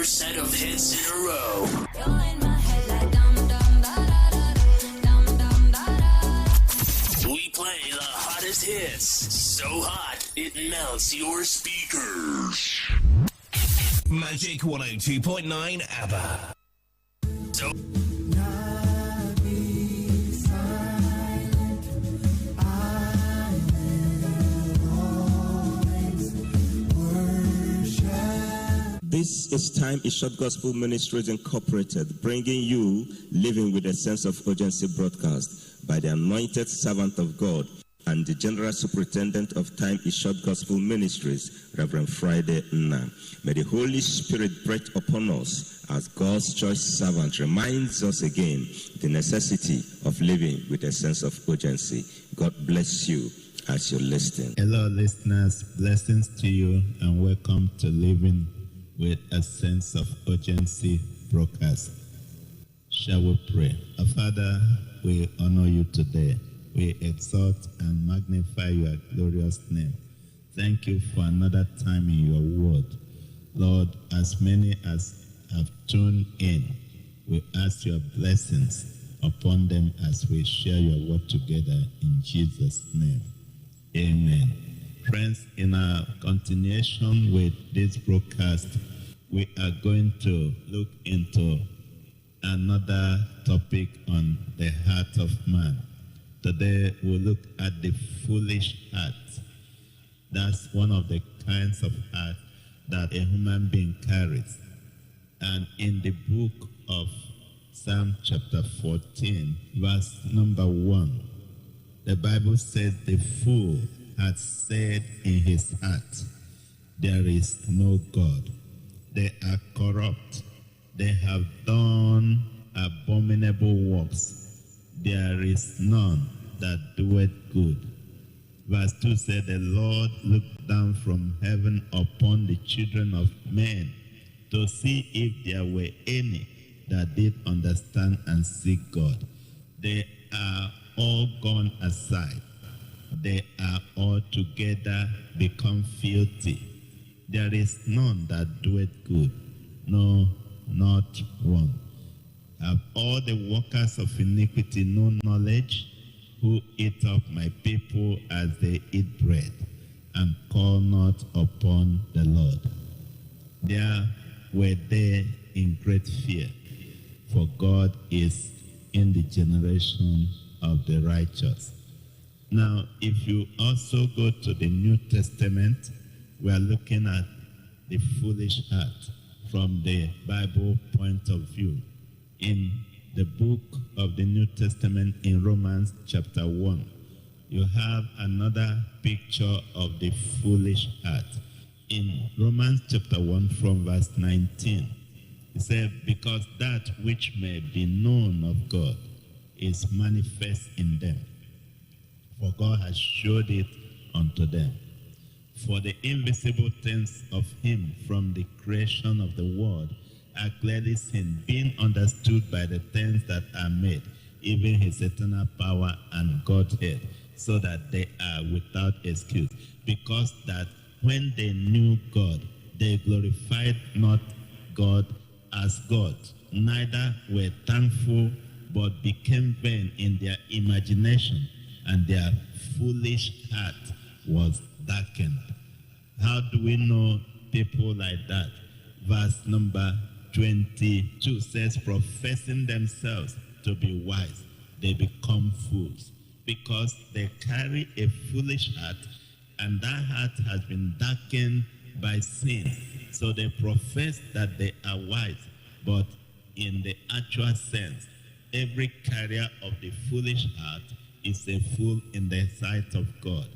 set of hits in a row. You're in my head like dum dum da da da dum dum da da. We play the hottest hits, so hot it melts your speakers. Magic 102.9 ABBA. So This is Time is Short Gospel Ministries Incorporated, bringing you Living with a Sense of Urgency broadcast by the anointed servant of God and the General Superintendent of Time is Short Gospel Ministries, Reverend Friday Nna. May the Holy Spirit breathe upon us as God's choice servant reminds us again the necessity of living with a sense of urgency. God bless you as you listen. Hello, listeners. Blessings to you and welcome to Living with a Sense of Urgency broadcast. Shall we pray? Our Father, we honor you today. We exalt and magnify your glorious name. Thank you for another time in your word. Lord, as many as have tuned in, we ask your blessings upon them as we share your word together in Jesus' name. Amen. Friends, in our continuation with this broadcast, we are going to look into another topic on the heart of man. Today, we'll look at the foolish heart. That's one of the kinds of heart that a human being carries. And in the book of Psalm chapter 14, verse number 1, the Bible says, the fool had said in his heart, there is no God. They are corrupt. They have done abominable works. There is none that doeth good. Verse 2 said, the Lord looked down from heaven upon the children of men to see if there were any that did understand and seek God. They are all gone aside. They are all together become filthy. There is none that doeth good, no, not one. Have all the workers of iniquity no knowledge, who eat up my people as they eat bread, and call not upon the Lord? There were they in great fear, for God is in the generation of the righteous. Now, if you also go to the New Testament, we are looking at the foolish heart from the Bible point of view. In the book of the New Testament in Romans chapter 1, you have another picture of the foolish heart. In Romans chapter 1 from verse 19, it said, because that which may be known of God is manifest in them, for God has showed it unto them. For the invisible things of him from the creation of the world are clearly seen, being understood by the things that are made, even his eternal power and Godhead, so that they are without excuse. Because that when they knew God, they glorified not God as God, neither were thankful, but became vain in their imagination, and their foolish heart was darkened. How do we know people like that? Verse number 22 says, professing themselves to be wise, they become fools, because they carry a foolish heart, and that heart has been darkened by sin. So they profess that they are wise, but in the actual sense, every carrier of the foolish heart is a fool in the sight of God.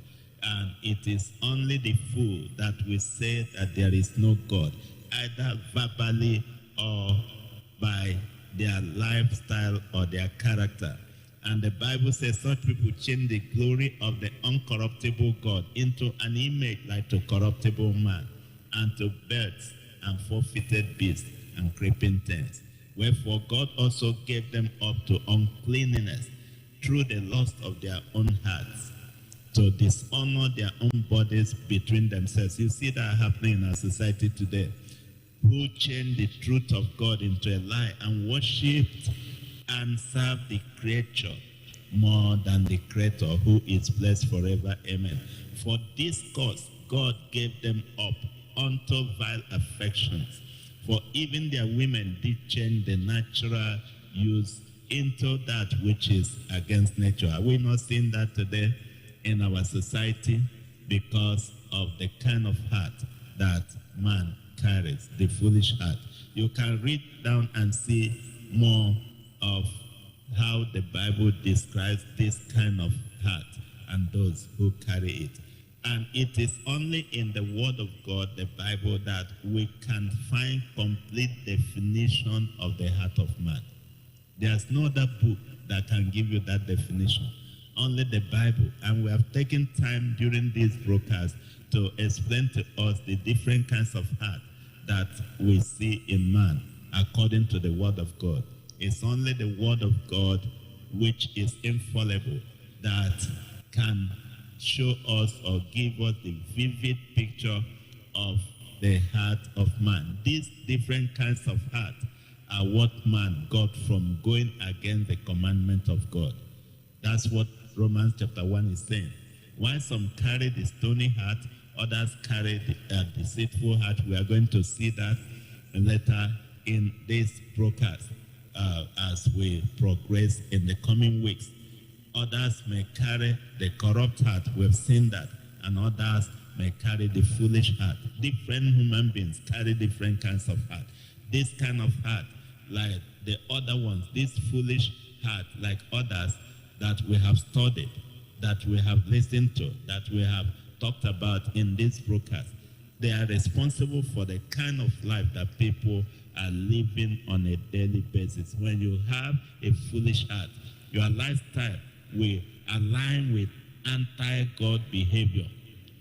And it is only the fool that will say that there is no God, either verbally or by their lifestyle or their character. And the Bible says such people change the glory of the uncorruptible God into an image like to corruptible man, and to birds and four-footed beasts and creeping things. Wherefore God also gave them up to uncleanness through the lust of their own hearts, to dishonor their own bodies between themselves. You see that happening in our society today. who changed the truth of God into a lie and worshipped and served the creature more than the Creator, who is blessed forever. Amen. For this cause God gave them up unto vile affections. For even their women did change the natural use into that which is against nature. Are we not seeing that today in our society? Because of the kind of heart that man carries, the foolish heart. You can read down and see more of how the Bible describes this kind of heart and those who carry it. And it is only in the Word of God, the Bible, that we can find complete definition of the heart of man. There's no other book that can give you that definition. Only the Bible. And we have taken time during this broadcast to explain to us the different kinds of heart that we see in man according to the Word of God. It's only the Word of God, which is infallible, that can show us or give us the vivid picture of the heart of man. These different kinds of heart are what man got from going against the commandment of God. That's what Romans chapter 1 is saying. While some carry the stony heart, others carry the deceitful heart. We are going to see that later in this broadcast as we progress in the coming weeks. Others may carry the corrupt heart. We've seen that. And others may carry the foolish heart. Different human beings carry different kinds of heart. This kind of heart, like the other ones, this foolish heart, like others that we have studied, that we have listened to, that we have talked about in this broadcast, they are responsible for the kind of life that people are living on a daily basis. When you have a foolish heart, your lifestyle will align with anti-God behavior.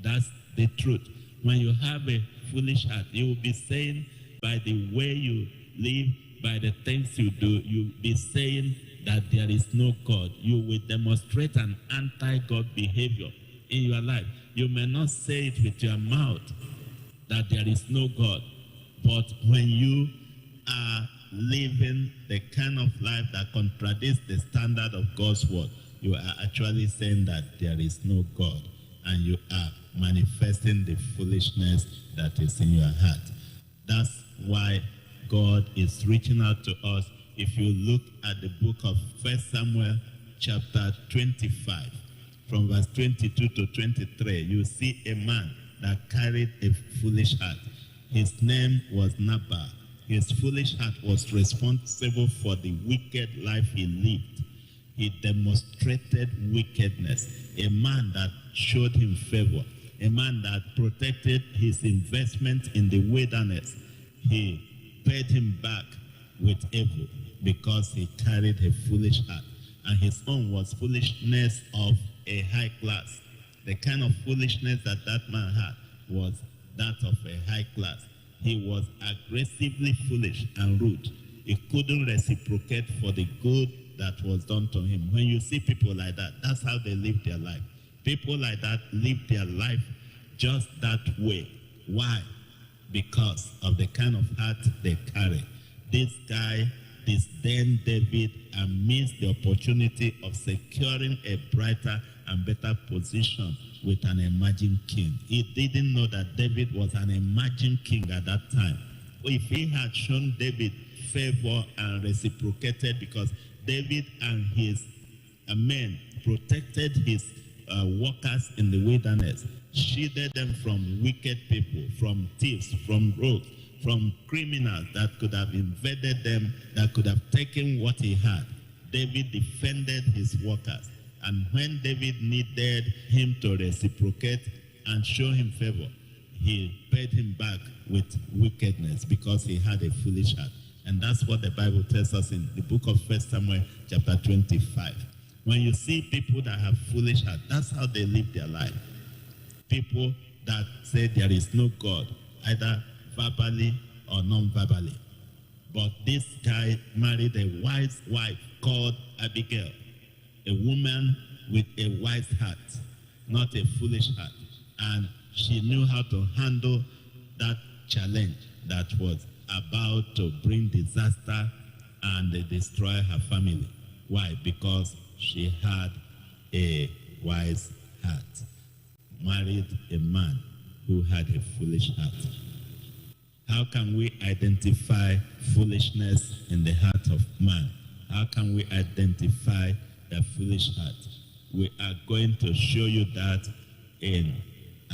That's the truth. When you have a foolish heart, you will be saying by the way you live, by the things you do, you'll be saying that there is no God. You will demonstrate an anti-God behavior in your life. You may not say it with your mouth that there is no God, but when you are living the kind of life that contradicts the standard of God's word, you are actually saying that there is no God, and you are manifesting the foolishness that is in your heart. That's why God is reaching out to us. If you look at the book of 1 Samuel chapter 25, from verse 22 to 23, you see a man that carried a foolish heart. His name was Nabal. His foolish heart was responsible for the wicked life he lived. He demonstrated wickedness. A man that showed him favor. A man that protected his investment in the wilderness. He paid him back with evil because he carried a foolish heart. And his own was foolishness of a high class. The kind of foolishness that that man had was that of a high class. He was aggressively foolish and rude. He couldn't reciprocate for the good that was done to him. When you see people like that, that's how they live their life. People like that live their life just that way. Why? Because of the kind of heart they carry. This guy disdained David and missed the opportunity of securing a brighter and better position with an emerging king. He didn't know that David was an emerging king at that time. If he had shown David favor and reciprocated, because David and his men protected his workers in the wilderness, shielded them from wicked people, from thieves, from rogues, from criminals that could have invaded them, that could have taken what he had. David defended his workers. And when David needed him to reciprocate and show him favor, he paid him back with wickedness because he had a foolish heart. And that's what the Bible tells us in the book of 1 Samuel chapter 25. When you see people that have foolish heart, that's how they live their life. People that say there is no God, either verbally or non-verbally. But this guy married a wise wife called Abigail, a woman with a wise heart, not a foolish heart. And she knew how to handle that challenge that was about to bring disaster and destroy her family. Why? Because she had a wise heart. Married a man who had a foolish heart. How can we identify foolishness in the heart of man? How can we identify the foolish heart? We are going to show you that in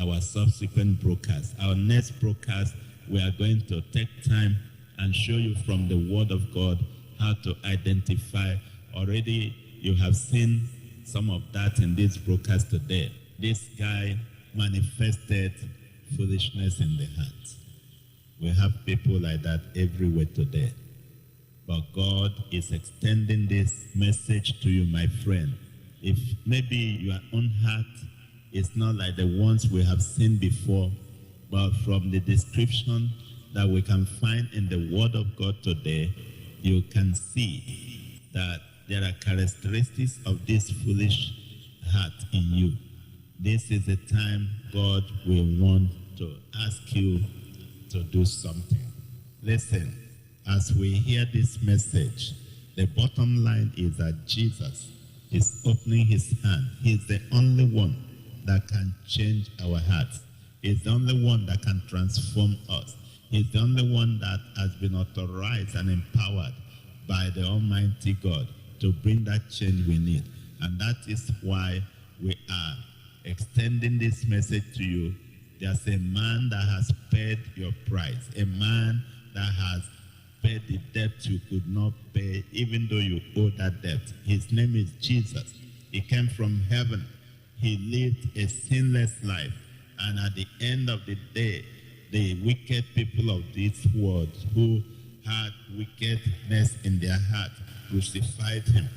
our subsequent broadcast. Our next broadcast, we are going to take time and show you from the Word of God how to identify. Already you have seen some of that in this broadcast today. This guy manifested foolishness in the heart. We have people like that everywhere today. But God is extending this message to you, my friend. If maybe your own heart is not like the ones we have seen before, but from the description that we can find in the Word of God today, you can see that there are characteristics of this foolish heart in you. This is the time God will want to ask you to do something. Listen, as we hear this message, the bottom line is that Jesus is opening his hand. He's the only one that can change our hearts. He's the only one that can transform us. He's the only one that has been authorized and empowered by the Almighty God to bring that change we need. And that is why we are extending this message to you. There's a man that has paid your price, a man that has paid the debt you could not pay, even though you owe that debt. His name is Jesus. He came from heaven. He lived a sinless life. And at the end of the day, the wicked people of this world who had wickedness in their heart crucified him.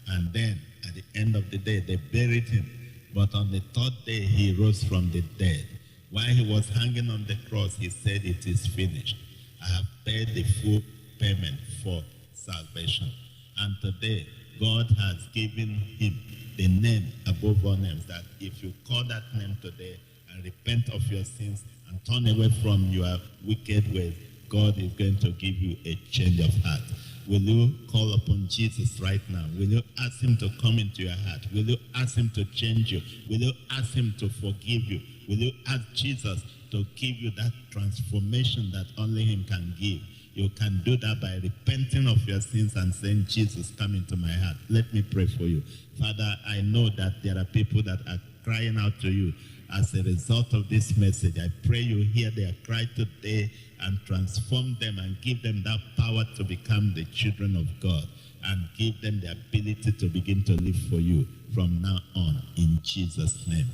And then at the end of the day, they buried him. But on the third day, he rose from the dead. While he was hanging on the cross, he said, "It is finished. I have paid the full payment for salvation." And today, God has given him the name above all names, that if you call that name today and repent of your sins and turn away from your wicked ways, God is going to give you a change of heart. Will you call upon Jesus right now? Will you ask him to come into your heart? Will you ask him to change you? Will you ask him to forgive you? Will you ask Jesus to give you that transformation that only him can give? You can do that by repenting of your sins and saying, "Jesus, come into my heart." Let me pray for you. Father, I know that there are people that are crying out to you as a result of this message. I pray you hear their cry today and transform them and give them that power to become the children of God, and give them the ability to begin to live for you from now on. In Jesus' name,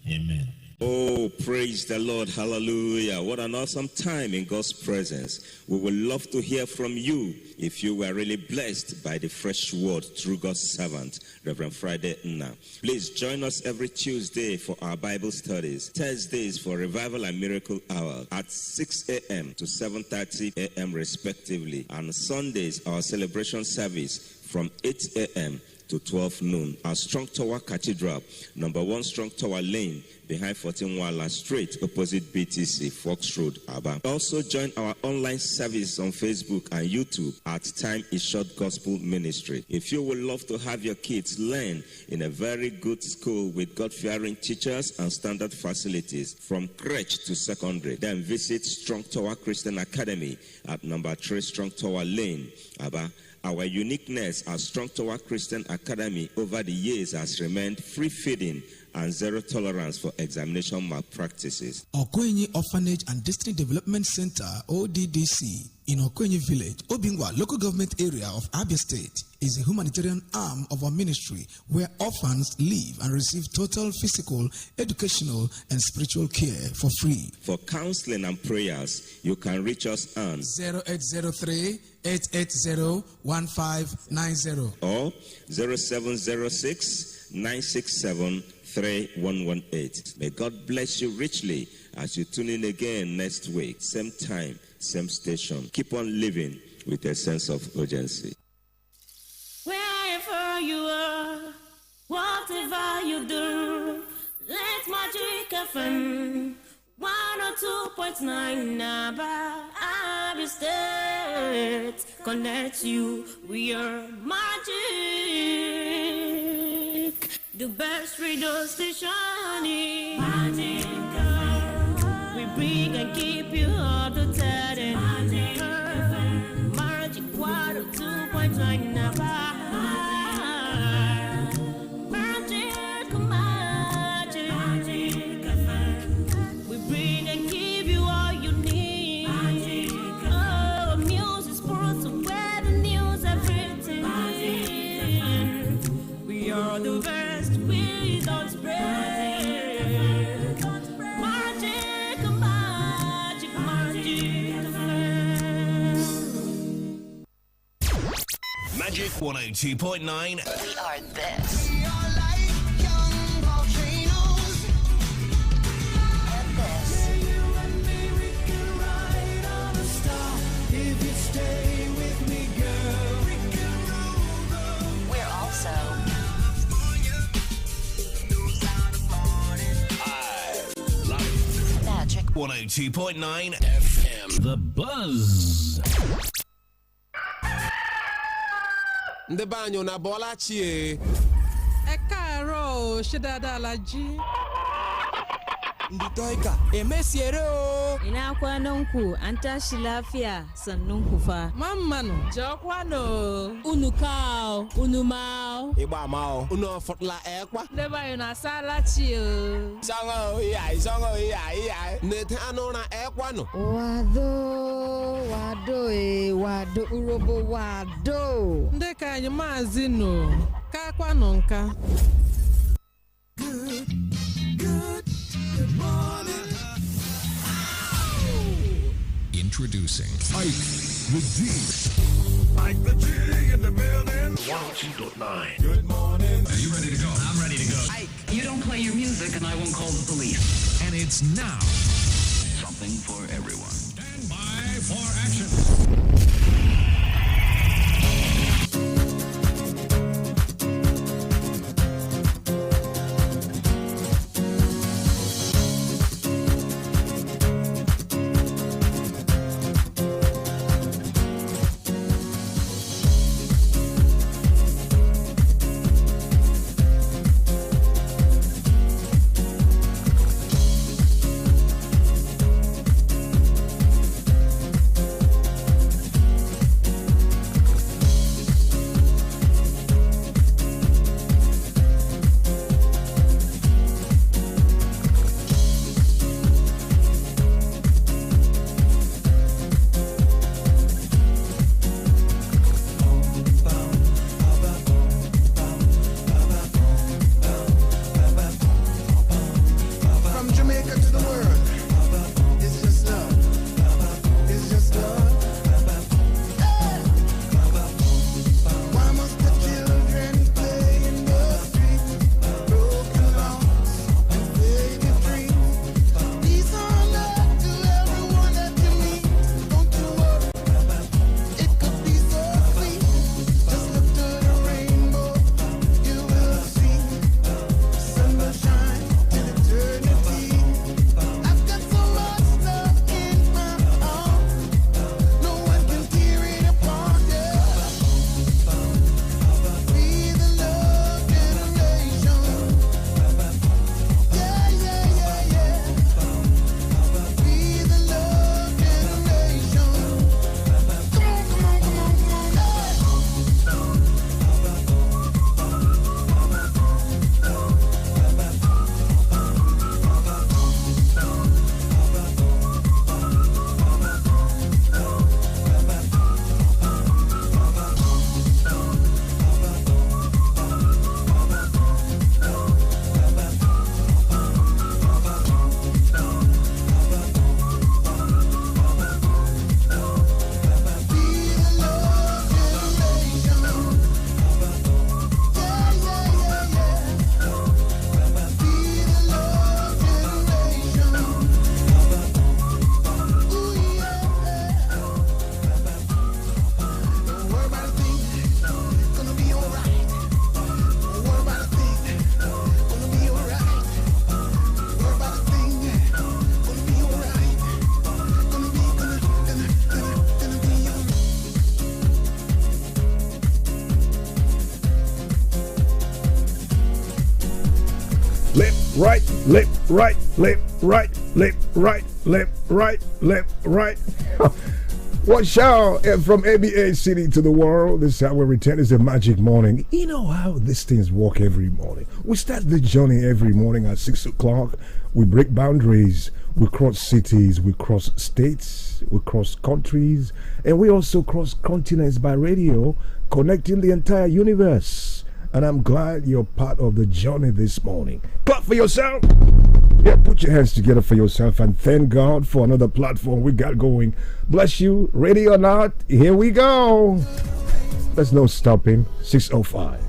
amen. Oh, praise the Lord. Hallelujah. What an awesome time in God's presence. We would love to hear from you if you were really blessed by the fresh word through God's servant, Reverend Friday Nna. Please join us every Tuesday for our Bible studies, Thursdays for Revival and Miracle Hour at 6 a.m. to 7:30 a.m. respectively, and Sundays our celebration service from 8 a.m. to 12 noon. Our Strong Tower Cathedral, number 1 Strong Tower Lane, behind 14 Wala Street, opposite BTC, Fox Road, Aba. Also join our online service on Facebook and YouTube at Time is Short Gospel Ministry. If you would love to have your kids learn in a very good school with God-fearing teachers and standard facilities from crèche to secondary, then visit Strong Tower Christian Academy at number 3 Strong Tower Lane, Aba. Our uniqueness as Strong Tower Christian Academy over the years has remained free feeding and zero tolerance for examination malpractices. Okoenyi Orphanage and District Development Center, ODDC, in Okoenyi Village, Obingwa, local government area of Abia State, is a humanitarian arm of our ministry where orphans live and receive total physical, educational, and spiritual care for free. For counseling and prayers, you can reach us on 0803-880-1590 or 0706-967-3118. May God bless you richly as you tune in again next week. Same time, same station. Keep on living with a sense of urgency. Wherever you are, whatever you do, let Magic FM 102.9 Naba, Abby State connects you. We are magic, the best radio station. Magic, we bring and keep you up to date. Magic 102.9 Naba. Magic 102.9. We are this. We are like young volcanoes. And this. You and me, we can ride on a star. If you stay with me, girl, we can rule the We're also Magic 102.9 FM. The Buzz. ndị be anyị na bọla chie ẹ káàárọ̀ o ṣe dáadáa la jí. Ndị Toika emesiere o. Ina kwanan ku an tashi lafiya sannun ku fa. Mamman jọkwanụ. Unu kao, unu mau. Ịgba ama o. unu ọfọtụla ekwa Ndị be anyị na-asala chi o. Sango iya. na-ete anụ na ekwa nọ Wado urobo wado. Ndị ka anyị maazị nọ ka kwanụ nka. Good morning. Introducing Ike the G. Like the G in the building. 102.9. Good morning. Are you ready to go? I'm ready to go. You don't play your music and I won't call the police. And it's now. Something for everyone. Stand by for action. left, right, left, right, left, right, left, right, left, right, left, right. Watch out from ABA City to the world. This is how we return. It's a magic morning. You know how these things work every morning. We start the journey every morning at 6 o'clock. We break boundaries. We cross cities. We cross states. We cross countries. And we also cross continents by radio, connecting the entire universe. And I'm glad you're part of the journey this morning. Clap for yourself. Yeah, put your hands together for yourself and thank God for another platform we got going. Bless you. Ready or not, here we go. There's no stopping. 6:05.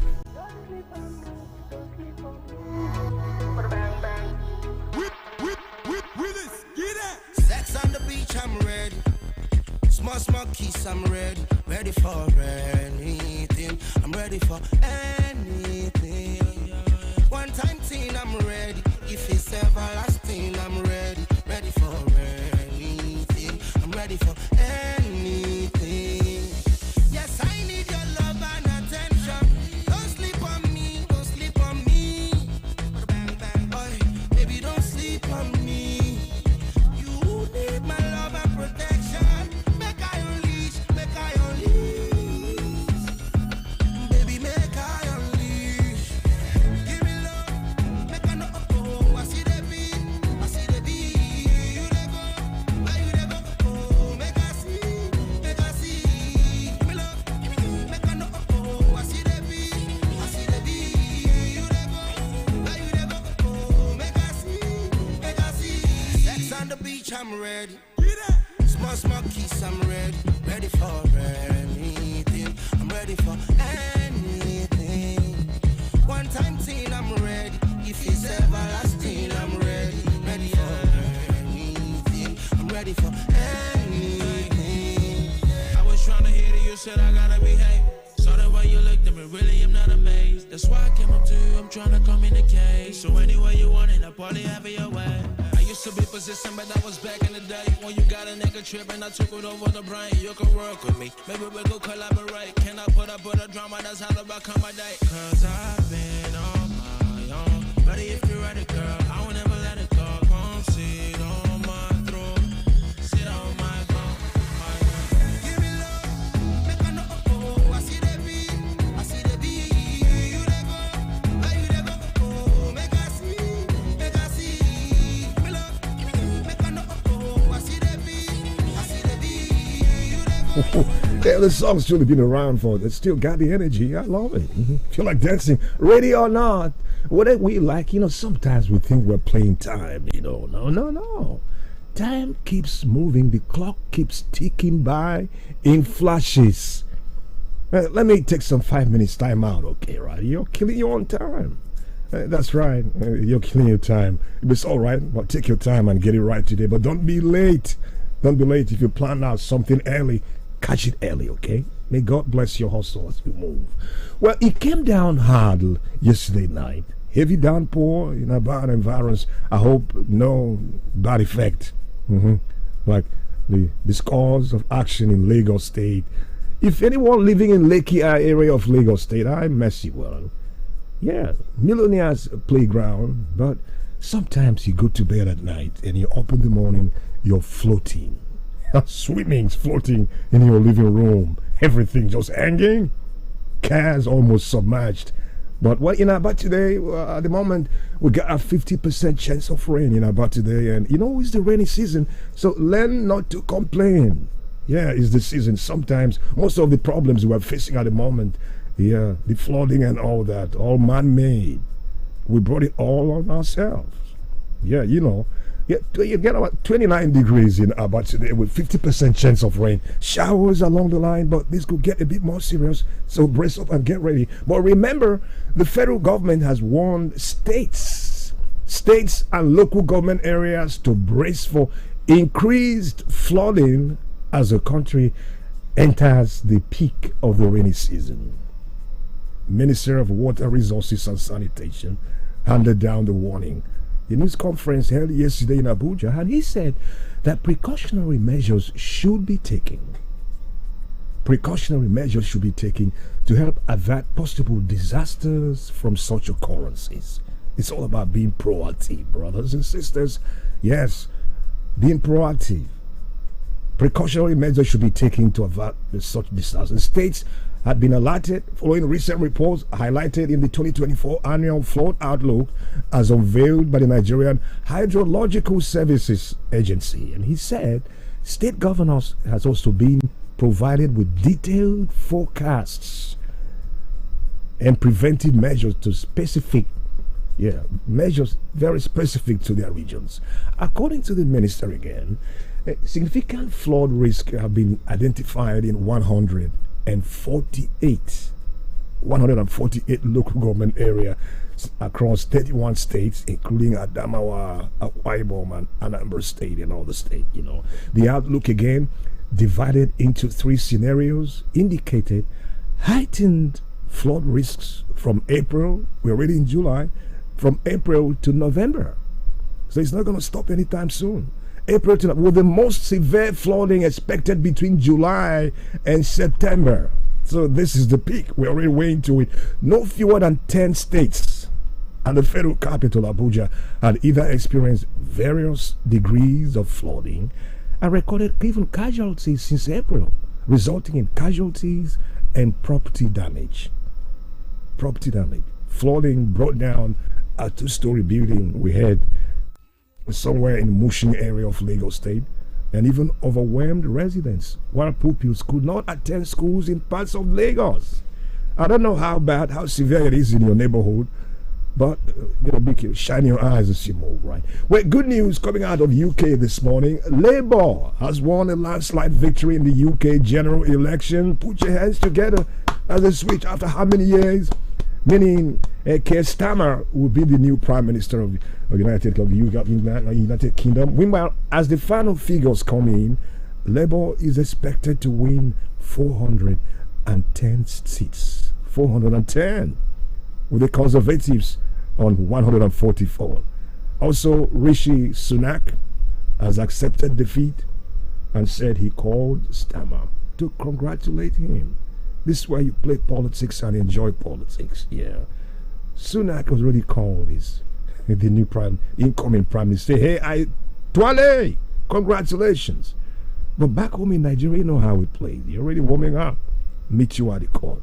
Sex on the beach, I'm ready. Small kiss, I'm ready. Ready for anything. I'm ready for anything. One time thing, I'm ready. If it's everlasting, I'm ready. Ready for anything. I'm ready for anything. Yes, I need your love and attention. Don't sleep on me, don't sleep on me. Bang, bang, boy, baby, don't sleep on me. You need my love and protection. Make I unleash, make I unleash. Baby, make I unleash. Give me love, make I know. Oh, I see the beat, I see the beat. You dey go, where you dey go? Oh, make I see, make I see. Give me love, make I know. Oh, I see the beat, I see the beat. You dey go, where you dey go? Oh, make I see, make I see. Sex on the beach, I'm ready. Small kiss, I'm ready. Ready for anything. I'm ready for anything. One time thing, I'm ready. If it's everlasting, I'm ready. Ready for anything. I'm ready for anything. I was trying to hit it, you said I gotta behave. Saw the way you looked at me, really I'm not amazed. That's why I came up to you, I'm trying to communicate. So anyway you want it, I'll probably have it your way. I used to be positioned, but that was back in the day. When you got a nigga tripping, I took it over the brain. You can work with me, maybe we could collaborate. Can I put up with a drama, that's how to accommodate. Cause I've been on my own. Ready if you're ready, girl, I will never let it go. Come sit on my throne, sit on my throne. Give me love, make I know. Oh, I see the beat, I see the beat. You dey go, where you dey go? Oh, make I see, make I see. Give me love, make I know. Oh, I see the beat, I see the beat. You dey go. Yeah, this song's truly been around for it. Still got the energy. I love it. Feel like dancing. Ready or not, whatever we like, sometimes we think we're playing time. No. Time keeps moving. The clock keeps ticking by in flashes. Let me take some 5 minutes time out, okay, right? You're killing your own time. That's right. You're killing your time. It's all right. Well, take your time and get it right today. But don't be late. Don't be late. If you plan out something early, catch it early, okay? May God bless your hustle as we move. Well, it came down hard yesterday night. Heavy downpour in about environs. I hope no bad effect. Like the scores of action in Lagos State. If anyone living in Lekki area of Lagos State, I mess you well. Yeah, millionaires playground, but sometimes you go to bed at night and you're up in the morning, you're floating. Swimming, floating in your living room. Everything just hanging. Cars almost submerged. But what in about today, at the moment, we got a 50% chance of rain in about today. And it's the rainy season. So learn not to complain. Yeah, it's the season. Sometimes most of the problems we're facing at the moment, the flooding and all that, all man-made. We brought it all on ourselves. Yeah, you get about 29 degrees in about today with 50% chance of rain. Showers along the line, but this could get a bit more serious. So brace up and get ready. But remember, the federal government has warned states and local government areas to brace for increased flooding as the country enters the peak of the rainy season. Minister of Water Resources and Sanitation handed down the warning. The news conference held yesterday in Abuja, and he said that precautionary measures should be taken. Precautionary measures should be taken to help avert possible disasters from such occurrences. It's all about being proactive, brothers and sisters. Yes, being proactive. Precautionary measures should be taken to avert such disasters. States had been alerted following recent reports highlighted in the 2024 annual flood outlook as unveiled by the Nigerian Hydrological Services Agency. And he said state governors has also been provided with detailed forecasts and preventive measures to specific measures very specific to their regions. According to the minister again, significant flood risk have been identified in 148 local government areas across 31 states, including Adamawa, Akwa Ibom, and Anambra State, and all the state. The outlook again, divided into 3 scenarios, indicated heightened flood risks from April. We're already in July, from April to November. So it's not going to stop anytime soon. April to, with the most severe flooding expected between July and September. So this is the peak. We're already way into it. No fewer than 10 states and the federal capital, Abuja, had either experienced various degrees of flooding and recorded even casualties since April, resulting in casualties and property damage. Flooding brought down a 2-story building we had somewhere in Mushin area of Lagos State, and even overwhelmed residents, while pupils could not attend schools in parts of Lagos. I don't know how severe it is in your neighborhood, but be careful, shine your eyes as you move, right? Well, good news coming out of UK this morning. Labour has won a landslide victory in the UK general election. Put your hands together as they switch after how many years? Meaning Keir Starmer will be the new Prime Minister of United Kingdom. Meanwhile, as the final figures come in, Labour is expected to win 410 seats. 410, with the Conservatives on 144. Also, Rishi Sunak has accepted defeat and said he called Starmer to congratulate him. This is where you play politics and enjoy politics. Yeah. Sunak has already called the new incoming prime minister. Hey, Twale, congratulations. But back home in Nigeria, you know how we play. You're already warming up. Meet you at the court.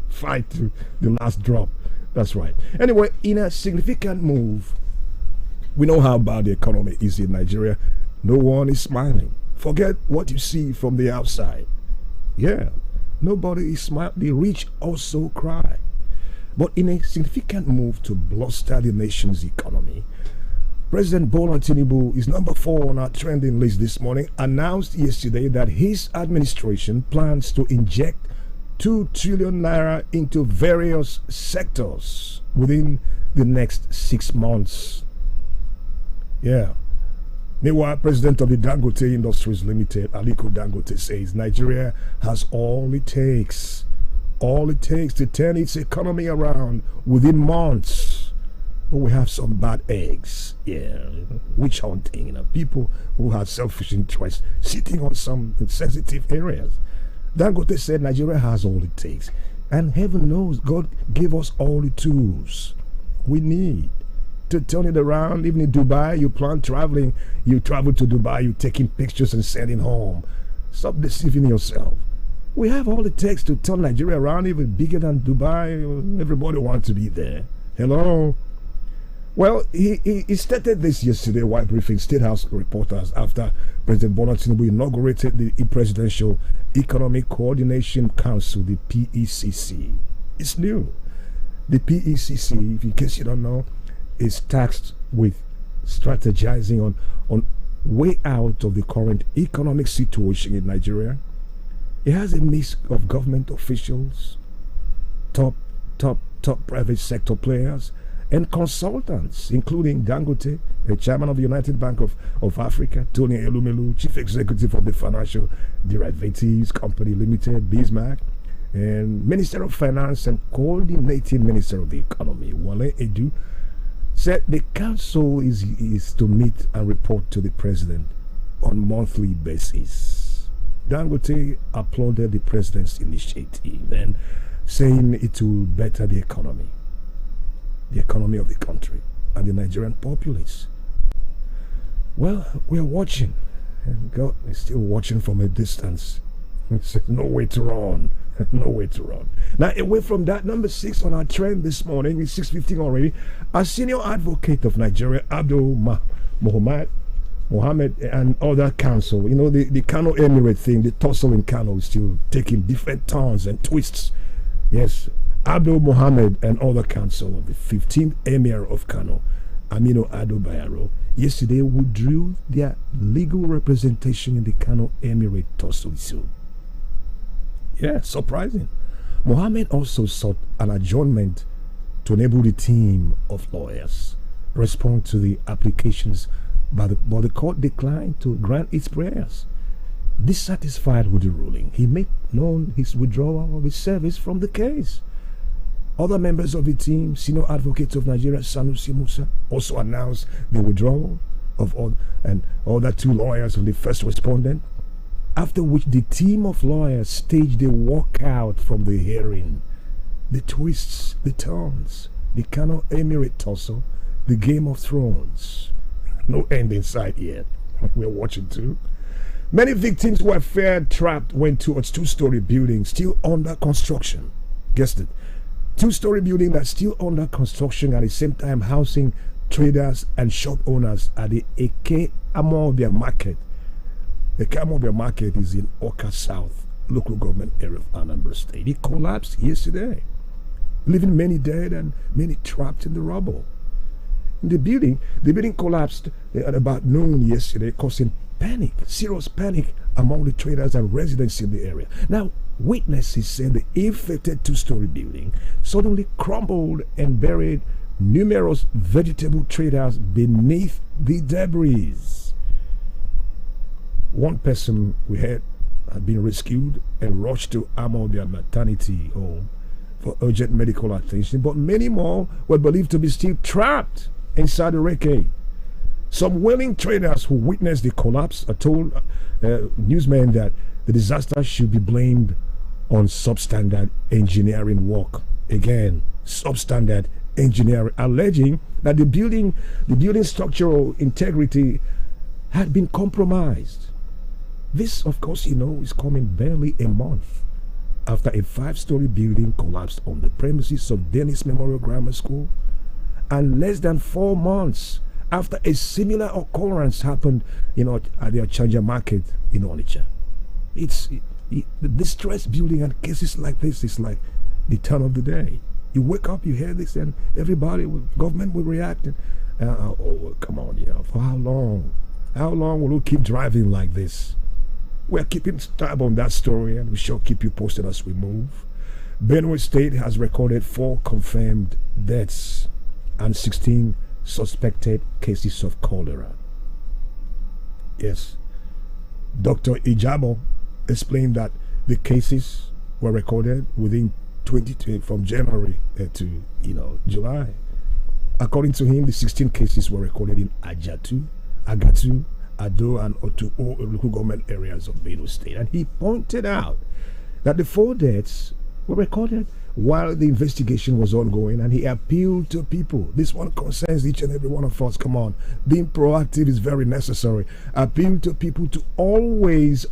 Fight to the last drop. That's right. Anyway, in a significant move, we know how bad the economy is in Nigeria. No one is smiling. Forget what you see from the outside. Yeah. Nobody is smiling. The rich also cry. But in a significant move to bolster the nation's economy, President Bola Tinubu is number 4 on our trending list this morning, announced yesterday that his administration plans to inject 2 trillion naira into various sectors within the next 6 months. Yeah. Meanwhile, President of the Dangote Industries Limited, Aliko Dangote, says Nigeria has all it takes to turn its economy around within months. But we have some bad eggs, witch hunting, people who have selfish interests sitting on some sensitive areas. Dangote said Nigeria has all it takes, and heaven knows God gave us all the tools we need to turn it around. Even in Dubai, you plan traveling, you travel to Dubai, you're taking pictures and sending home. Stop deceiving yourself. We have all it takes to turn Nigeria around, even bigger than Dubai. Everybody wants to be there. Hello? Well, he stated this yesterday while briefing State House reporters after President Bola Tinubu inaugurated the Presidential Economic Coordination Council, the PECC. It's new. The PECC, if in case you don't know, is tasked with strategizing on way out of the current economic situation in Nigeria. It has a mix of government officials, top private sector players, and consultants, including Dangote, the chairman of the United Bank of Africa, Tony Elumelu, chief executive of the Financial Derivatives Company Limited, Bismarck, and Minister of Finance and coordinating Minister of the Economy, Wale Edu, said the council is to meet and report to the president on monthly basis. Dangote applauded the president's initiative and saying it will better the economy. The economy of the country and the Nigerian populace. Well, we are watching, and God is still watching from a distance. There's no way to run. No way to run. Now, away from that, number 6 on our trend this morning, it's 6:15 already. Our senior advocate of Nigeria, Abdul Mohammed, and other counsel, you know, the Kano Emirate thing, the tussle in Kano is still taking different turns and twists. Yes, Abdul Mohammed and other counsel of the 15th Emir of Kano, Aminu Ado Bayero, yesterday withdrew their legal representation in the Kano Emirate tussle suit. Yeah, surprising. Mohammed also sought an adjournment to enable the team of lawyers respond to the applications, but the court declined to grant its prayers. Dissatisfied with the ruling, he made known his withdrawal of his service from the case. Other members of the team, senior advocates of Nigeria, Sanusi Musa, also announced the withdrawal of other 2 lawyers of the first respondent, after which the team of lawyers staged a walkout from the hearing. The twists, the turns, the Kano Emirate tussle, the Game of Thrones. No end in sight yet. We're watching too. Many victims were found trapped when towards 2-story building still under construction. Guessed it. 2-story building that's still under construction, at the same time housing traders and shop owners at the Eke Amobia market. The Amobia market is in Oka South, local government area of Anambra State. It collapsed yesterday, leaving many dead and many trapped in the rubble. The building collapsed at about noon yesterday, causing panic, serious panic among the traders and residents in the area. Now, witnesses said the infected 2-story building suddenly crumbled and buried numerous vegetable traders beneath the debris. One person we heard had been rescued and rushed to Amobia maternity home for urgent medical attention, but many more were believed to be still trapped inside the wreckage. Some willing traders who witnessed the collapse told newsmen that the disaster should be blamed on substandard engineering work. Again, substandard engineering, alleging that the building structural integrity had been compromised. This, of course, is coming barely a month after a 5-story building collapsed on the premises of Dennis Memorial Grammar School, and less than 4 months after a similar occurrence happened, at the Achanja market in Onitsha. The distress building and cases like this is like the turn of the day. You wake up, you hear this, and government will react. Come on, for how long? How long will we keep driving like this? We're keeping tab on that story, and we shall keep you posted as we move. Benue State has recorded 4 confirmed deaths and 16 suspected cases of cholera. Yes, Dr. Ijabo explained that the cases were recorded within from January to July. According to him, the 16 cases were recorded in Agatu, Ado, and Otuo local government areas of Benue State. And he pointed out that the 4 deaths were recorded while the investigation was ongoing, and he appealed to people. This one concerns each and every one of us. Come on, being proactive is very necessary. Appeal to people to always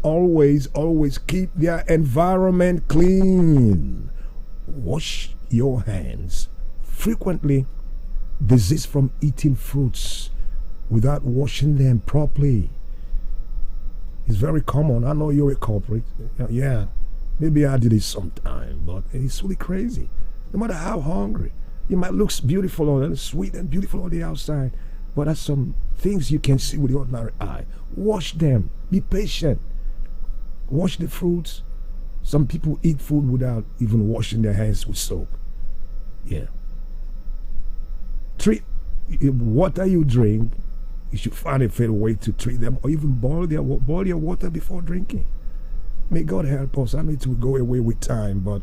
keep their environment clean. Wash your hands frequently. Desist from eating fruits without washing them properly. It's very common. I know you're a culprit. Yeah, maybe I did it sometime, but it's really crazy. No matter how hungry, it might look beautiful and sweet and beautiful on the outside, but there's some things you can see with the ordinary eye. Wash them. Be patient. Wash the fruits. Some people eat food without even washing their hands with soap. Yeah. Treat water you drink. You should find a fair way to treat them, or even boil your water before drinking. May God help us. I know it will go away with time, but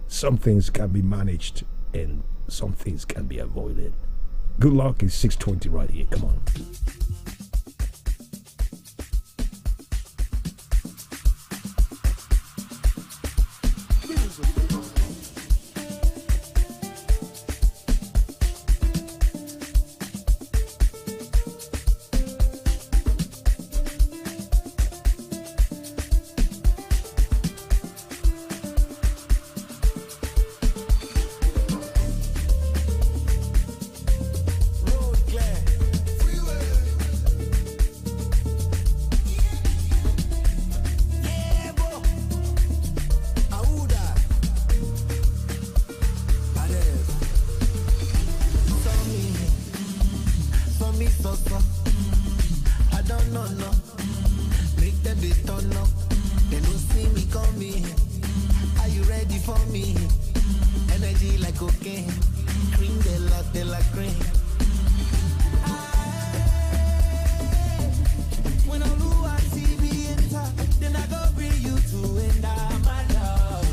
some things can be managed and some things can be avoided. Good luck. It's 6:20 right here. Come on. so so. I don't know, no. Make them they turn up. They don't see me coming. Are you ready for me? Energy like cocaine. Cream they like cream. When I lose, I see me enter. Then I go bring you to end my love.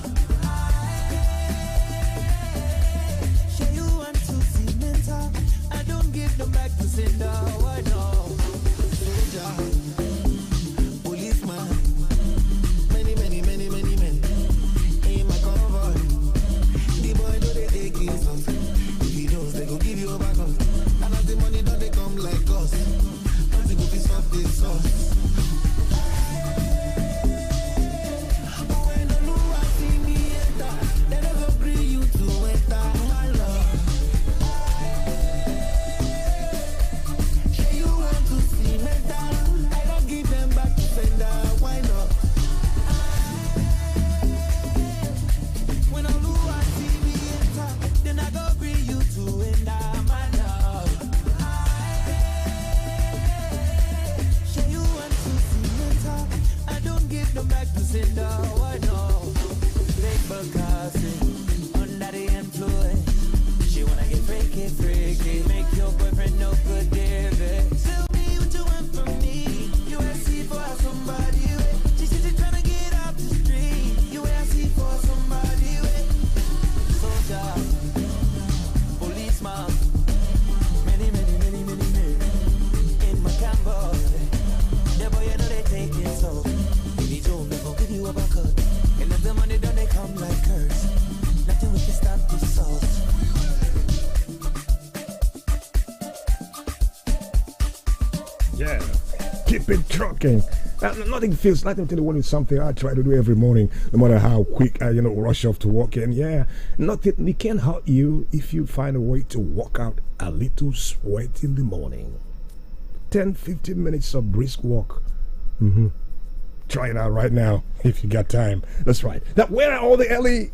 Share you want to see mental. I don't give them back to sender. Why no? Soldier, policeman, many men in my convoy. The boy know they take his songs. If he knows they go give you a back on. And as the money don't they come like us. Nothing go piss off this sauce. When I know I see me enter, they never bring you to enter my love. Say you want to see mental, I don't give them back to sender. Why not? When I know I see me enter, then I go bring you to enter my love. Say you want to see mental, I don't give them back to sender. Why not? Fake Bacassi, under the influence. She wanna get freaky, make your boyfriend no good, David. Tell me what you want from me. You ask for somebody with. She said she tryna get off the street. You ask for somebody with. Soldier, policeman, many men in my convoy. The boy you know they take it so. If you don't, they gon' give you a back up. And if the money done, they come like curse. Nothing we can stop this sauce. Yeah, keep it trucking. Nothing feels like until one is something I try to do every morning, no matter how quick I, rush off to work. And yeah, nothing it can hurt you if you find a way to walk out a little sweat in the morning. 10-15 minutes of brisk walk. Try it out right now if you got time. That's right. Now, where are all the early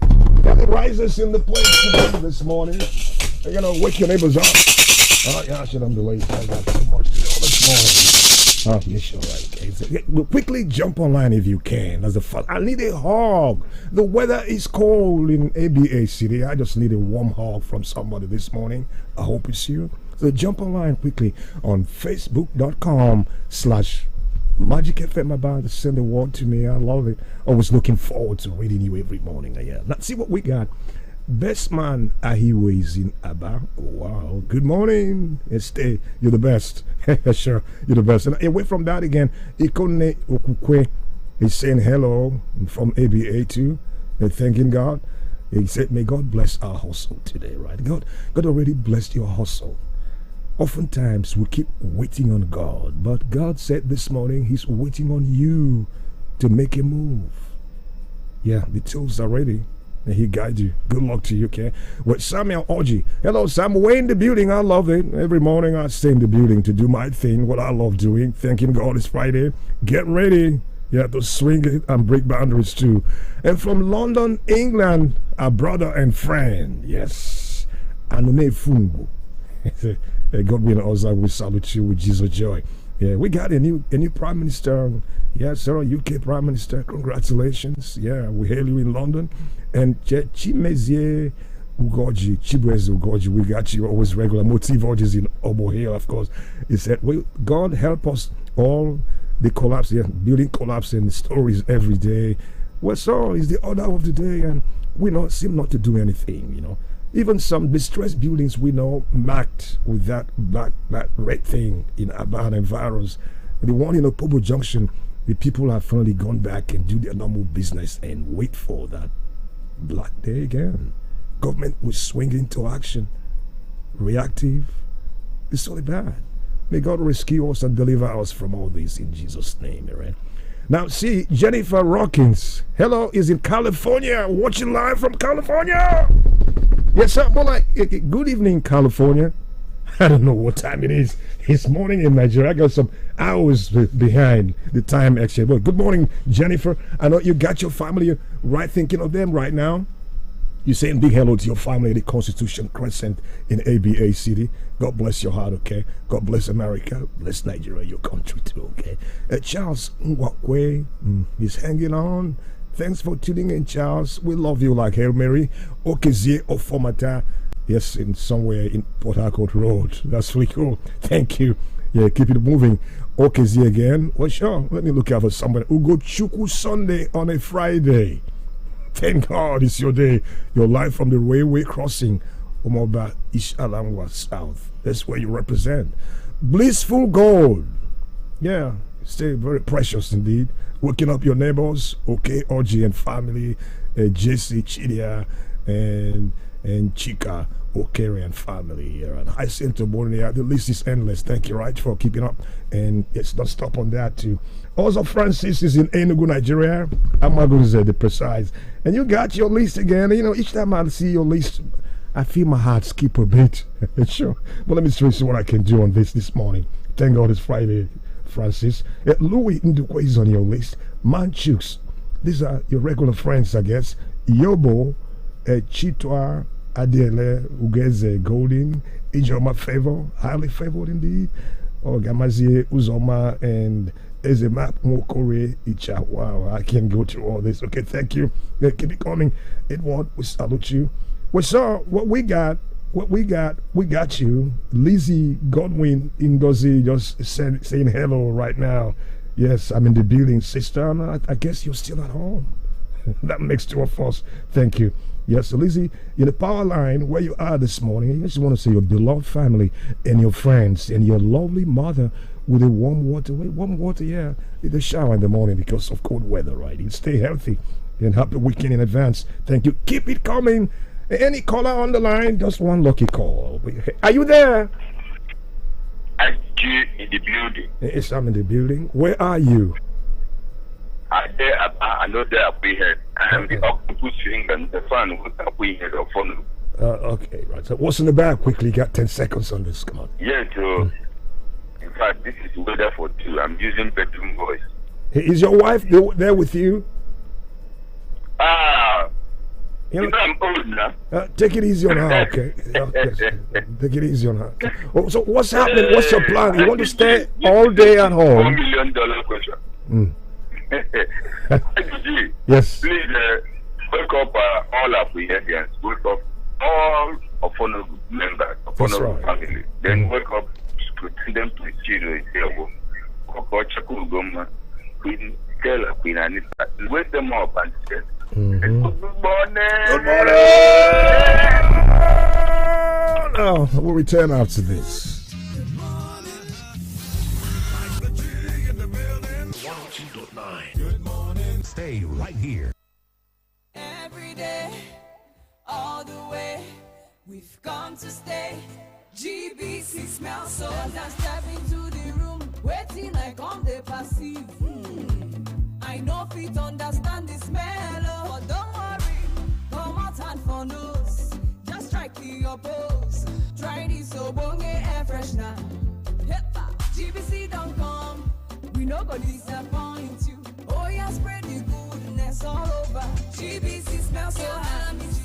risers in the place today this morning? You're gonna wake your neighbors up. Oh yeah, I should be late. I got so much to do this morning. Oh, yes, you're right. Okay. Well, quickly jump online if you can. That's the first. I need a hug. The weather is cold in ABA City. I just need a warm hug from somebody this morning. I hope it's you. So jump online quickly on Facebook.com/MagicFmAba to send a word to me. I love it. Always looking forward to reading you every morning. Yeah. Let's see what we got. Best man Ahiwe is in Aba. Wow. Good morning. Estee, you're the best. Sure, you're the best. And away from that again, Ikone Okukwe is saying hello from ABA too. And thanking God. He said, may God bless our hustle today, right? God already blessed your hustle. Oftentimes we keep waiting on God, but God said this morning He's waiting on you to make a move. Yeah, the tools are ready. And He guides you. Good luck to you, okay? With Samuel Oji. Hello, Sam. We're in the building. I love it. Every morning I stay in the building to do my thing, what I love doing. Thanking God it's Friday. Get ready. Yeah, to swing it and break boundaries too. And from London, England, our brother and friend. Yes. Anune Fungo. God willing, also we salute you with Jesus joy. Yeah, we got a new prime minister. Yeah, sir, UK prime minister. Congratulations. Yeah, we hail you in London. And Chimezie Ugoji, Chibweze Ugoji, we got you always regular. Motive Orges in Obo Hill, of course. He said, well, God help us all. The collapse, yeah, building collapse and stories every day. Well, so it's the order of the day, and we not seem not to do anything, Even some distressed buildings we know marked with that red thing in Aban and virus. The one in Opobo Junction, the people have finally gone back and do their normal business and wait for that black day again. Government will swing into action. Reactive. It's all bad. May God rescue us and deliver us from all this in Jesus' name. Right? Now, see, Jennifer Rockins. Hello, is in California. Watching live from California. Yes, sir. Well, good evening, California. I don't know what time it is. It's morning in Nigeria. I got some hours behind the time actually. But good morning, Jennifer. I know you got your family right thinking of them right now. You're saying big hello to your family at the Constitution Crescent in ABA City. God bless your heart, okay? God bless America. Bless Nigeria, your country too, okay? Charles Nwakwe is hanging on. Thanks for tuning in, Charles. We love you like Hail Mary. Okezie Ofomata. Yes, in somewhere in Port Harcourt Road. That's really cool. Thank you. Yeah, keep it moving. Okezie again. Well, sure. Let me look out for somebody. Ugo Chuku Sunday on a Friday. Thank God it's your day. You're live from the railway crossing, Omoba Ishalangwa South. That's where you represent. Blissful Gold. Yeah, stay very precious indeed. Waking up your neighbors, okay, Oji and family, JC Chidia and Chika, Okere and family here. And I sent to Borneo. The list is endless. Thank you, right, for keeping up. And let's not stop on that too. Also, Francis is in Enugu, Nigeria. I'm not going to say the precise. And you got your list again. You know, each time I see your list, I feel my heart skip a bit. Sure. But let me see what I can do on this morning. Thank God it's Friday, Francis. Louis Ndukwe is on your list. Manchukes. These are your regular friends, I guess. Yobo, Chitwa, Adele, Ugeze, Golden, Ijoma Favor, highly favored indeed. Gamazie, Uzoma, and Ezema Mokore Icha. Wow, I can't go through all this. Okay, thank you. Keep it coming. Edward, we salute you. We saw what we got. We got you. Lizzie Godwin Ngozi just saying hello right now. Yes, I'm in the building, sister. I guess you're still at home. That makes two of us. Thank you. Yes, so Lizzie, in the power line where you are this morning, I just want to say your beloved family and your friends and your lovely mother with a warm water, yeah, in the shower in the morning because of cold weather, right? You stay healthy and happy weekend in advance. Thank you. Keep it coming. Any caller on the line, just one lucky call. Are you there? I'm in the building. Yes, I'm in the building. Where are you? I know that we had. I'm the octopus ring and the fan with a we had a phone. Okay, right. So what's in the bag? Quickly, got 10 seconds on this. Come on. Yeah, so in fact, this is weather for two. I'm using bedroom voice. Hey, is your wife there with you? You know, I'm old now. Take it easy on her, okay? Take it easy on her. Oh, so what's happening? What's your plan? You want to stay all day at home? $1 million question. Yes. Please wake up all of the Indians. Wake up all of our members, of our family. Then wake up, put them to the children. Queen Kela, Queen Anita. Wake them up and say, good morning. Good morning. Now we'll return after this. Stay right here. Every day, all the way, we've come to stay. GBC smells so nice. Step into the room, waiting like on the passive. I know fit understand the smell, but don't worry, come out and for nose. Just strike your pose. Try this Obonge air freshener. GBC don't come, we no go disappoint you. Oh yeah, spread the goodness all over. GBC smells so nice.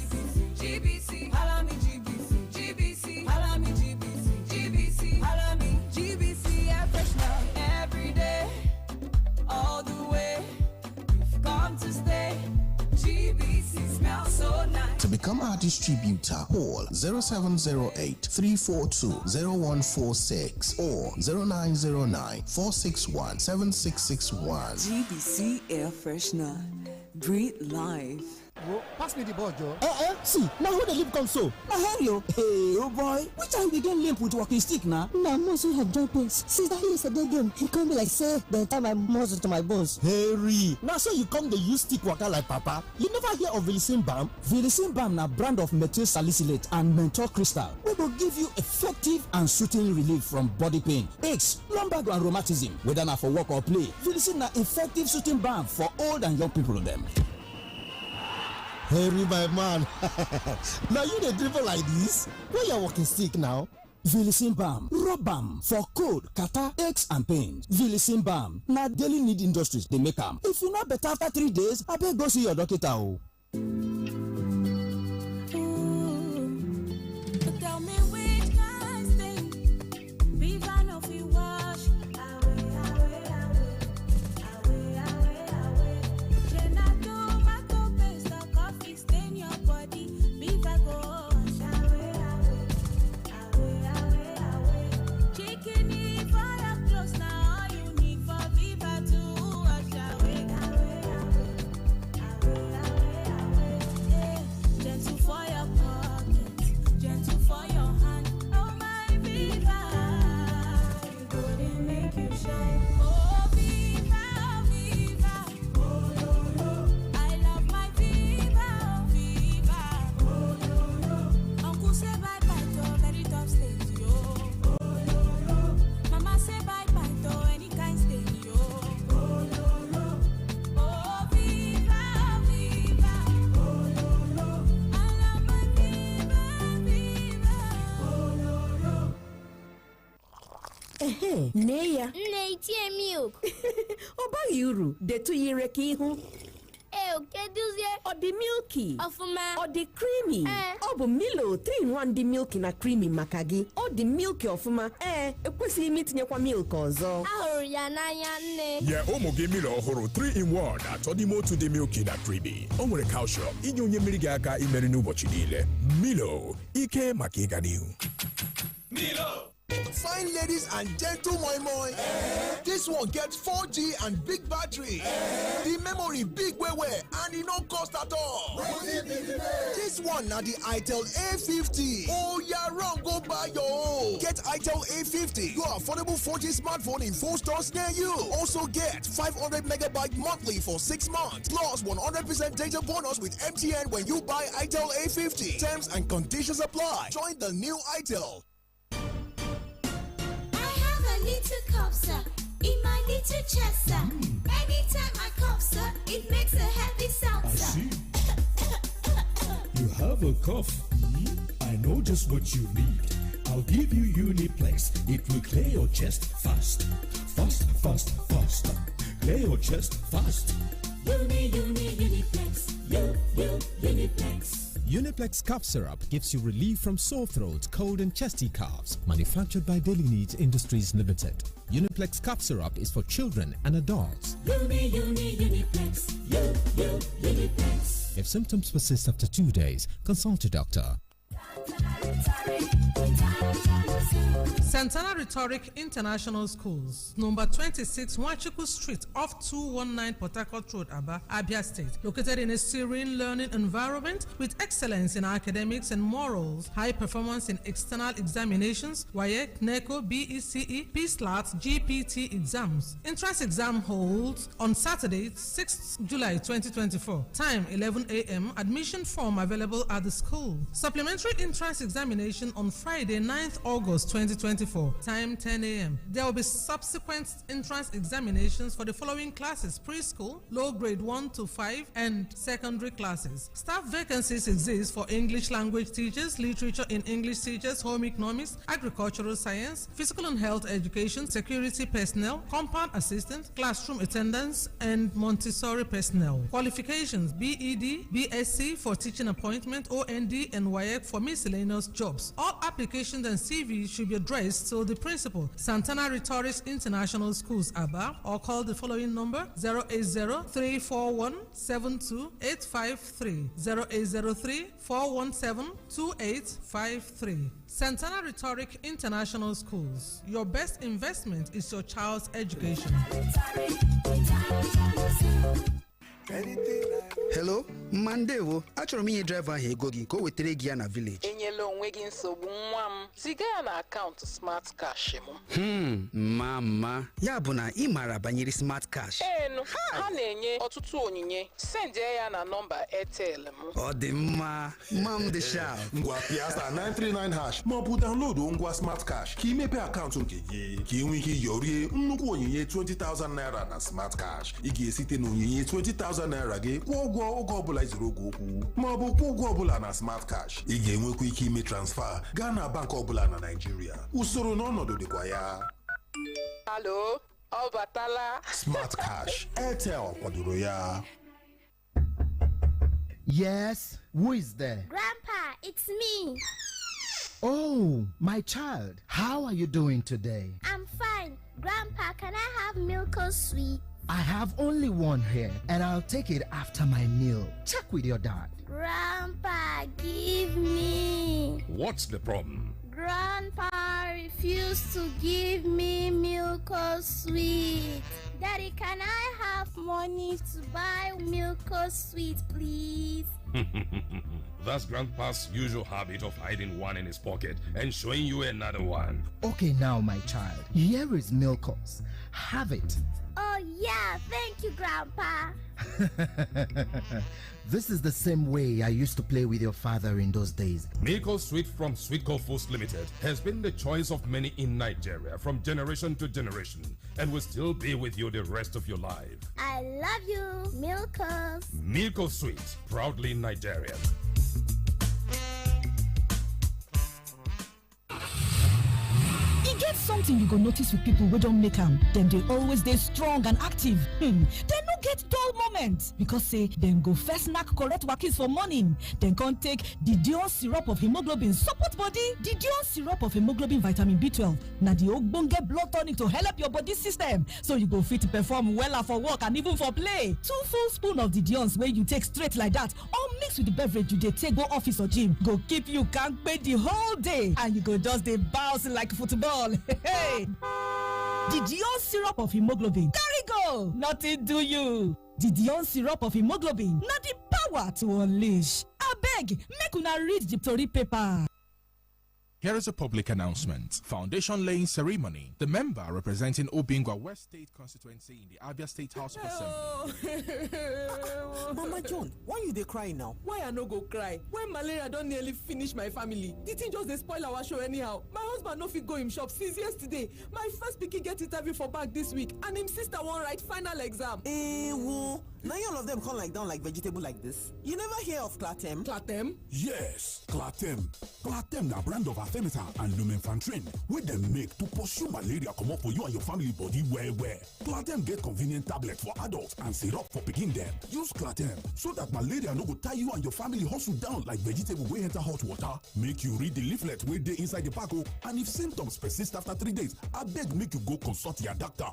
GBC, holla me GBC, GBC, holla me GBC, GBC, holla me GBC air freshener. Every day, all the way, we've come to stay. GBC smells so nice. To become our distributor, call 0708 342 0146 or 0909 461 7661. GBC Air Freshener. Breathe life. Bro, pass me the ball, Joe. See, now who the lip come so? Now hello. Hey, oh boy. Which time we get limp with walking stick now? Now, muscle have joint pains. Since that yesterday game, he come be like, say, then tie my muscle to my bones. Harry, now so you come the use stick waka like papa. You never hear of Vilicin Balm? Vilicin Balm na brand of methyl salicylate and menthol crystal. We will give you effective and soothing relief from body pain, aches, lumbar and rheumatism. Whether na for work or play, Vilicin na effective soothing balm for old and young people them. Harry, my man. Now you the dribble like this? Where you walking stick now? Vilicin Balm, rub balm for cold, catarrh, aches and pains. Vilicin Balm, na daily need industries they make them. If you not better after 3 days, I better go see your doctor. Nee ya. Nne itie milk. Ọ baghị uru, detu yire ka ihu. Keduzie. Ọ dị milky. Ọfụma. Ọ dị creamy. Ọ bụ Milo 3-in-1 dị milky na creamy maka gị. Ọ dị milky ọfụma. Ekwesịghị m itinyekwa milk ọzọ. Ahụrụ ya n'anya nne. Nye ụmụ gị Milo ọhụrụ 3-in-1 atọ n'ime otu dị milky na creamy. O nwere calcium inye onye mmiri gị aka imeri n'ụbọchị niile. Milo, ike maka ịga n'ihu. Milo. Fine ladies and gentle moi. This one gets 4G and big battery. The memory big way and it no cost at all. This one now the Itel A50. Oh yeah, wrong, go buy your own. Get Itel A50, your affordable 4G smartphone in 4 stores near you. Also get 500 megabyte monthly for 6 months. Plus 100% data bonus with MTN when you buy Itel A50. Terms and conditions apply. Join the new Itel. Little copsa in my little chest, sir. Anytime I cough, sir, it makes a happy sound, sir. You have a cough? I know just what you need. I'll give you Uniplex. It will clear your chest fast. Fast. Clear your chest fast. Uniplex. Uniplex. Uniplex cough syrup gives you relief from sore throat, cold and chesty coughs. Manufactured by Daily Needs Industries Limited. Uniplex cough syrup is for children and adults. Uniplex. Uniplex. If symptoms persist after 2 days, consult a doctor. Santana Rhetoric International Schools, number 26 Wachiku Street off 219 Port Harcourt Road, Aba, Abia State. Located in a serene learning environment with excellence in academics and morals, high performance in external examinations, WAEC, NECO, BECE, PSLAT, GPT exams. Entrance exam holds on Saturday, 6th July 2024. Time 11 a.m. Admission form available at the school. Supplementary entrance examination on Friday, 9th August 2024. Time 10 a.m. There will be subsequent entrance examinations for the following classes: preschool, low grade 1 to 5, and secondary classes. Staff vacancies exist for English language teachers, literature in English teachers, home economics, agricultural science, physical and health education, security personnel, compound assistants, classroom attendants, and Montessori personnel. Qualifications: BEd, BSc for teaching appointment, OND, and WAEC for miscellaneous jobs. All applications and CVs should be addressed to the principal, Santana Rhetorics International Schools, Aba, or call the following number: 080-341-72853, 080-341-72853. Santana Rhetoric International Schools. Your best investment is your child's education. Hello, Mandewo. Achọrọ m inye driver ahụ ego gị ka o wetere gị ya na village. Enyela onwe gị nsogbu nwa m. Ziga ya na akaụntụ Smart Cash m. Mama. Ya bụ na ị maara banyere Smart Cash. Enu, ha na-enye ọtụtụ onyinye. Send ya na nọmba Airtel m. Ọ dị mma. Mam dị sharp. Ngwa Piazza 939 hash ma ọ bụ download ngwa Smart Cash ka imepe akaụntụ nke gị ka ị nwee ike yorie nnukwu onyinye 20,000 naira na Smart Cash. Ị ga-esite na onyinye 20,000 naira gị kwụọ ụgwọ oge ọbụla izuru oge okwu ma ọ bụ kwụọ ụgwọ ọbụla na Smart Cash. Ị ga-enwekwa ike ime transfer gaa na bank ọbụla na Nigeria. Usoro na ọnọdụ dịkwa ya. Hello, ọ batala. Smart Cash, Airtel kwadoro ya. Yes, who is there? Grandpa, it's me. Oh, my child, how are you doing today? I'm fine. Grandpa, can I have milk or sweet? I have only one here, and I'll take it after my meal. Check with your dad. Grandpa, give me. What's the problem? Grandpa refused to give me milk or sweet. Daddy, can I have money to buy milk or sweet, please? That's Grandpa's usual habit of hiding one in his pocket and showing you another one. Okay, now, my child, here is Milkos. Have it. Oh, yeah, thank you, Grandpa. This is the same way I used to play with your father in those days. Milko Sweet from Sweetco Foods Limited has been the choice of many in Nigeria from generation to generation and will still be with you the rest of your life. I love you, Milkos. Milko Sweet, proudly Nigerian. something you go notice with people wey don make am. Dem dey always dey strong and active. Dem no get dull moments because say dem go first knack correct wakis for morning, then come take the Dion syrup of hemoglobin support body. The Dion syrup of hemoglobin vitamin B12 na the ogbonge blood tonic to help your body system so you go fit perform wella for work and even for play. 2 full spoon of the Dion's wey you take straight like that or mix with the beverage you dey take go office or gym go keep you kampe the whole day and you go just dey bounce like football. Hey, the Dion syrup of hemoglobin, carry go, nothing do you. The Dion syrup of hemoglobin, na the power to unleash. Abeg, make una read the tori paper. Here is a public announcement. Foundation laying ceremony. The member representing Obingwa West State constituency in the Abia State House of Assembly. Mama John, why you dey cry now? Why I no go cry? When malaria don nearly finish my family, the thing just dey spoil our show anyhow. My husband no fit go him shop since yesterday. My first pikin get interview for back this week, and him sister wan write final exam. Wo, now all of them come like down like vegetable like this. You never hear of Clatem? Clatem? Yes, Clatem. Clatem na brand of Artemether and Lumenfantrine, wey dem make to pursue malaria comot for you and your family body well. Clatem get convenient tablet for adults and syrup for pikin dem. Use Clatem so that malaria no go tie you and your family hustle down like vegetable wey enter hot water. Make you read the leaflet wey dey inside the pack, and if symptoms persist after 3 days, abeg make you go consult your doctor.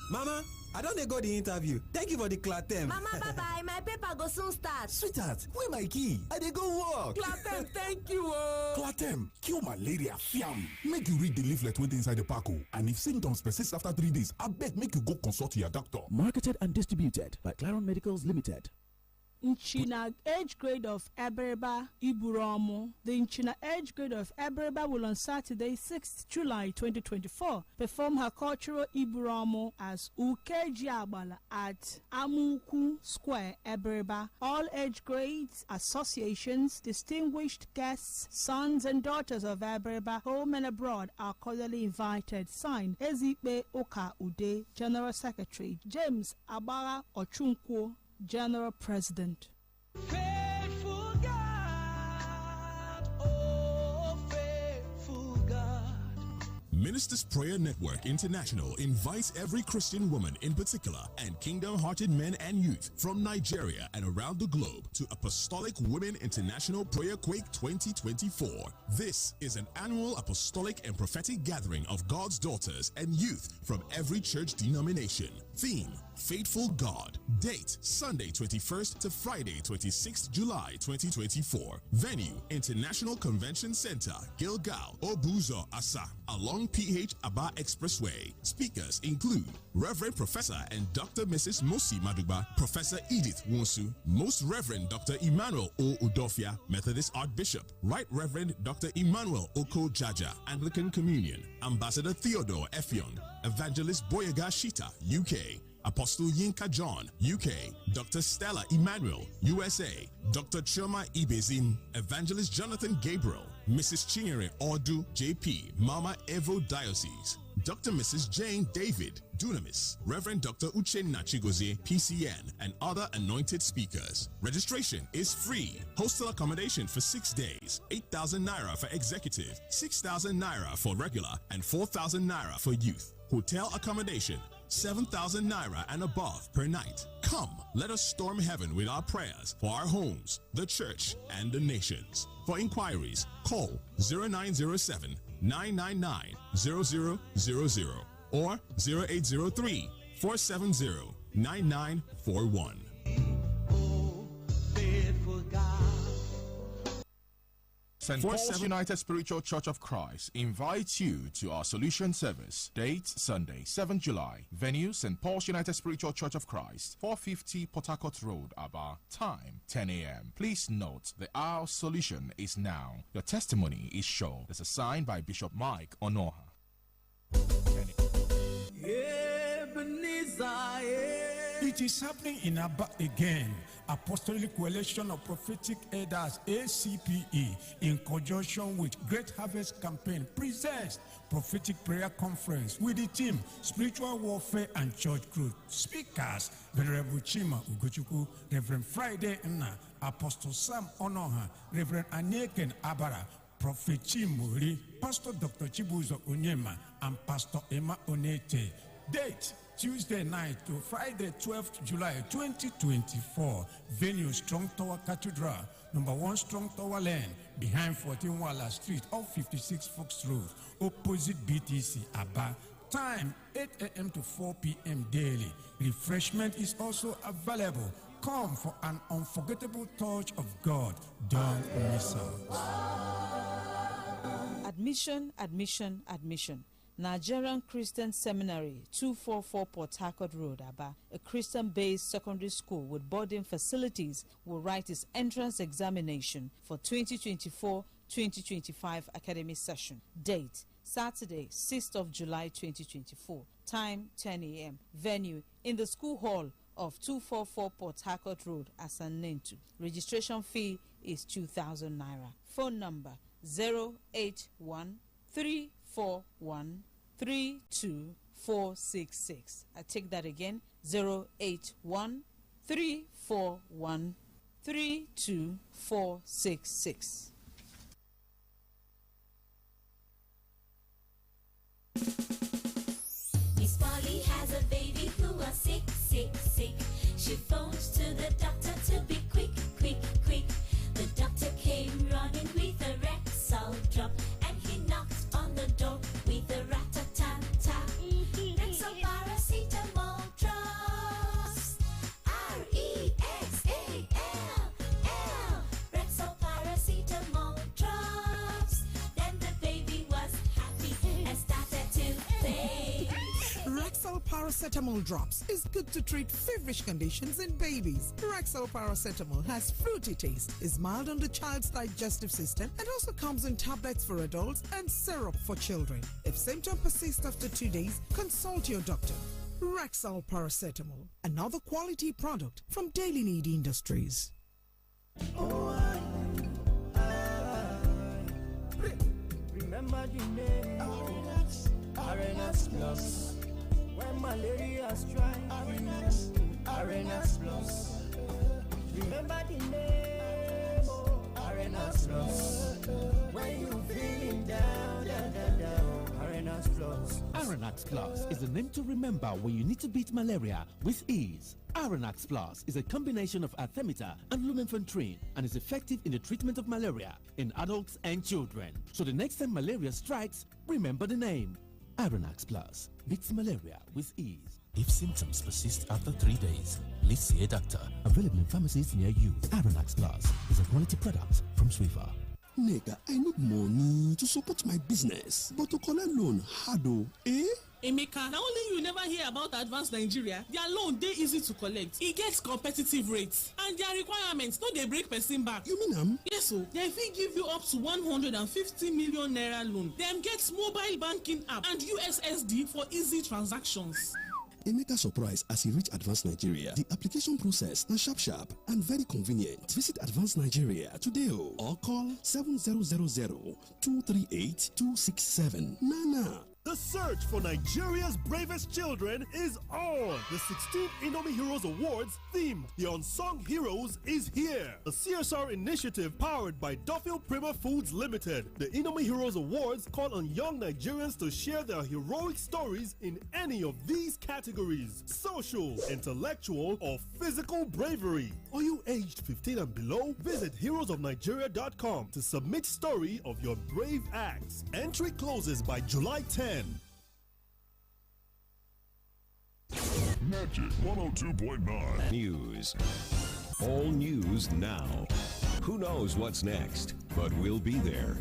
Mama, I don't go the interview. Thank you for the Clatem. Mama, bye-bye. My paper go soon start. Sweetheart, where my key? I dey go work. Clatem, thank you. Clatem, kill malaria, fiam. Make you read the leaflet wey dey inside the pack, and if symptoms persist after 3 days, abeg make you go consult your doctor. Marketed and distributed by Claron Medicals Limited. Nchina age grade of Ebereba Iburomo. The Nchina age grade of Ebereba will on Saturday, 6th July 2024, perform her cultural Iburomo as Ukeji Abala at Amuku Square, Ebereba. All age grades, associations, distinguished guests, sons and daughters of Ebereba, home and abroad, are cordially invited. Signed, Ezipe Oka Ude, General Secretary, James Abara Ochunkwo, General President. Faithful God, oh faithful God. Ministers Prayer Network International invites every Christian woman in particular and kingdom-hearted men and youth from Nigeria and around the globe to Apostolic Women International Prayer Quake 2024. This is an annual apostolic and prophetic gathering of God's daughters and youth from every church denomination. Theme: Faithful God. Date: Sunday 21st to Friday 26th July 2024. Venue: International Convention Center, Gilgal, Obuzo, Asa, along PH Aba Expressway. Speakers include Reverend Professor and Dr. Mrs. Mosi Maduba, Professor Edith Wonsu, Most Reverend Dr. Emmanuel O. Udofia, Methodist Archbishop, Right Reverend Dr. Emmanuel Oko Jaja, Anglican Communion, Ambassador Theodore Effiong, Evangelist Boyega Shita, UK, Apostle Yinka John, UK, Dr. Stella Emmanuel, USA, Dr. Choma Ibezim, Evangelist Jonathan Gabriel, Mrs. Chinyere Ordu, JP, Mama Evo Diocese, Dr. Mrs. Jane David, Dunamis, Reverend Dr. Uchenna Chigozie, PCN, and other anointed speakers. Registration is free. Hostel accommodation for 6 days, 8,000 Naira for executive, 6,000 Naira for regular, and 4,000 Naira for youth. Hotel accommodation, 7,000 Naira and above per night. Come, let us storm heaven with our prayers for our homes, the church, and the nations. For inquiries, call 0907 999 0000 or 0803 470 9941. St. Paul's United Spiritual Church of Christ invites you to our solution service. Date Sunday, 7th July. Venue St. Paul's United Spiritual Church of Christ, 450 Port Harcourt Road, Aba. Time 10 a.m. Please note the hour solution is now. Your testimony is sure. This is signed by Bishop Mike Onoha. It is happening in Aba again. Apostolic Coalition of Prophetic Elders, ACPE, in conjunction with Great Harvest Campaign, presents Prophetic Prayer Conference with the theme Spiritual Warfare and Church Growth. Speakers: Venerable Chima Ugochukwu, Reverend Friday Apostle Sam Onoha, Reverend Anyeken Abara, Prophet Chimuri, Pastor Dr. Chibuzo Onyema and Pastor Emma Onete. Date Tuesday night to Friday 12th July 2024. Venue Strong Tower Cathedral, number 1 Strong Tower Lane, behind 14 Walla Street, off 56 Fox Road, opposite BTC Aba. Time 8 a.m. to 4 p.m. daily. Refreshment is also available. Come for an unforgettable touch of God. Don't miss out. Admission, admission, admission. Nigerian Christian Seminary, 244 Port Harcourt Road, Aba, a Christian-based secondary school with boarding facilities, will write its entrance examination for 2024-2025 academic session. Date, Saturday, 6th of July 2024. Time, 10 a.m. Venue, in the school hall of 244 Port Harcourt Road, Asanentu. Registration fee is 2,000 naira. Phone number 081-341-32466. I take that again, 081-341-32466. Miss Polly has a baby who was sick. She phones to the doctor to be quick. The doctor came running with a Rexall drop, and he knocked on the door with a rat-a-tat-tat. Rexall paracetamol drops. R-E-X-A-L-L. Rexall paracetamol drops. Then the baby was happy and started to play. Rexall paracetamol drops is good to treat feverish conditions in babies. Rexall paracetamol has fruity taste, is mild on the child's digestive system, and also comes in tablets for adults and syrup for children. If symptoms persist after 2 days, consult your doctor. Rexall paracetamol, another quality product from Daily Need Industries. Remember the name Arenas Plus. When malaria strikes, Arenas Plus. Remember the name Arenas Plus. When you feeling down, Arenas Plus. Arenax Plus is the name to remember when you need to beat malaria with ease. Arenax Plus is a combination of artemether and lumenfantrine and is effective in the treatment of malaria in adults and children. So the next time malaria strikes, remember the name. Arenax Plus beats malaria with ease. If symptoms persist after 3 days, please see a doctor. Available in pharmacies near you. Arenax Plus is a quality product from Swiffer. Nigga, I need money to support my business, but to collect loan hard though, eh? Emeka, now only you never hear about Advanced Nigeria. Their loan dey easy to collect. E gets competitive rates and their requirements no dey break person back. You mean Yes, so dem fit give you up to 150 million naira loan. Dem get mobile banking app and USSD for easy transactions. Emeka surprise as he reach Advanced Nigeria. The application process na sharp and very convenient. Visit Advanced Nigeria today or call 7000-238-267. Nana. The search for Nigeria's bravest children is on. The 16th Indomie Heroes Awards theme, The Unsung Heroes, is here. A CSR initiative powered by Duffield Prima Foods Limited. The Indomie Heroes Awards call on young Nigerians to share their heroic stories in any of these categories: social, intellectual, or physical bravery. Are you aged 15 and below? Visit heroesofnigeria.com to submit story of your brave acts. Entry closes by July 10. Magic 102.9 News. All news now. Who knows what's next, but we'll be there.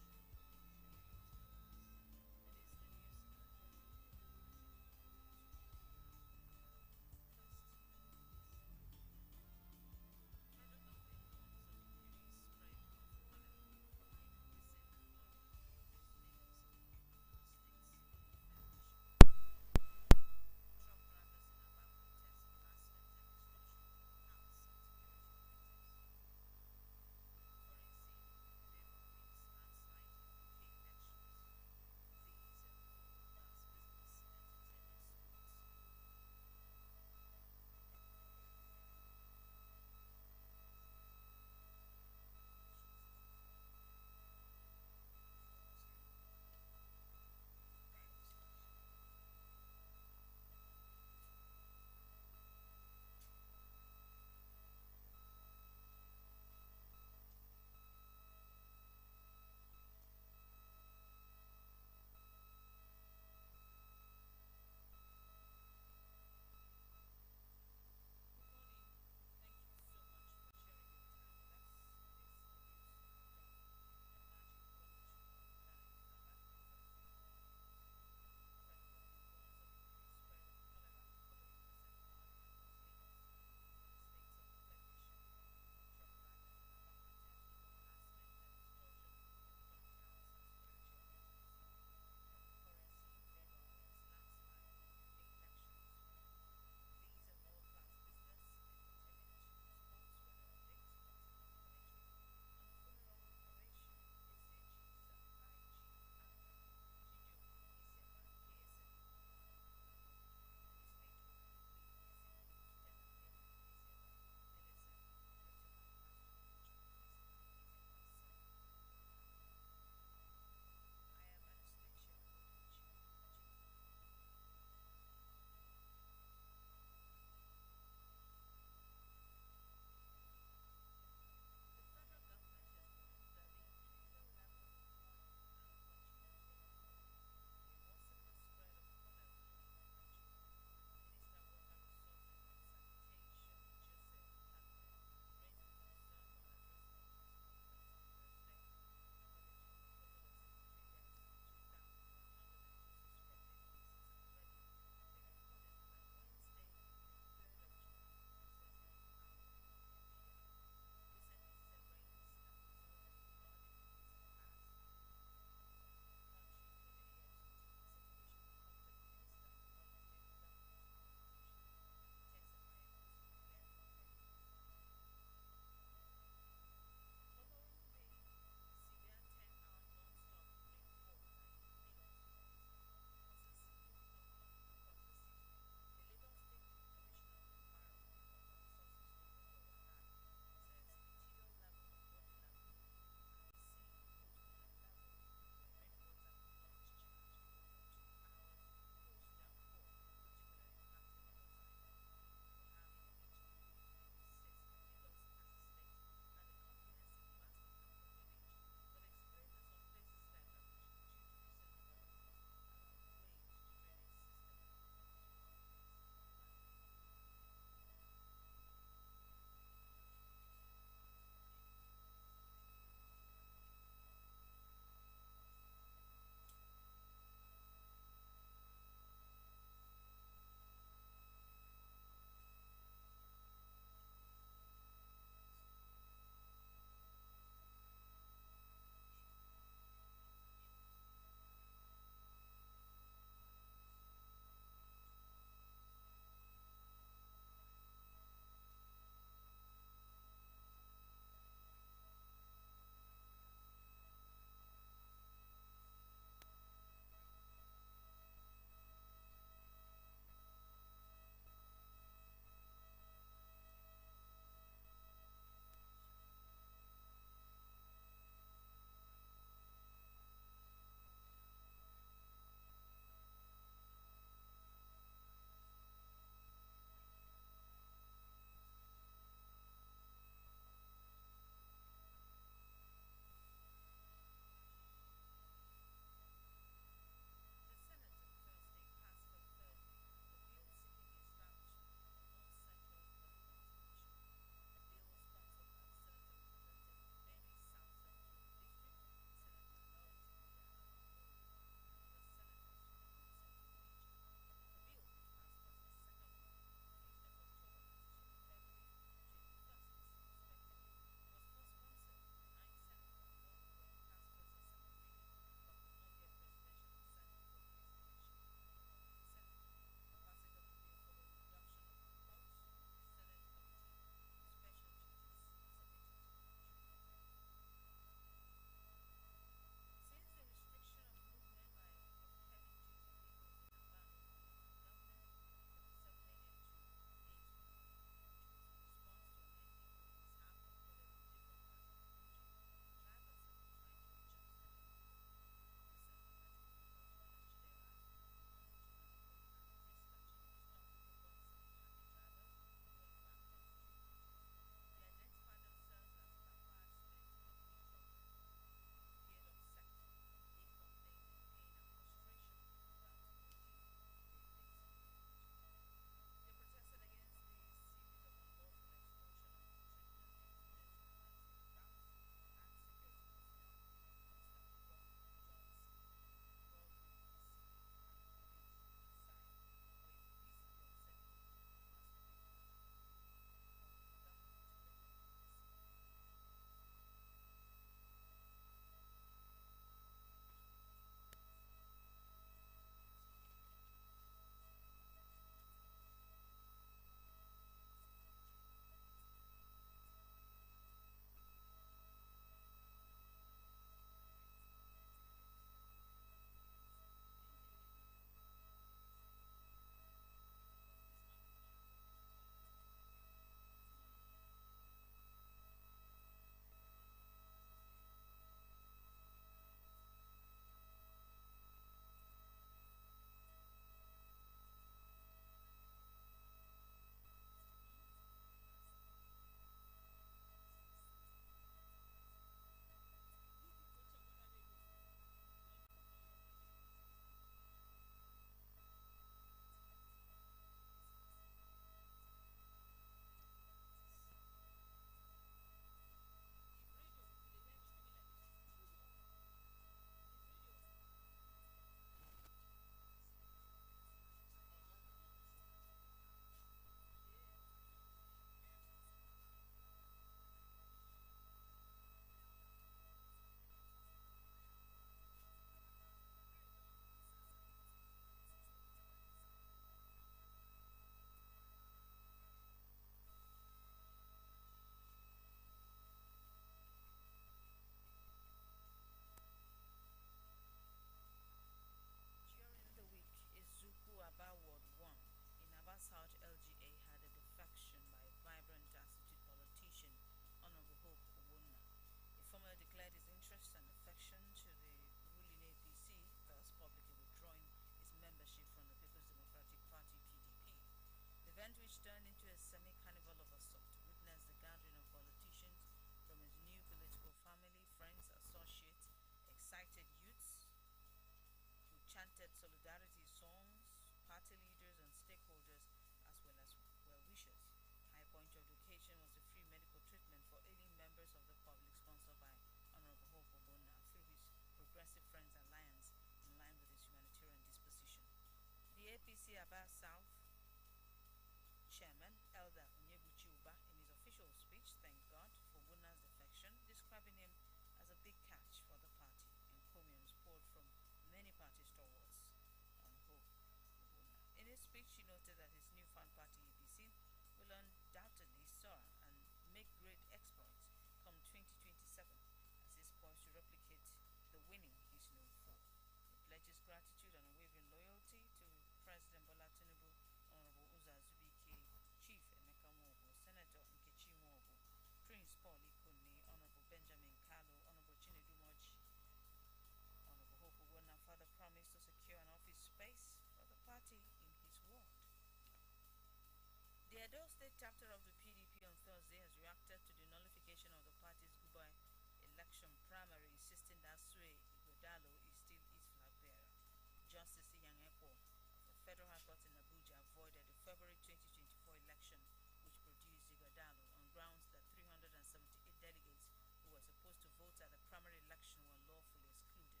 Ighodalo is still its flag bearer. Justice Iyangepo of the Federal High Court in Abuja avoided the February 2024 election, which produced Ighodalo on grounds that 378 delegates who were supposed to vote at the primary election were lawfully excluded.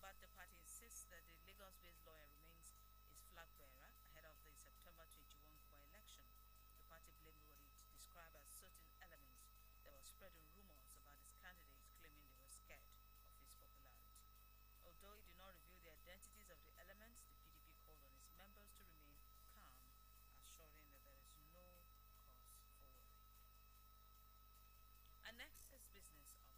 But the party insists that the Lagos-based lawyer remains its flag bearer ahead of the September 21 by-election. The party blamed what it described as certain elements that were spreading rumors about its candidates, claiming they were scared of his popularity. Although it did not reveal the identities of the elements, the PDP called on its members to remain calm, assuring that there is no cause for worry. And next is business update.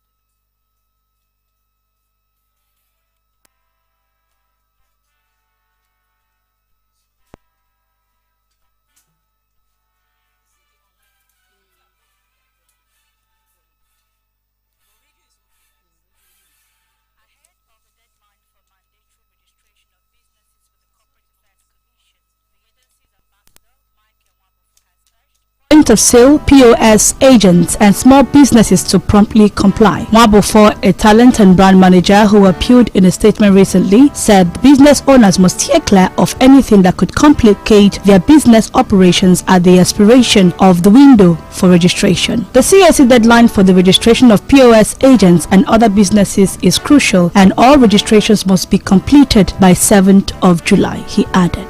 Point of sale, POS agents and small businesses to promptly comply. Mwabofo, a talent and brand manager who appeared in a statement recently, said business owners must steer clear of anything that could complicate their business operations at the expiration of the window for registration. The CAC deadline for the registration of POS agents and other businesses is crucial, and all registrations must be completed by 7th of July, he added.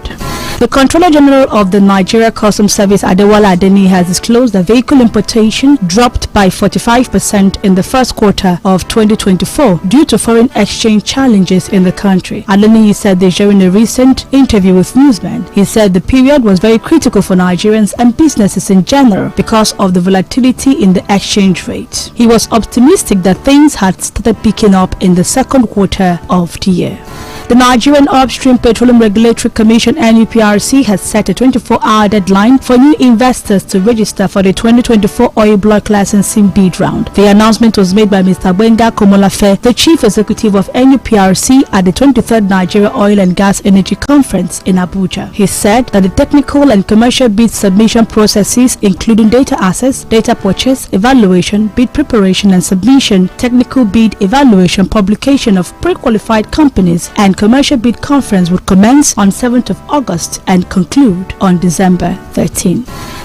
The Controller General of the Nigeria Customs Service, Adewale Adeni, has disclosed that vehicle importation dropped by 45% in the first quarter of 2024 due to foreign exchange challenges in the country. Adeni said this during a recent interview with newsmen. He said the period was very critical for Nigerians and businesses in general because of the volatility in the exchange rate. He was optimistic that things had started picking up in the second quarter of the year. The Nigerian Upstream Petroleum Regulatory Commission (NUPRC) has set a 24-hour deadline for new investors to register for the 2024 oil block licensing bid round. The announcement was made by Mr. Gbenga Komolafe, the Chief Executive of NUPRC, at the 23rd Nigeria Oil and Gas Energy Conference in Abuja. He said that the technical and commercial bid submission processes, including data access, data purchase, evaluation, bid preparation and submission, technical bid evaluation, publication of pre-qualified companies, and commercial bid conference would commence on 7th of August and conclude on December 13.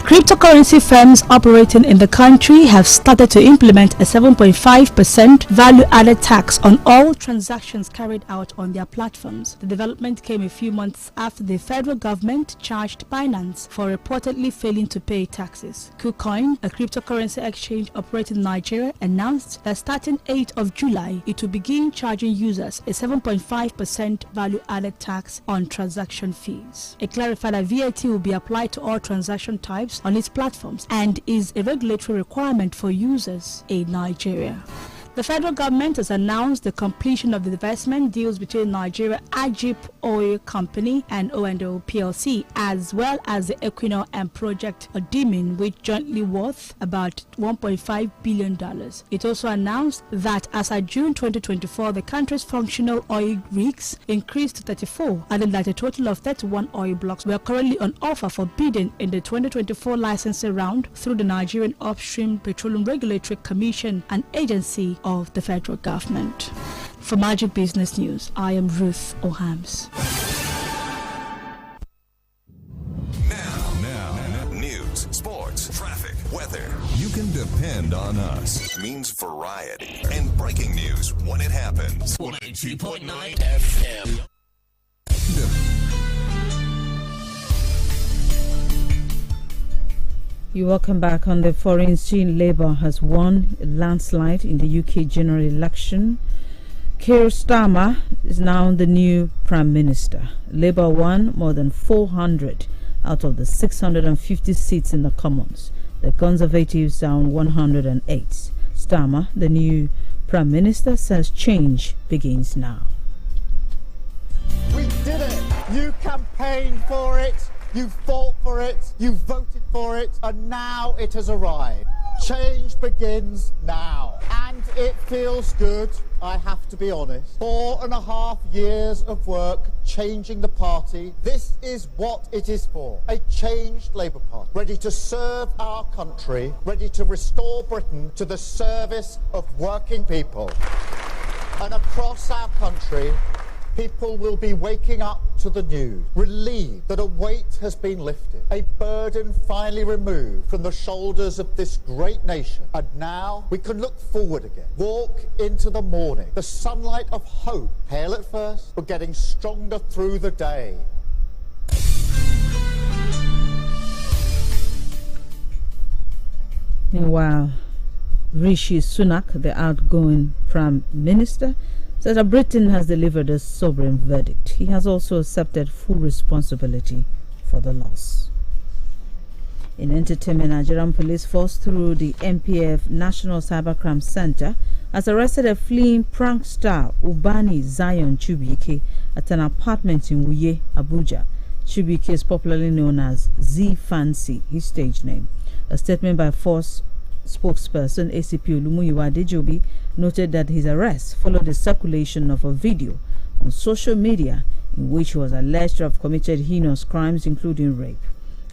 Cryptocurrency firms operating in the country have started to implement a 7.5% value-added tax on all transactions carried out on their platforms. The development came a few months after the federal government charged Binance for reportedly failing to pay taxes. KuCoin, a cryptocurrency exchange operating in Nigeria, announced that starting 8th of July, it will begin charging users a 7.5% value-added tax on transaction fees. It clarified that VAT will be applied to all transaction types on its platforms and is a regulatory requirement for users in Nigeria. The federal government has announced the completion of the divestment deals between Nigeria Ajip Oil Company and O&O PLC, as well as the Equinor and Project Odimin, which jointly worth about $1.5 billion. It also announced that as of June 2024, the country's functional oil rigs increased to 34, adding that a total of 31 oil blocks were currently on offer for bidding in the 2024 licensing round through the Nigerian Upstream Petroleum Regulatory Commission, an agency of the federal government. For Magic Business News, I am Ruth Ohams. Now, news, sports, traffic, weather. You can depend on us. It means variety and breaking news when it happens. 102.9 FM. You're welcome back. On the foreign scene, Labour has won a landslide in the UK general election. Keir Starmer is now the new Prime Minister. Labour won more than 400 out of the 650 seats in the Commons. The Conservatives are on 108. Starmer, the new Prime Minister, says change begins now. We did it! You campaigned for it. You fought for it, you voted for it, and now it has arrived. Change begins now. And it feels good, I have to be honest. 4.5 years of work changing the party. This is what it is for. A changed Labour Party. Ready to serve our country, ready to restore Britain to the service of working people. And across our country, people will be waking up to the news, relieved that a weight has been lifted, a burden finally removed from the shoulders of this great nation. And now we can look forward again, walk into the morning, the sunlight of hope, pale at first, but getting stronger through the day. Meanwhile, Rishi Sunak, the outgoing Prime Minister, said that Britain has delivered a sovereign verdict. He has also accepted full responsibility for the loss. In entertainment, Nigerian police force through the MPF National Cybercrime Center has arrested a fleeing prankster Ubani Zion Chubike at an apartment in Wuye, Abuja. Chubike is popularly known as Z Fancy, his stage name. A statement by force spokesperson ACP Olumuyiwa Adejobi noted that his arrest followed the circulation of a video on social media in which he was alleged to have committed heinous crimes including rape.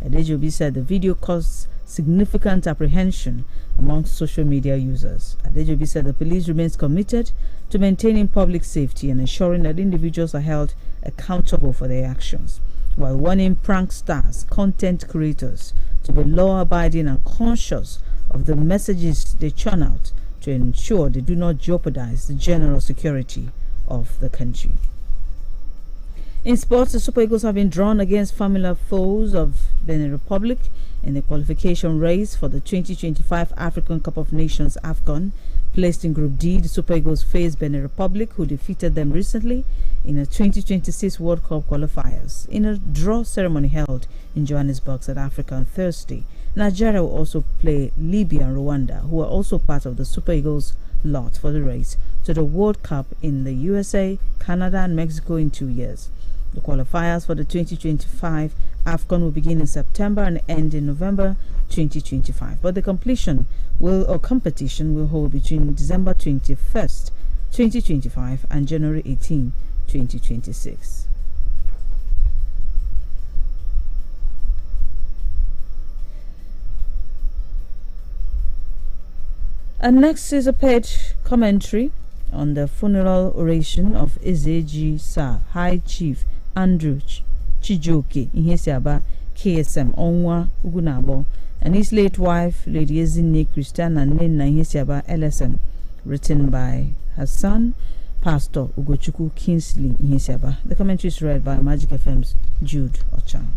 Adejobi said the video caused significant apprehension among social media users. Adejobi said the police remains committed to maintaining public safety and ensuring that individuals are held accountable for their actions, while warning pranksters, content creators to be law-abiding and conscious of the messages they churn out to ensure they do not jeopardize the general security of the country. In sports, the Super Eagles have been drawn against familiar foes of Benin Republic in the qualification race for the 2025 African Cup of Nations AFCON. Placed in Group D, the Super Eagles faced Benin Republic, who defeated them recently in the 2026 World Cup qualifiers. In a draw ceremony held in Johannesburg, South Africa on Thursday, Nigeria will also play Libya and Rwanda, who are also part of the Super Eagles lot for the race to the World Cup in the USA, Canada and Mexico in 2 years. The qualifiers for the 2025 AFCON will begin in September and end in November 2025. But the competition will hold between December 21st, 2025 and January 18, 2026. And next is a paid commentary on the funeral oration of Ezeji Sir High Chief Andrew Chijoke Ihesiaba KSM Onwa Ugunabo and his late wife Lady Ezinne Christiana Nena Ihesiaba LSM, written by her son Pastor Ugochukwu Kingsley Ihesiaba. The commentary is read by Magic FM's Jude Ochan.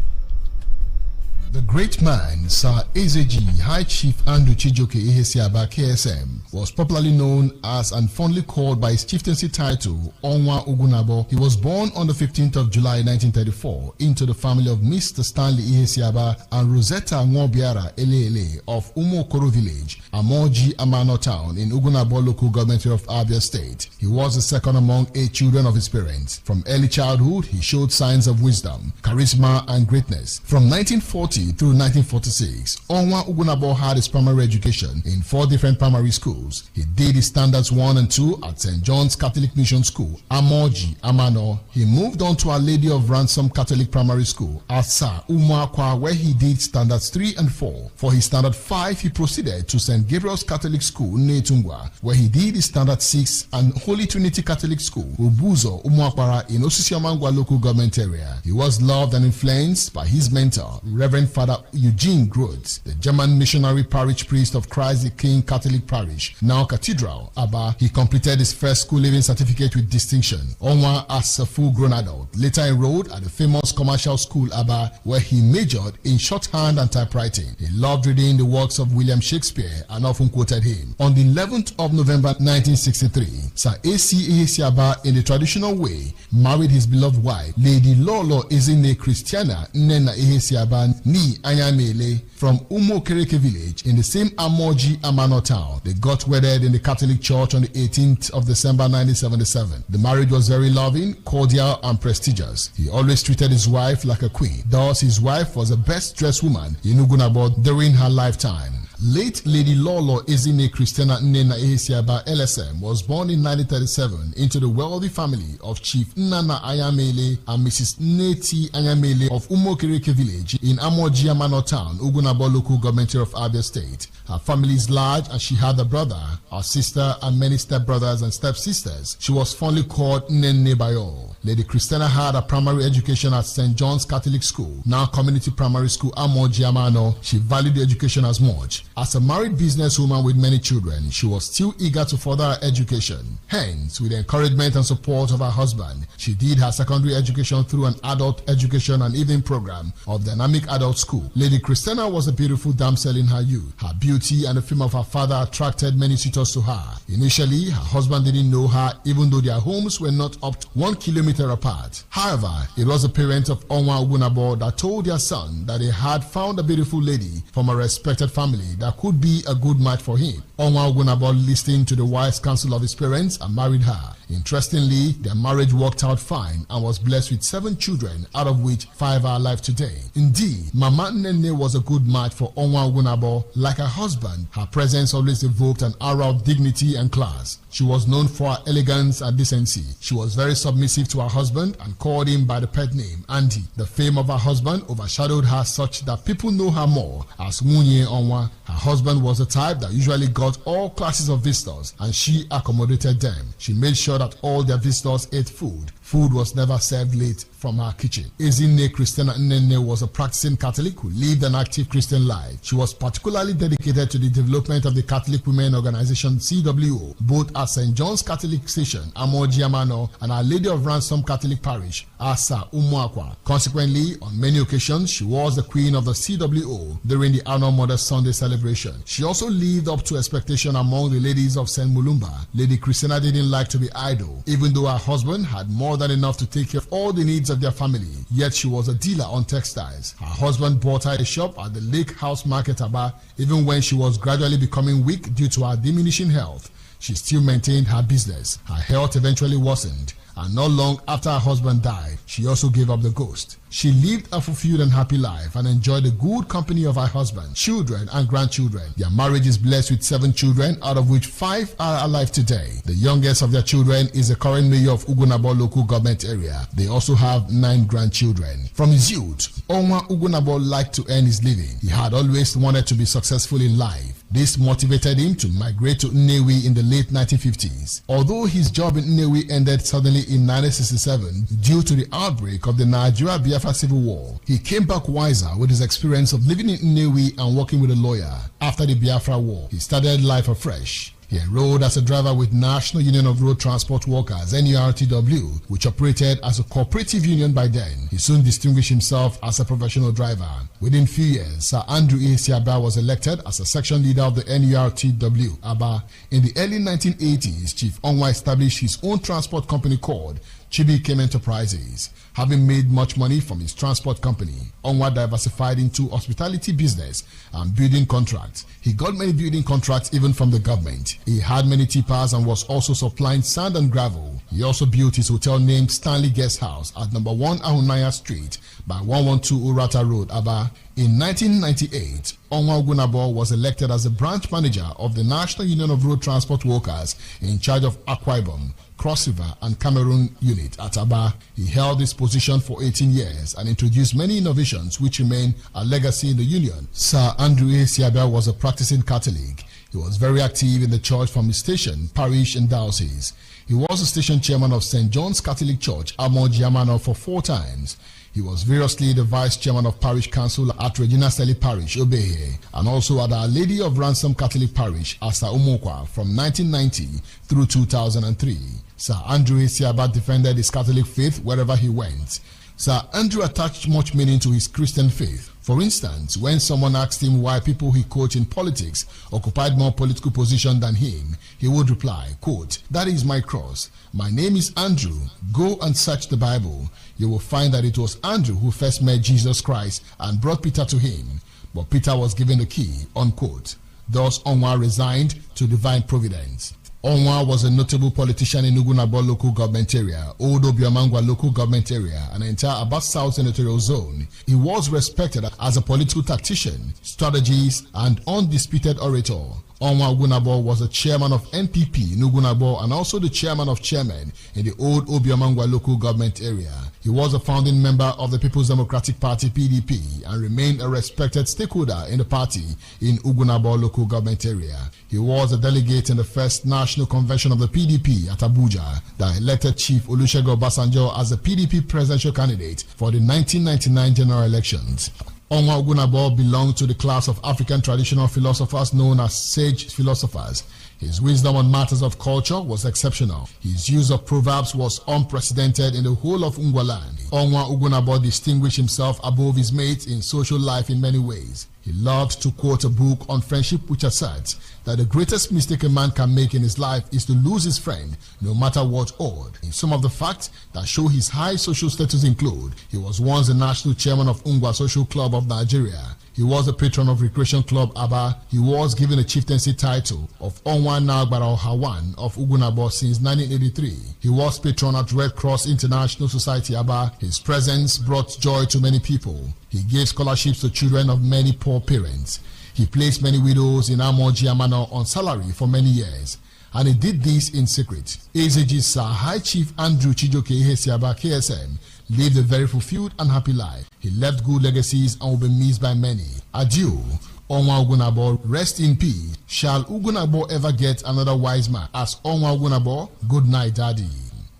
The great man, Sir Ezeji High Chief Andrew Chijoke Ihesiaba KSM, was popularly known as and fondly called by his chieftaincy title Onwa Ugunabo. He was born on the 15th of July 1934 into the family of Mr. Stanley Ihesiaba and Rosetta Nwobiara Elele of Umokoro Village, Amoji Amano Town in Ugunabo local government of Abia State. He was the second among 8 children of his parents. From early childhood, he showed signs of wisdom, charisma and greatness. From 1940 through 1946, Onwa Ugunabo had his primary education in 4 different primary schools. He did his standards 1 and 2 at St. John's Catholic Mission School, Amoji, Amano. He moved on to Our Lady of Ransom Catholic Primary School, Asa, Umuakwa, where he did standards 3 and 4. For his standard 5, he proceeded to St. Gabriel's Catholic School, Netungwa, where he did his standard 6, and Holy Trinity Catholic School, Ubuzo, Umuakwara in Osisiamangwa local government area. He was loved and influenced by his mentor, Reverend Father Eugene Groth, the German missionary parish priest of Christ the King Catholic Parish, now Cathedral, Aba. He completed his first school leaving certificate with distinction. Onwa, as a full-grown adult, later enrolled at the famous commercial school, Aba, where he majored in shorthand and typewriting. He loved reading the works of William Shakespeare and often quoted him. On the 11th of November 1963, Sir A.C. Ihesiaba, in the traditional way, married his beloved wife, Lady Lolo Ezinne Christiana Nena Ihesiaba Ni Anyamele from Umokereke village in the same Amoji Amano town. They got wedded in the Catholic Church on the 18th of December 1977. The marriage was very loving, cordial and prestigious. He always treated his wife like a queen. Thus, his wife was the best dressed woman in Ugunabo during her lifetime. Late Lady Lolo Ezine Christina Nnena Ehesiaba LSM was born in 1937 into the wealthy family of Chief Nnana Ayamele and Mrs. Neti Ayamele of Umokireke village in Amojiamano town, Ugunabo local government of Abia State. Her family is large and she had a brother, a sister and many stepbrothers and stepsisters. She was fondly called Nene by all. Lady Christina had a primary education at St. John's Catholic School, now Community Primary School Amojiamano. She valued the education as much. As a married businesswoman with many children, she was still eager to further her education. Hence, with the encouragement and support of her husband, she did her secondary education through an adult education and evening program of Dynamic Adult School. Lady Christina was a beautiful damsel in her youth. Her beauty and the fame of her father attracted many suitors to her. Initially, her husband didn't know her even though their homes were not up to 1 kilometer apart. However, it was the parents of Onwa Ogunabo that told their son that they had found a beautiful lady from a respected family that could be a good match for him. Onwa Ogunabo listened to the wise counsel of his parents and married her. Interestingly, their marriage worked out fine and was blessed with 7 children, out of which 5 are alive today. Indeed, Mama Nene was a good match for Onwa Ogunabo. Like her husband, her presence always evoked an aura of dignity and class. She was known for her elegance and decency. She was very submissive to her husband and called him by the pet name Auntie. The fame of her husband overshadowed her such that people know her more as Munye Onwa. Her husband was the type that usually got all classes of visitors and she accommodated them. She made sure that all their visitors ate food. Food was never served late from her kitchen. Ezine Christina Nnene was a practicing Catholic who lived an active Christian life. She was particularly dedicated to the development of the Catholic Women Organization CWO, both at St. John's Catholic Station, Amojiamano, and Our Lady of Ransom Catholic Parish, Asa Umuakwa. Consequently, on many occasions, she was the queen of the CWO during the annual Mother's Sunday celebration. She also lived up to expectation among the ladies of St. Mulumba. Lady Christina didn't like to be idle, even though her husband had more than enough to take care of all the needs of their family, yet she was a dealer on textiles. Her husband bought her a shop at the Lake House Market Aba. Even when she was gradually becoming weak due to her diminishing health, she still maintained her business. Her health eventually worsened, and not long after her husband died, she also gave up the ghost. She lived a fulfilled and happy life and enjoyed the good company of her husband, children and grandchildren. Their marriage is blessed with 7 children, out of which 5 are alive today. The youngest of their children is the current mayor of Ugunabo local government area. They also have 9 grandchildren. From his youth, Onwa Ugunabo liked to earn his living. He had always wanted to be successful in life. This motivated him to migrate to Nnewi in the late 1950s. Although his job in Nnewi ended suddenly in 1967 due to the outbreak of the Nigeria-Biafra Civil War, he came back wiser with his experience of living in Nnewi and working with a lawyer. After the Biafra War, he started life afresh. He enrolled as a driver with National Union of Road Transport Workers, NURTW, which operated as a cooperative union by then. He soon distinguished himself as a professional driver. Within few years, Sir Andrew Ehesiaba was elected as a section leader of the NURTW, ABA. In the early 1980s, Chief Onwa established his own transport company called Chibikem Enterprises. Having made much money from his transport company, Onwa diversified into hospitality business and building contracts. He got many building contracts even from the government. He had many tippers and was also supplying sand and gravel. He also built his hotel named Stanley Guest House at number 1 Ahunaya Street by 112 Urata Road, Aba. In 1998, Onwa Ogunabo was elected as the branch manager of the National Union of Road Transport Workers in charge of Akwa Ibom, Cross River and Cameroon unit at Aba. He held this position for 18 years and introduced many innovations which remain a legacy in the union. Sir Andrew Ehesiaba was a practicing Catholic. He was very active in the church from his station, parish and diocese. He was the station chairman of St. John's Catholic Church, Amojiamano, for 4 times. He was variously the vice chairman of parish council at Regina Steli Parish, Obehe, and also at Our Lady of Ransom Catholic Parish, Asa Umokwa, from 1990 through 2003. Sir Andrew Ehesiaba defended his Catholic faith wherever he went. Sir Andrew attached much meaning to his Christian faith. For instance, when someone asked him why people he coached in politics occupied more political position than him, he would reply, quote, "That is my cross. My name is Andrew. Go and search the Bible. You will find that it was Andrew who first met Jesus Christ and brought Peter to him. But Peter was given the key," unquote. Thus, Onwa resigned to divine providence. Onwa was a notable politician in Ugunabo local government area, Old Obiamangwa local government area, and the entire Aba South senatorial zone. He was respected as a political tactician, strategist, and undisputed orator. Onwa Ugunabo was the chairman of NPP in Ugunabo and also the chairman of chairmen in the Old Obiamangwa local government area. He was a founding member of the People's Democratic Party PDP and remained a respected stakeholder in the party in Ugunabo local government area. He was a delegate in the first national convention of the PDP at Abuja that elected Chief Olusegun Obasanjo as the PDP presidential candidate for the 1999 general elections. Onwa Ugunabo belonged to the class of African traditional philosophers known as sage philosophers. His wisdom on matters of culture was exceptional. His use of proverbs was unprecedented in the whole of Ungwaland. Onwa Ugunabo distinguished himself above his mates in social life in many ways. He loved to quote a book on friendship which asserts that the greatest mistake a man can make in his life is to lose his friend, no matter what odd. Some of the facts that show his high social status include: he was once the national chairman of Ungwa Social Club of Nigeria. He was a patron of Recreation Club Aba. He was given a chieftaincy title of Onwa Nagbara Hawan of Ugunabo since 1983. He was patron at Red Cross International Society Aba. His presence brought joy to many people. He gave scholarships to children of many poor parents. He placed many widows in Amoji Amano on salary for many years. And he did this in secret. AZG Sir High Chief Andrew Chijoke Ihesiaba KSM lived a very fulfilled and happy life. He left good legacies and will be missed by many. Adieu, Onwa Ugunabo, rest in peace. Shall Ugunabo ever get another wise man? As Onwa Ugunabo, good night, Daddy.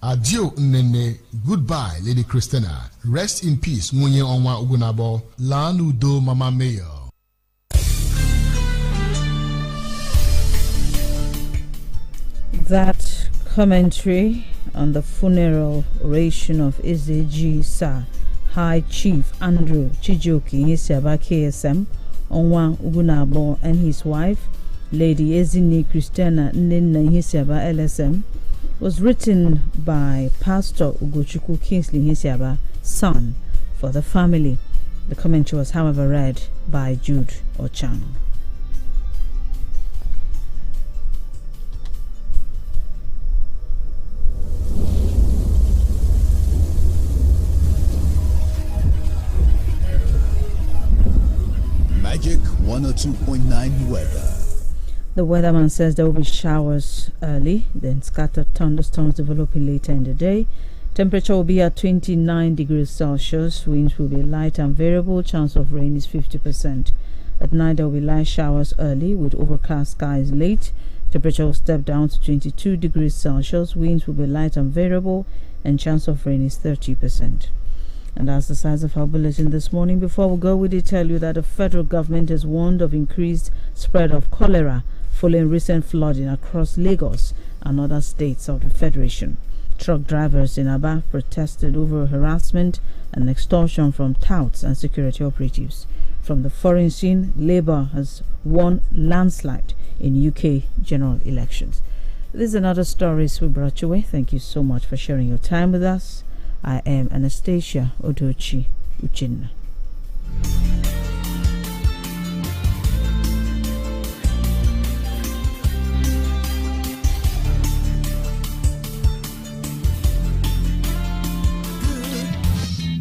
Adieu, Nene. Goodbye, Lady Christina. Rest in peace, Munye Onwa Ugunabo. Lanu do Mama Mayor. That commentary on the funeral oration of AZG Sir High Chief Andrew Chijoke Ihesiaba KSM, Onwa Ugunabo, and his wife, Lady Ezine Christiana Nnenna Ihesiaba LSM, was written by Pastor Ugochukwu Kingsley Ihesiaba, son, for the family. The commentary was, however, read by Jude Ochang. Magic 102.9 weather. The weatherman says there will be showers early, then scattered thunderstorms developing later in the day. Temperature will be at 29 degrees Celsius. Winds will be light and variable. Chance of rain is 50%. At night there will be light showers early with overcast skies late. Temperature will step down to 22 degrees Celsius. Winds will be light and variable, and chance of rain is 30%. And that's the size of our bulletin this morning. Before we go, we did tell you that the federal government has warned of increased spread of cholera following recent flooding across Lagos and other states of the Federation. Truck drivers in Aba protested over harassment and extortion from touts and security operatives. From the foreign scene, Labour has won landslide in UK general elections. These and other stories we brought your way. Thank you so much for sharing your time with us. I am Anastasia Odochi Uchenna.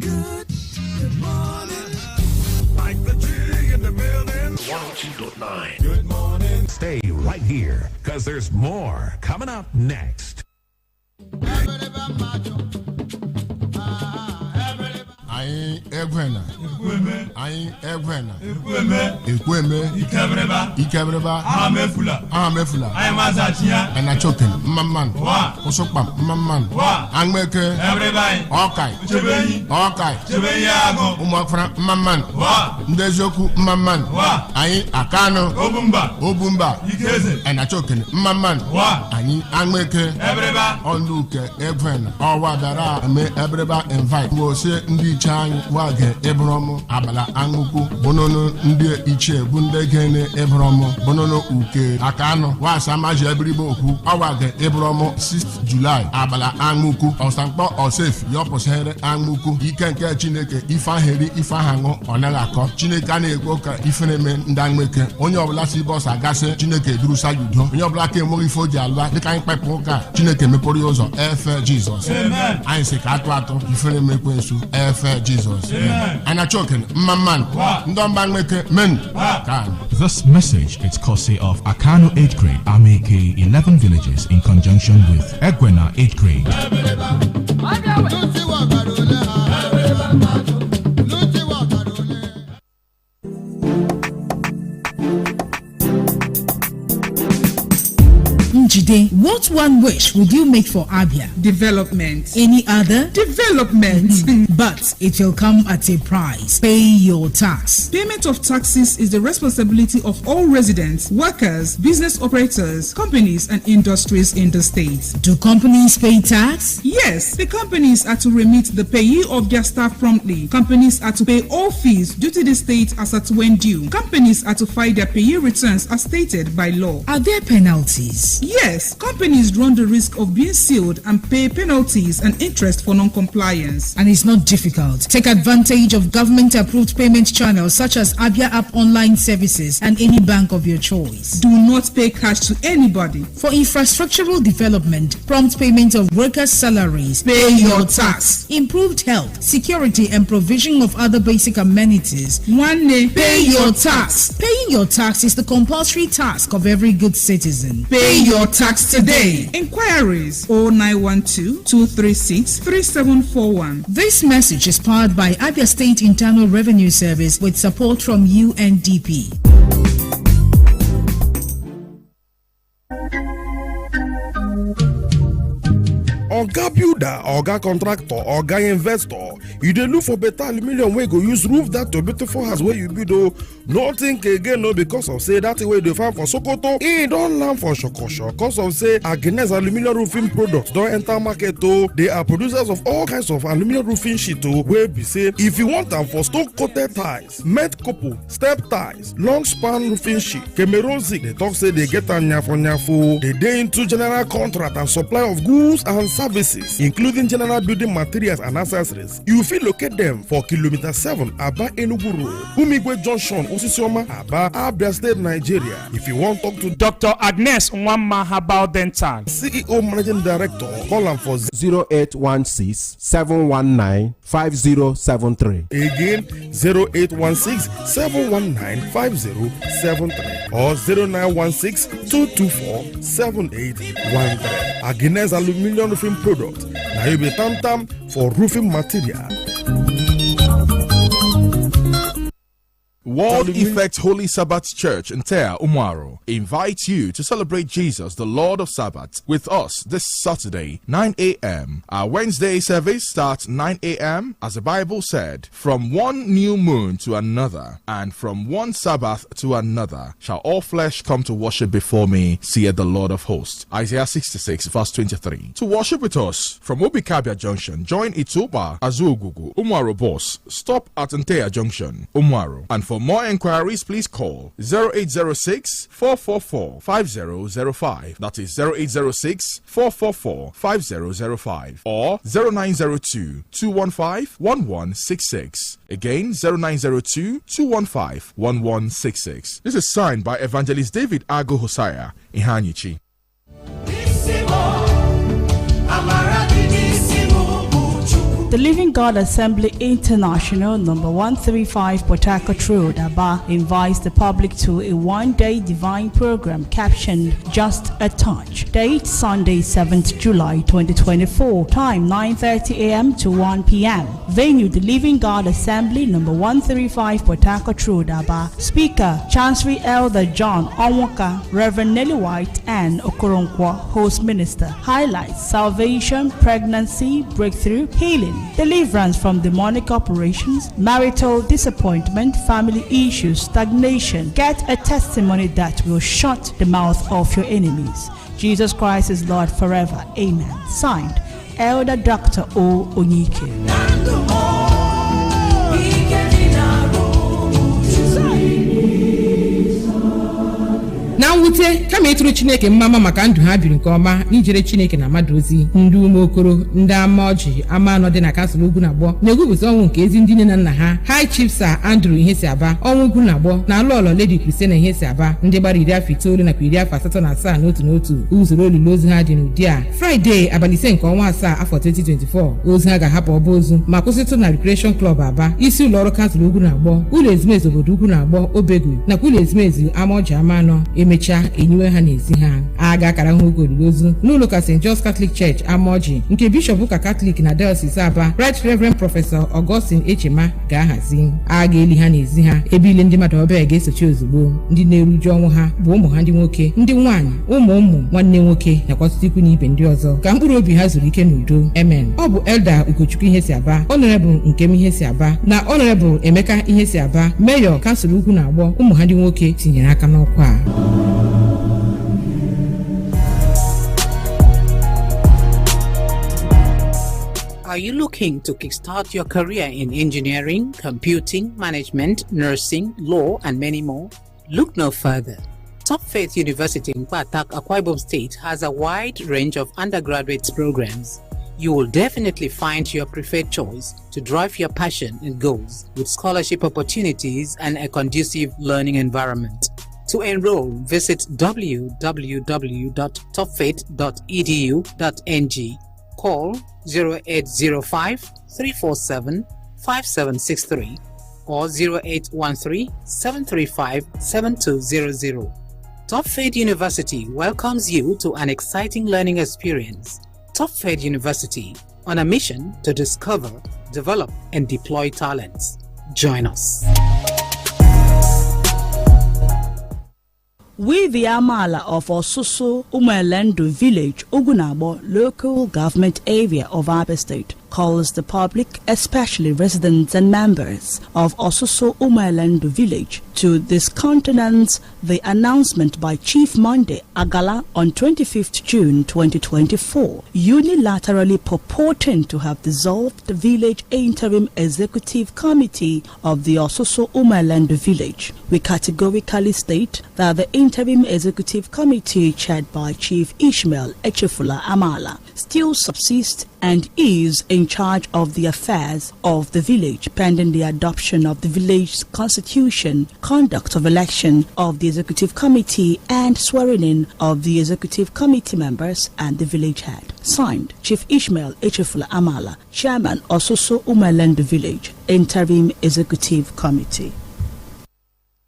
Good morning. Like the G in the building. 102.9. Good morning. Stay right here, because there's more coming up next. Ayin Egwena. Ayin Egwena. Ekweme. Ikebreba. Ahamefula. Ayamazatia. Enachokin. Mamman. Wa. Osokpam. Mamman. Wa. Angmeke. Everybody. Okai. Chebenyi. Okai. Chebenyago. Umwafra. Mamman. Wa. Ndezoku. Mamman. Wa. Ayin Akano. Obumba. Ikeze. Enachokin. Mamman. Wa. Ayin Angmeke. Everybody. Onduke. Egwena. Owadara. Me Everybody invite. Wo se ndi cha anyị wage ebromo abala anguku bonono ndị ichie bụ ndị gene ebromo bonono uke akano wasa maji ebiribo okwu awage ebromo 6 July abala anguku osankpo osef yoposere anguku ike nke Chineke ife aheri ife ahangu onaga akọ Chineke na-ekwo ka ifeneme ndangmeke onye ọbụla si bọs agasị Chineke durusa yudo onye ọbụla ka enweghị ife o ji alụa dịka anyị kpepụ ụka Chineke mepere ụzọ efe Jizọs anyị si ka atụ ifeneme ekwensu efe Jizọs anya choken mmamman ndọmba meke men kan. This message is courtesy of Akano 8th grade Ameke 11 villages in conjunction with Egwena 8th grade. Njide, what one wish would you make for Abia? Development. Any other? Development. But it will come at a price. Pay your tax. Payment of taxes is the responsibility of all residents, workers, business operators, companies and industries in the state. Do companies pay tax? Yes, the companies are to remit the payee of their staff promptly. Companies are to pay all fees due to the state as at when due. Companies are to file their payee returns as stated by law. Are there penalties? Yes, companies run the risk of being sealed and pay penalties and interest for non-compliance. And it's not difficult. Take advantage of government-approved payment channels such as Abia App Online Services and any bank of your choice. Do not pay cash to anybody. For infrastructural development, prompt payment of workers' salaries, pay your tax. Improved health, security and provision of other basic amenities. One day, pay your tax. Paying your tax is the compulsory task of every good citizen. Pay your tax today. Inquiries 0912-236-3741. This message is powered by Abia State Internal Revenue Service with support from UNDP. Oga builder, oga contractor, oga investor, you dey look for better aluminium wey go use roof that your beautiful house wey you build o. No think again o because of say that way dey find for Sokoto, e don land for Shokosho because of say Agnes aluminium roofing products don enter market o. They are producers of all kinds of aluminium roofing sheet o wey be say if you want am for stone coated tiles, met couple, step tiles, long span roofing sheet, Cameroon zinc, they talk say they get am nyafo. They dey into general contract and supply of goods and services, including general building materials and accessories. You fit locate them for Kilometer 7 Aba Enugu Road, Umigwe Junction, Osisioma, Aba, Abia State, Nigeria. If you want to talk to Dr. Agnes Nwamma Herbal Dental, CEO Managing Director, call am for 0816-719-5073. Again, 0816-719-5073 or 0916-224-7813. Agnes Aluminium Roofing Product. Now you be tam for roofing material. World Effect Holy Sabbath Church in Tea Umwaro invites you to celebrate Jesus, the Lord of Sabbath, with us this Saturday, 9 a.m. Our Wednesday service starts 9 a.m. as the Bible said, from one new moon to another, and from one Sabbath to another, shall all flesh come to worship before me, saith the Lord of hosts. Isaiah 66 verse 23. To worship with us from Obikabia Junction, join Ituba Azugugu, Umwaro Boss. Stop at Ntea Junction, Umwaro. And for more inquiries, please call 0806-444-5005. That is 0806-444-5005 or 0902-215-1166. Again, 0902-215-1166. This is signed by Evangelist David Ago Hosea Ihanichi. The Living God Assembly International, number 135 Port Harcourt Road, Aba, invites the public to a one-day divine program captioned Just a Touch. Date Sunday, 7th July 2024. Time 9:30 a.m. to 1 p.m. Venue The Living God Assembly, number 135 Port Harcourt Road, Aba. Speaker Chancery Elder John Onwuka, Reverend Nelly White, and Okoronkwo, Host Minister. Highlights: salvation, pregnancy, breakthrough, healing, deliverance from demonic operations, marital disappointment, family issues, stagnation. Get a testimony that will shut the mouth of your enemies. Jesus Christ is Lord forever. Amen. Signed, Elder Dr. O. Onyike. mwute kama ịtụrụ Chineke mmama maka ndụ ha biri nke ọma n'ijere Chineke na mmadụ ozi. Ndị ume okoro ndị ama ọjị ama anọ dị na kansụl ugwu na agbọ na-egwupụta ọnwụ nke ezi ndị nne na nna ha. High Chief Sir Andrew Ihesiaba ọnwụ ugwu na agbọ na alụ ọlọ Lady Christiana Ihesiaba ndị gbara 19 nakwa 87 n'otu n'otu. Usoro olili ozu ha dị n'ụdị a: Friday abalị 5 nke ọnwa asaa afọ 2024 ozu ha ga-ahapụ ọba ozu ma kwụsịtụ na Recreation Club Aba, isi ụlọ ọrụ kansụl ugwu na agbọ, ụlọ ezumezu obodo ugwu na agbọ Obegu nakwa ụlọ ezumezu ama ọjị ama anọ. Emechaa enyiwe ha n'ezi ha. A ga-akara ha oge olili ozu n'ụlọ ụka St. George's Catholic Church Amaoji nke Bishọp ụka Catholic na Diocese Aba Right Reverend Prọfesọ Augustine Echema ga-ahazi. A ga-eli ha n'ezi ha ebe ile ndị mmadụ ọbịa ga-esochi ozugbo. Ndị na-eruju ọnwụ ha bụ ụmụ ha ndị nwoke, ndị nwaanyị, ụmụ nwanne nwoke nakwa ọtụtụ ikwu na ibe ndị ọzọ ka mkpụrụ obi ha zuru ike n'udo. Amen. Ọ bụ Elder Ugochukwu Ihesiaba, Honorable Nkem Ihesiaba na Honorable Emeka Ihesiaba, Mayor kansụl ugwu na agbọ ụmụ ha ndị nwoke tinyere aka n'ọkwa a. Are you looking to kickstart your career in engineering, computing, management, nursing, law, and many more? Look no further. Top Faith University in Kwatak, Akwa Ibom State has a wide range of undergraduate programs. You will definitely find your preferred choice to drive your passion and goals with scholarship opportunities and a conducive learning environment. To enroll, visit www.topfaith.edu.ng. Call 0805-347-5763 or 0813-735-7200. Top Faith University welcomes you to an exciting learning experience. Top Faith University, on a mission to discover, develop, and deploy talents. Join us. We, the Amala of Ososo Umelendu Village, Ugunabo, local government area of Abia State, calls the public, especially residents and members of Ososo Umelendu Village, to discountenance the announcement by Chief Monday Agala on 25th June 2024, unilaterally purporting to have dissolved the village interim executive committee of the Ososo Umelendu Village. We categorically state that the interim executive committee chaired by Chief Ishmael Echefula Amala still subsists and is in charge of the affairs of the village pending the adoption of the village's constitution, conduct of election of the executive committee, and swearing in of the executive committee members and the village head. Signed, Chief Ishmael Echefula Amala, Chairman Ososo Umelendu Village Interim Executive Committee.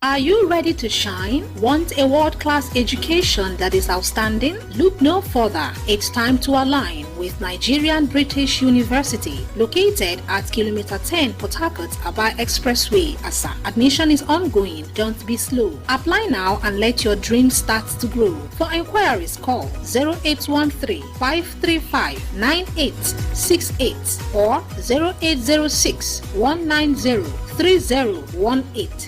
Are you ready to shine? Want a world-class education that is outstanding? Look no further. It's time to align with Nigerian British University, located at Kilometer 10 Port Harcourt Aba Expressway, Asa. Admission is ongoing. Don't be slow. Apply now and let your dreams start to grow. For inquiries, call 0813-535-9868 or 0806-190-3018.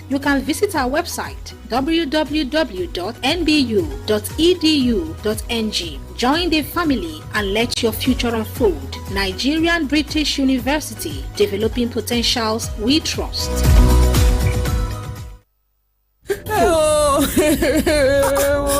You can visit our website www.nbu.edu.ng. Join the family and let your future unfold. Nigerian British University, developing potentials we trust.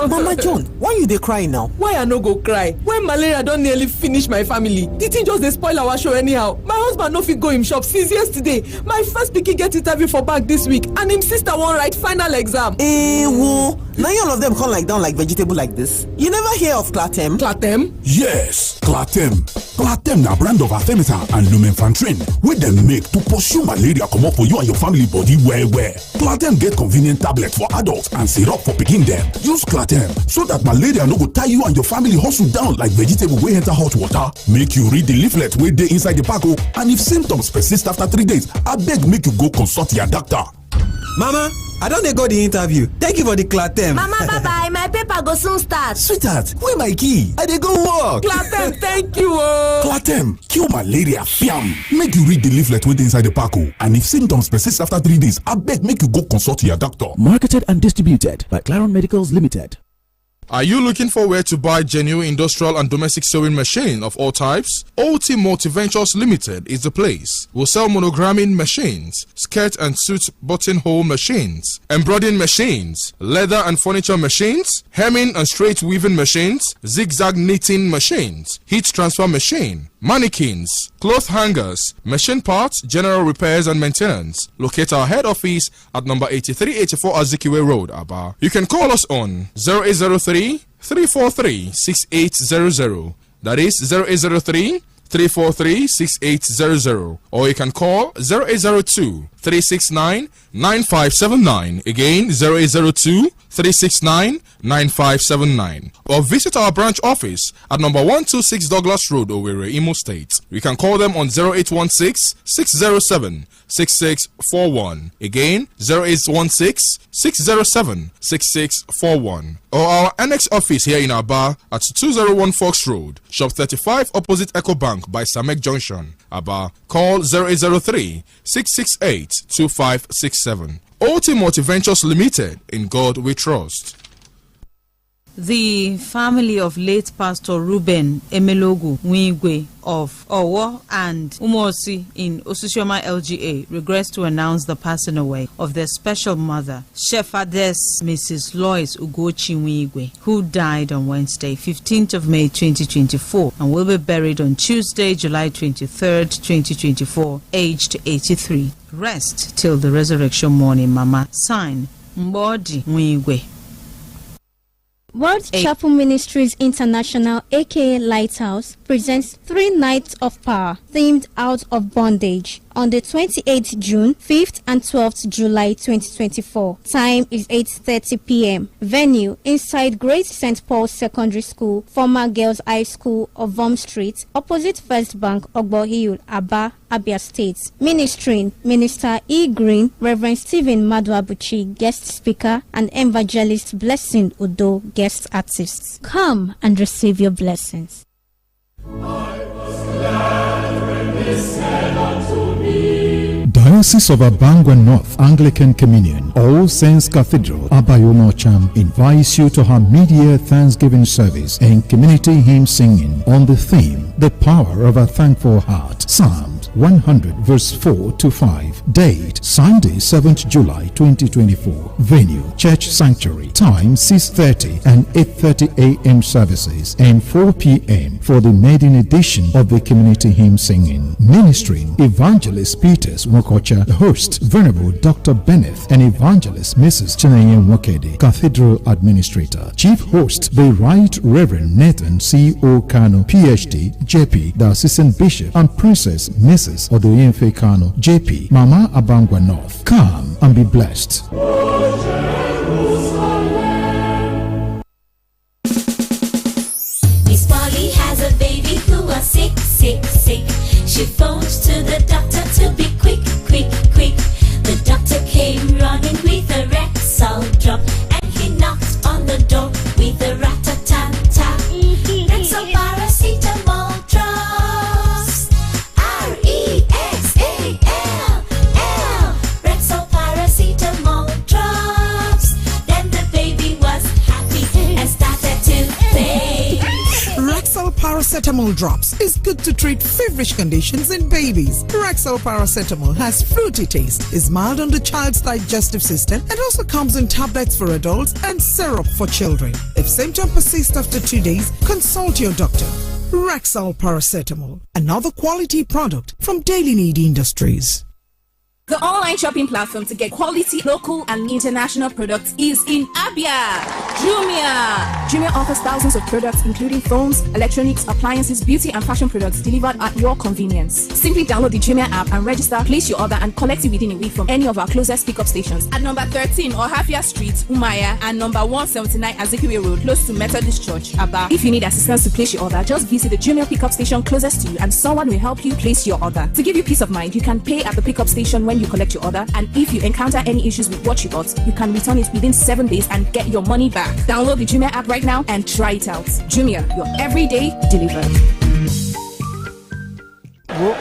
Mama John, why you dey cry now? Why I no go cry? When malaria don nearly finish my family, the thing just dey spoil our show anyhow. My husband no fit go him shop since yesterday. My first pikin get interview for back this week and him sister wan write final exam. Wo, now all of them come like down like vegetable like this. You never hear of Clatem? Clatem? Yes, Clatem. Clatem na brand of artemether and lumenfantrine wey dem make to pursue malaria comot for you and your family body well well. Clatem get convenient tablet for adults and syrup for pikin dem. Use Clatem so that malaria no go tie you and your family hustle down like vegetable wey enter hot water. Make you read the leaflet wey dey inside the pack o, and if symptoms persist after 3 days, abeg make you go consult your doctor. Mama, I don dey go the interview. Thank you for the Clatem. Mama, bye-bye. My paper go soon start. Sweetheart, where my key? I dey go work. Clatem, thank you. Clatem, kill malaria fiam. Make you read the leaflet wey dey inside the pack o, and if symptoms persist after 3 days, abeg make you go consult your doctor. Marketed and distributed by Claron Medicals Limited. Are you looking for where to buy genuine industrial and domestic sewing machine of all types? OT Multiventures Limited is the place. We'll sell monogramming machines, skirt and suit buttonhole machines, embroidering machines, leather and furniture machines, hemming and straight weaving machines, zigzag knitting machines, heat transfer machine, mannequins, cloth hangers, machine parts, general repairs and maintenance. Locate our head office at number 8384 Azikiwe Road, Aba. You can call us on 0803 343 6800. That is 0803 343 6800. Or you can call 0802 369 9579. Again, 0802 369 9579. Or visit our branch office at number 126 Douglas Road, Owerri, Imo State. You can call them on 0816 607 6641. Again, 0816 607 6641. Or our annex office here in Aba at 201 Fox Road, Shop 35 opposite Echo Bank by Samek Junction, Aba. Call 0803 668 2567. OT Multiventures Limited, in God we trust. The family of late Pastor Ruben Emelogu Nwigwe of Owo and Umosi in Osusioma LGA regrets to announce the passing away of their special mother, Shepherdess Mrs. Lois Ugochi Nwigwe, who died on Wednesday, 15th of May 2024, and will be buried on Tuesday, July 23rd, 2024, aged 83. Rest till the resurrection morning, Mama. Sign, Mbodi Nwigwe. World Chapel Ministries International, aka Lighthouse, presents 3 nights of power themed Out of Bondage on the 28th June, 5th and 12th July 2024. Time is 8:30 p.m. Venue inside Great St. Paul's Secondary School, former Girls High School of Vom Street, opposite First Bank, Ogbohiul, Aba, Abia State. Ministering Minister E. Green, Reverend Stephen Maduabuchi, guest speaker, and evangelist Blessing Udo, guest artists. Come and receive your blessings. Diocese of Abangwa North Anglican Communion, All Saints Cathedral, Abayomocham invites you to her mid-year Thanksgiving service and community hymn singing on the theme, The Power of a Thankful Heart, Psalms 100 verse 4 to 5. Date, Sunday 7th July 2024. Venue, Church Sanctuary. Time 6:30 and 8:30 a.m. services and 4 p.m. for the maiden edition of the community hymn singing. Ministering Evangelist Peters Nwokocha, host Venerable Dr. Bennett and Evangelist Mrs. Chinenye Nwokedi, Cathedral Administrator. Chief host the Right Reverend Nathan C. O. Kano, PhD, JP, the Assistant Bishop, and Princess Mrs. Odoyenfe Kano, JP, Mama Abangwa North. Come and be blessed. Miss Polly has a baby who was sick. She phones to the doctor to be quick. The doctor came running with a Rexall drop, and he knocked on the door with a rat-a-tat-tat. Rexall paracetamol drops. R-E-X-A-L-L. Rexall paracetamol drops. Then the baby was happy and started to play. Rexall paracetamol drops is good to treat feverish conditions in babies. Rexall paracetamol has fruity taste, is mild on the child's digestive system, and also comes in tablets for adults and syrup for children. If symptoms persist after 2 days, consult your doctor. Rexall paracetamol, another quality product from Daily Need Industries. The online shopping platform to get quality local and international products is in Abia. Jumia offers thousands of products including phones, electronics, appliances, beauty and fashion products delivered at your convenience. Simply download the Jumia app and register, place your order and collect it within a week from any of our closest pickup stations at number 13 Ohafia Street, Umaya, and number 179 Azikiwe Road, close to Methodist Church, Aba. If you need assistance to place your order, just visit the Jumia pickup station closest to you and someone will help you place your order. To give you peace of mind, you can pay at the pickup station when you collect your order, and if you encounter any issues with what you got, you can return it within 7 days and get your money back. Download the Jumia app right now and try it out. Jumia, your everyday delivered.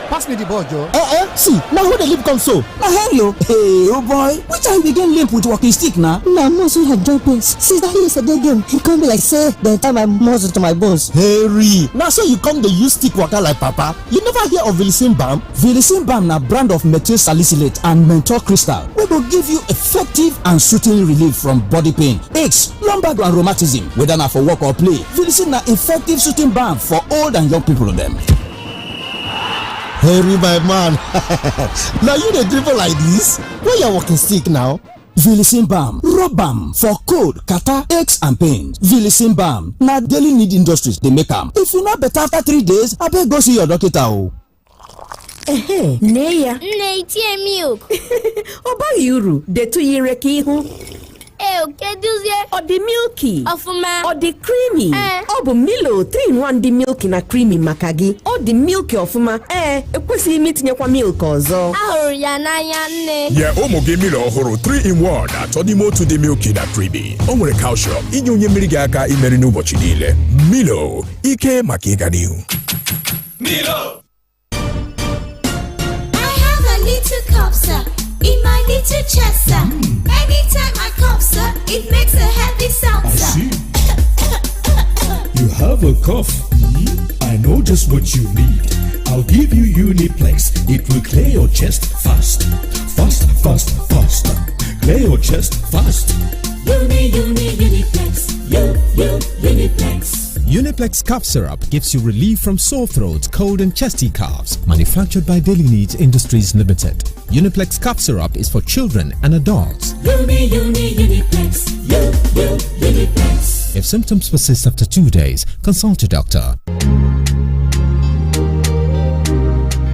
Pass me the ball, Joe. See, now who the limp come so? Hello. Hey, oh boy. Which time you begin limp with walking stick now? Now, muscle have joint pains. Since that yesterday game, he come be like, say, the time I muscle to my bones. Harry, now so you come the use stick waka like papa. You never hear of Vilisin Balm? Vilisin Balm na brand of methyl salicylate and menthol crystal. We will give you effective and soothing relief from body pain, aches, lumbar and rheumatism, whether na for work or play. Vilisin na effective soothing balm for old and young people them. Harry, my man. Now you the dribble like this? Where you walking stick now? Vilisin Balm, rub balm for cold, catarrh, aches and pains. Vilisin Balm, na daily need industries they make am. If you not better after 3 days, I better go see your doctor. Neya. Nne milk. Oba yuru, de tu yire ki hu. Keduzie. Or the milky. Ofuma. Or the creamy. Obu Milo 3-in-1 the milky na creamy makagi. Or the milky ofuma. Ekwesi imiti nyekwa milk ozo. Ahuru ya n'anya nne. Yeah, omoge Milo ohuru 3-in-1 atodimo to the milky na creamy. Onwere calcium. Inye onye mmiri ga aka imeri n'ụbọchị niile. Milo, ike maka ịga n'ihu. Milo. I have a little cup, sir, in my little chest, sir. Anytime I cough, sir, it makes a heavy sound, sir. I see. You have a cough. I know just what you need. I'll give you Uniplex. It will clear your chest fast. Fast, fast, fast. Clear your chest fast. Uniplex. Uniplex. Uniplex cough syrup gives you relief from sore throat, cold and chesty coughs. Manufactured by Daily Needs Industries Limited. Uniplex cough syrup is for children and adults. Uniplex. Uniplex. If symptoms persist after 2 days, consult your doctor.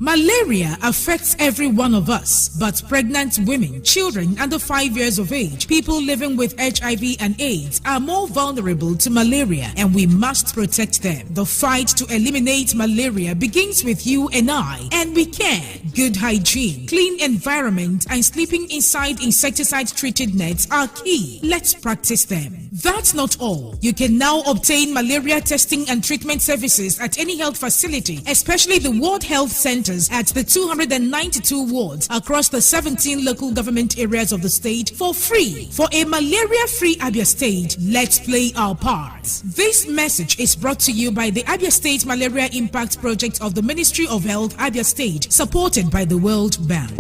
Malaria affects every one of us, but pregnant women, children under 5 years of age, people living with HIV and AIDS are more vulnerable to malaria, and we must protect them. The fight to eliminate malaria begins with you and I, and we can. Good hygiene, clean environment, and sleeping inside insecticide-treated nets are key. Let's practice them. That's not all. You can now obtain malaria testing and treatment services at any health facility, especially the World Health Centers at the 292 wards across the 17 local government areas of the state for free. For a malaria-free Abia State, let's play our part. This message is brought to you by the Abia State Malaria Impact Project of the Ministry of Health, Abia State, supported by the World Bank.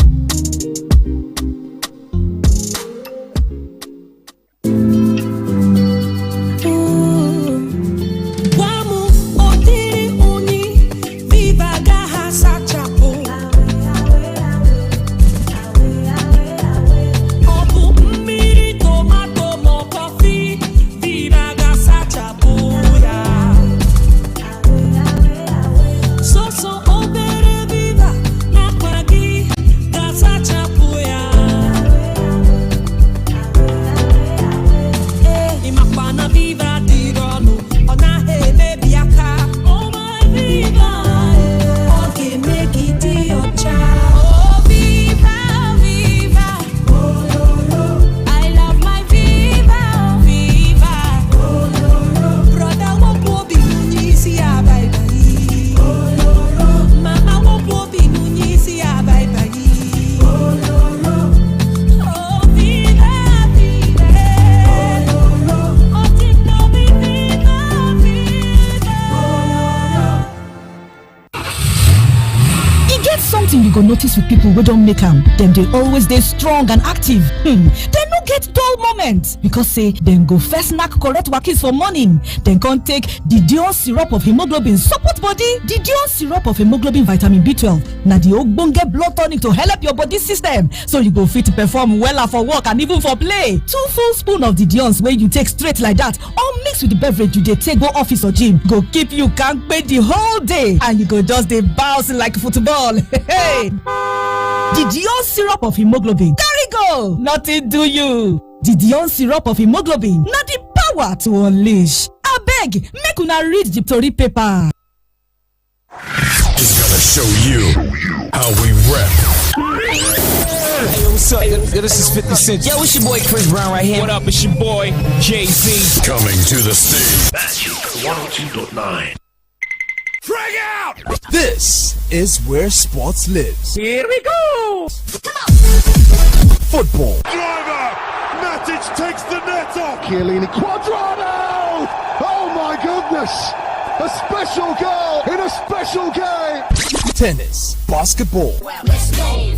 Notice with people who don't make them they always stay strong and active. They no get dull moments because say them go first snack correct wakis for morning, then can take the Dion syrup of hemoglobin support body. The Dion syrup of hemoglobin vitamin B12 na the ogbonge blood tonic to help your body system so you go fit to perform well for work and even for play. 2 full spoon of the Dion's where you take straight like that or mix with the beverage you take go office or gym go keep you kampe the whole day and you go just dey bounce like football. Hey. The Dion syrup of hemoglobin. There we go. Nothing do you. The Dion syrup of hemoglobin. Not the power to unleash. I beg, make una read the story paper. It's gonna show you how we rap. Hey, what's up? Yo, this is 50 Cent. Yo, it's your boy Chris Brown right here. What up? It's your boy Jay-Z. Coming to the stage. Magic 102.9. Drag out! This is where sports lives. Here we go! Football. Driver! Matic takes the net off! Chiellini Quadrado! Oh my goodness! A special goal in a special game! Tennis. Basketball. Well, let's go!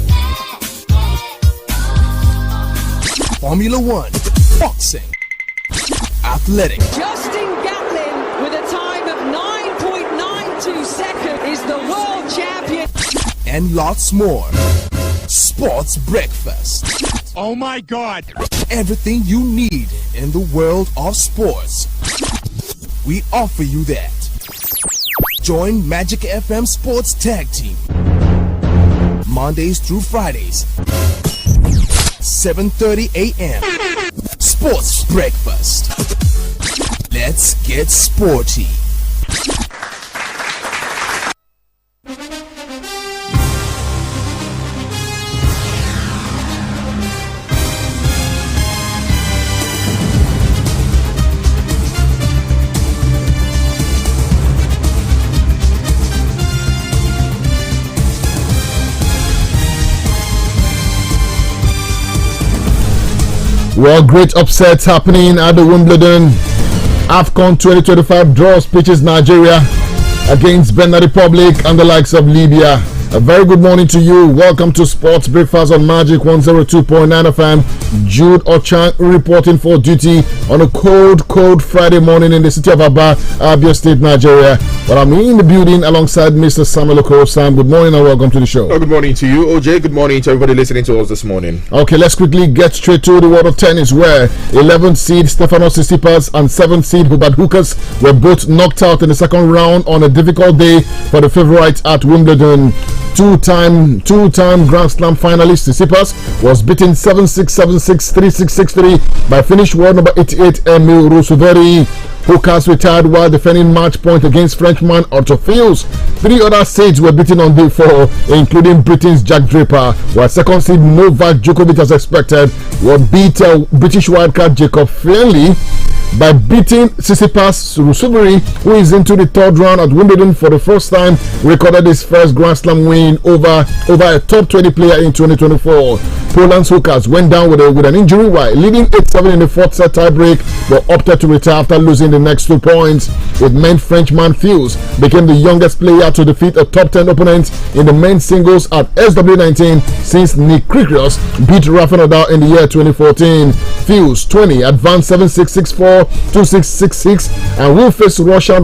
Formula One. Boxing. Athletics. Justin Gatlin with a time of 9.92 seconds is the world champion. And lots more. Sports Breakfast. Oh my God! Everything you need in the world of sports. We offer you that. Join Magic FM Sports Tag Team. Mondays through Fridays. 7:30 a.m. Sports Breakfast. Let's get sporty. Well, great upsets happening at the Wimbledon. AFCON 2025 draws pitches Nigeria against Benin Republic and the likes of Libya. A very good morning to you. Welcome to Sports Breakfast on Magic 102.9 FM. Jude Ochang reporting for duty on a cold Friday morning in the city of Aba, Abia State, Nigeria. But I'm in the building alongside Mr. Samuel Okoro. Sam, good morning and welcome to the show. Oh, good morning to you, OJ. Good morning to everybody listening to us this morning. Okay, let's quickly get straight to the world of tennis, where 11th seed Stefanos Tsitsipas and 7th seed Hubert Hurkacz were both knocked out in the second round on a difficult day for the favourites at Wimbledon. Two-time Grand Slam finalist Tsitsipas was beaten 7-6, 7-6, 3-6, 6-3 by Finnish world number 88 Emil Rusuveri. Hurkacz retired while defending match point against Frenchman Arthur Fils. 3 other seeds were beaten on day 4, including Britain's Jack Draper, while second seed Novak Djokovic, as expected, will beat British wildcard Jacob Fairley by beating Tsitsipas. Rusuveri, who is into the third round at Wimbledon for the first time, recorded his first Grand Slam win over a top 20 player in 2024. Poland's Hurkacz went down with an injury while leading 8-7 in the fourth set tiebreak, but opted to retire after losing the next 2 points. It meant Frenchman Fils became the youngest player to defeat a top 10 opponent in the men's singles at SW19 since Nick Kyrgios beat Rafa Nadal in the year 2014. Fils, 20, advanced 7-6, 6-4, 2-6, 6-6, and will face Russian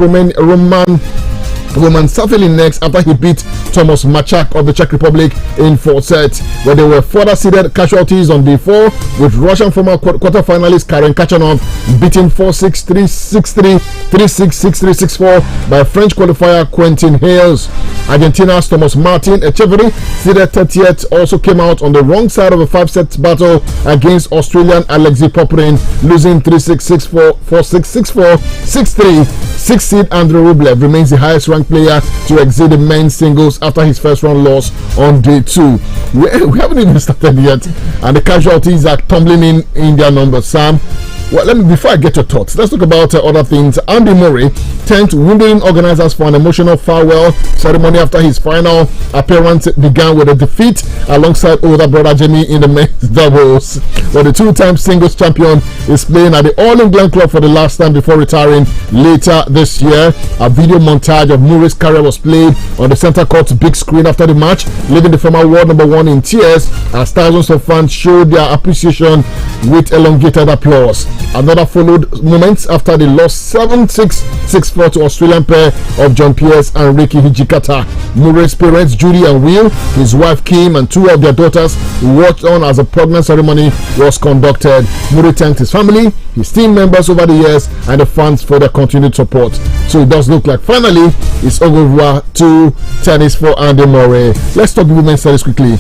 Roman Safilin next after he beat Thomas Machak of the Czech Republic in 4th set, where there were further seeded casualties on day 4, with Russian former quarter-finalist Karen Khachanov beaten 4-6, 3-6, 3, 3-6, 6-3, 6-4 by French qualifier Quentin Hales. Argentina's Thomas Martin Echeverry, seeded 30th, also came out on the wrong side of a 5-set battle against Australian Alexei Popyrin, losing 3-6, 6-4, 4-6, 6-4, 6-3. 6th seed Andrei Rublev remains the highest ranked player to exit the men's singles after his first round loss on day 2. We haven't even started yet, and the casualties are tumbling in their numbers. Sam, well, before I get your thoughts, let's talk about other things. Andy Murray thanked Wimbledon organizers for an emotional farewell ceremony after his final appearance began with a defeat alongside older brother Jamie in the men's doubles. But the 2-time singles champion is playing at the All England club for the last time before retiring later this year. A video montage of Murray's career was played on the center court's big screen after the match, leaving the former world number 1 in tears as thousands of fans showed their appreciation with elongated applause. Another followed moments after they lost 7-6, 6-4 to Australian pair of John Pierce and Ricky Hijikata. Murray's parents, Judy and Will, his wife Kim, and 2 of their daughters watched on as a pregnant ceremony was conducted. Murray thanked his family, his team members over the years, and the fans for their continued support. So it does look like finally it's over to tennis for Andy Murray. Let's talk women's tennis quickly.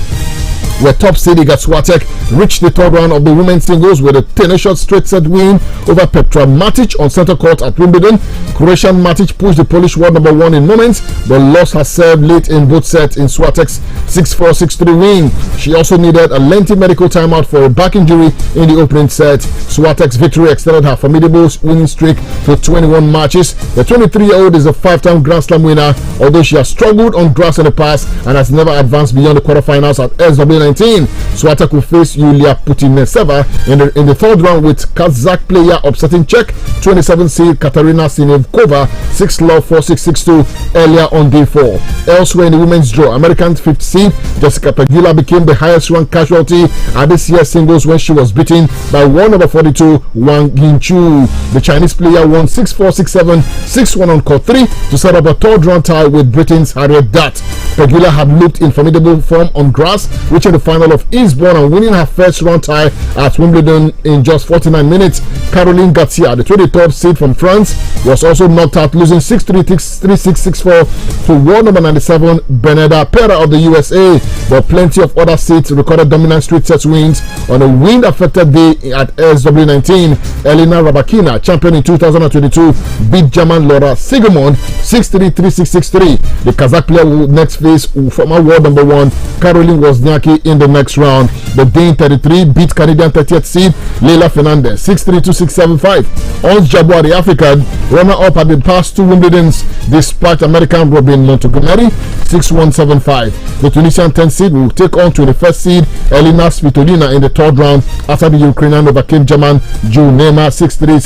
where top seed Iga Swiatek reached the third round of the women's singles with a tenacious straight set win over Petra Matic on center court at Wimbledon. Croatian Matic pushed the Polish world number one in moments, but lost her serve late in both sets in Swiatek's 6-4, 6-3 win. She also needed a lengthy medical timeout for a back injury in the opening set. Swiatek's victory extended her formidable winning streak to 21 matches. The 23-year-old is a five-time Grand Slam winner, although she has struggled on grass in the past and has never advanced beyond the quarterfinals at SW19. Swiatek will face Yulia Putintseva in the third round with Kazakh player upsetting Czech 27 seed Katarina Sinevkova 6-love, 4-6, 6-2 earlier on day 4. Elsewhere in the women's draw, American 5th seed Jessica Pegula became the highest ranked casualty at this year's singles when she was beaten by number 42 Wang Yinchu. The Chinese player won 6-4, 6-7, 6-1 on court 3 to set up a third round tie with Britain's Harriet Dutt. Pegula had looked in formidable form on grass, reaching the final of Eastbourne and winning her first round tie at Wimbledon in just 49 minutes. Caroline Garcia, the 23rd seed from France, was also knocked out, losing 6-3, 3-6, 6-4 to world number 97 Beneda Pera of the USA. But plenty of other seeds recorded dominant straight set wins on a wind-affected day at SW19. Elena Rybakina, champion in 2022, beat German Laura Sigemund 6-3, 3-6, 6-3. The Kazakh player will next face former world number one Caroline Wozniacki in the next round. The Dane 33 beat Canadian 30th seed Leila Fernandez 6-3, 2-6, 7-5. Ons Jabeur, the African runner-up at the past two Wimbledons, despite American Robin Montgomery 6-1, 7-5. The Tunisian 10th seed will take on 21st seed Elina Svitolina in the third round after the Ukrainian overcame German Joe Neymar 6-3,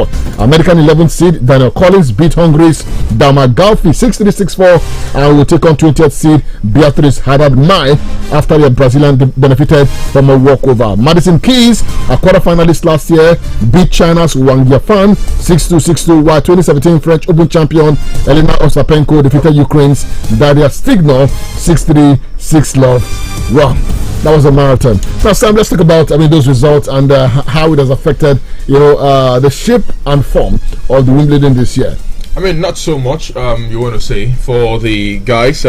6-4. American 11th seed Daniel Collins beat Hungary's Dama Galfi 6-3, 6-4 and will take on 20th seed Beatriz Haddad Mai after the Brazilian benefited from a walkover. Madison Keys, a quarterfinalist last year, beat China's Wang Yafan 6-2, 6-2, while 2017 French Open champion Elena Ostapenko defeated Ukraine's Daria Stigno 6-3, 6-love. Wow, that was a marathon. Now, Sam, let's talk about those results and how it has affected the shape and form of the Wimbledon this year. I mean, not so much. You want to say for the guys.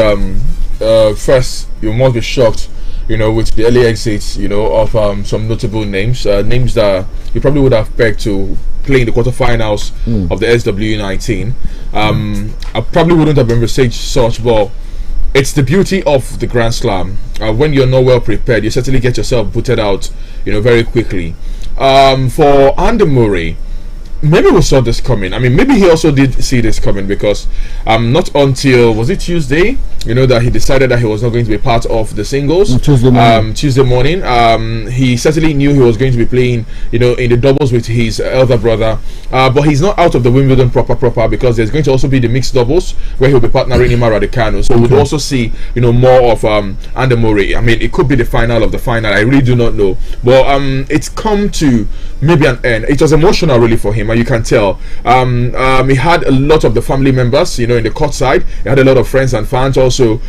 First, you must be shocked, with the early exits, of some notable names, names that you probably would have pegged to play in the quarterfinals of the SW19. I probably wouldn't have envisaged such, but it's the beauty of the Grand Slam. When you're not well prepared, you certainly get yourself booted out, very quickly. For Andy Murray, maybe we saw this coming. I mean, maybe he also did see this coming because not until, was it Tuesday, that he decided that he was not going to be part of the singles. Tuesday morning. He certainly knew he was going to be playing, in the doubles with his elder brother. But he's not out of the Wimbledon proper because there's going to also be the mixed doubles where he'll be partnering Ima Raducanu. So we'll also see, more of Andy Murray. I mean, it could be the final of the final. I really do not know. But it's come to maybe an end. It was emotional really for him, and you can tell. He had a lot of the family members, in the court side. He had a lot of friends and fans also,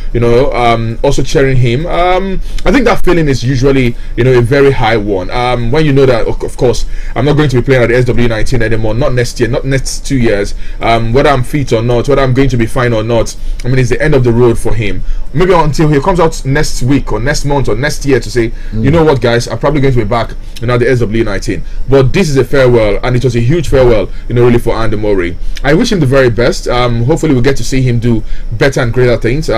also cheering him. I think that feeling is usually, a very high one. When you know that, of course, I'm not going to be playing at the SW19 anymore, not next year, not next 2 years, whether I'm fit or not, whether I'm going to be fine or not. I mean, it's the end of the road for him. Maybe until he comes out next week or next month or next year to say, you know what, guys, I'm probably going to be back at the SW19. But this is a farewell, and it was a huge farewell, really, for Andy Murray. I wish him the very best. Hopefully we'll get to see him do better and greater things.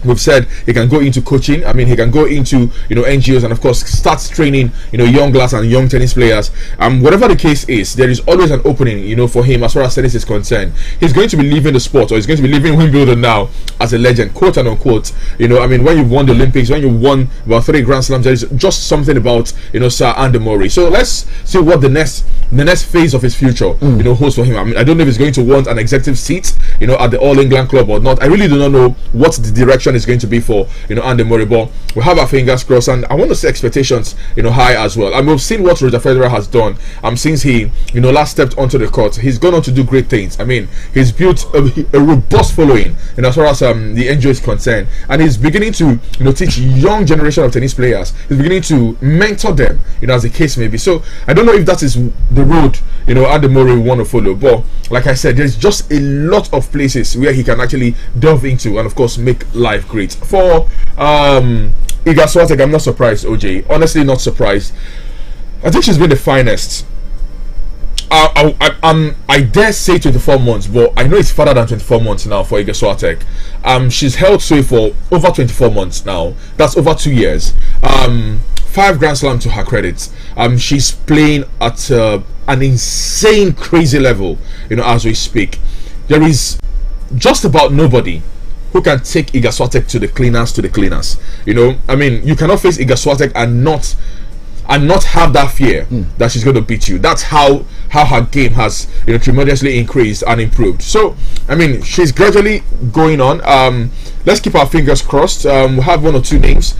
We've said he can go into coaching. I mean, he can go into NGOs and of course start training young glass and young tennis players. Whatever the case is, there is always an opening for him as far as tennis is concerned. He's going to be leaving the sport, or he's going to be leaving Wimbledon now as a legend, quote and unquote. I mean, when you've won the Olympics, when you won about 3 Grand Slams, there is just something about Sir Andy Murray. So let's see what the next phase of his future holds for him. I mean, I don't know if he's going to want an executive seat at the All England club or not. I really do not know what the direction is going to be for Andy Murray, but we have our fingers crossed, and I want to see expectations high as well. And we've seen what Roger Federer has done since he last stepped onto the court. He's gone on to do great things. I mean, he's built a robust following as far as the NGO is concerned, and he's beginning to teach young generation of tennis players. He's beginning to mentor them as the case may be. So I don't know if that is the road Andy Murray will want to follow, but like I said, there's just a lot of places where he can actually delve into and of course make life 1.5 great. For Iga Swiatek, I'm not surprised, OJ. Honestly, not surprised. I think she's been the finest. I dare say 24 months, but I know it's further than 24 months now for Iga Swiatek. She's held sway for over 24 months now. That's over 2 years. 5 Grand Slam to her credit. She's playing at an insane, crazy level, as we speak. There is just about nobody who can take Iga Swiatek to the cleaners. I mean, you cannot face Iga Swiatek and not have that fear that she's going to beat you. That's how her game has tremendously increased and improved. So I mean, she's gradually going on. Let's keep our fingers crossed. We have 1 or 2 names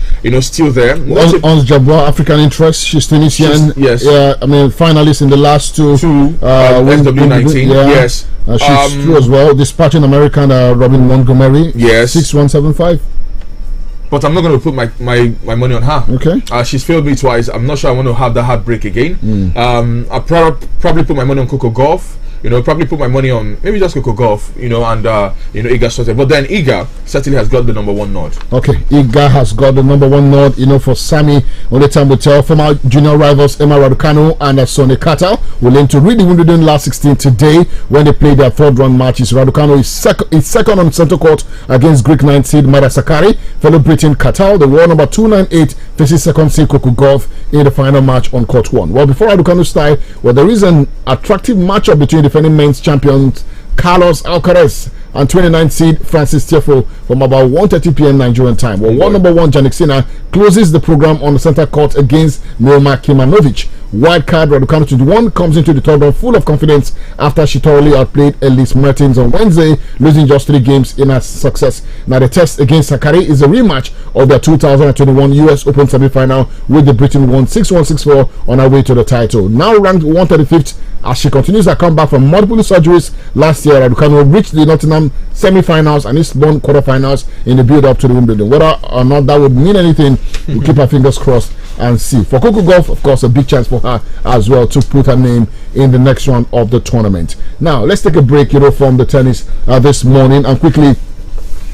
still there. On Jabwa, African interest, she's Tunisian. Yes. Yeah, I mean, finalist in the last two SW19. Yes. She's true as well, dispatching American Robin Montgomery. Yes. 6-1-7-5. But I'm not going to put my money on her. Okay. She's failed me twice. I'm not sure I want to have that heartbreak again. I'll probably put my money on Coco Gauff. Probably put my money on maybe just Coco Gauff, and Iga Swiatek. But then Iga certainly has got the number 1 nod. Okay, Iga has got the number 1 nod. For Sammy, only time will tell. Former junior rivals Emma Raducanu and Sonny Carter will aim to read the Wimbledon last 16 today when they play their 3rd round matches. Raducanu is second on center court against Greek 9th seed Mara Sakari. Fellow Britain Qatar, the world number 298, faces 2nd seed Coco Gauff in the final match on court 1. Well, before Raducanu's style, there is an attractive matchup between defending men's champions Carlos Alcaraz and 29th seed Francis Tiafoe from about 1:30 p.m. Nigerian time. Well, number 1 Jannik Sinner closes the program on the center court against Milma Kimanovic. Wildcard Raducanu 21 comes into the 3rd round full of confidence after she thoroughly outplayed Elise Mertens on Wednesday, losing just 3 games in her success. Now the test against Sakari is a rematch of their 2021 US Open semi-final, with the Britain won 6-1, 6-4 on her way to the title. Now ranked 135th as she continues her comeback from multiple surgeries last year, Raducanu reached the Nottingham semi-finals and Eastbourne quarter-finals in the build-up to the Wimbledon. Whether or not that would mean anything, we'll keep our fingers crossed and see. For Coco Gauff, of course, a big chance for her as well to put her name in the next round of the tournament. Now, let's take a break, from the tennis this morning and quickly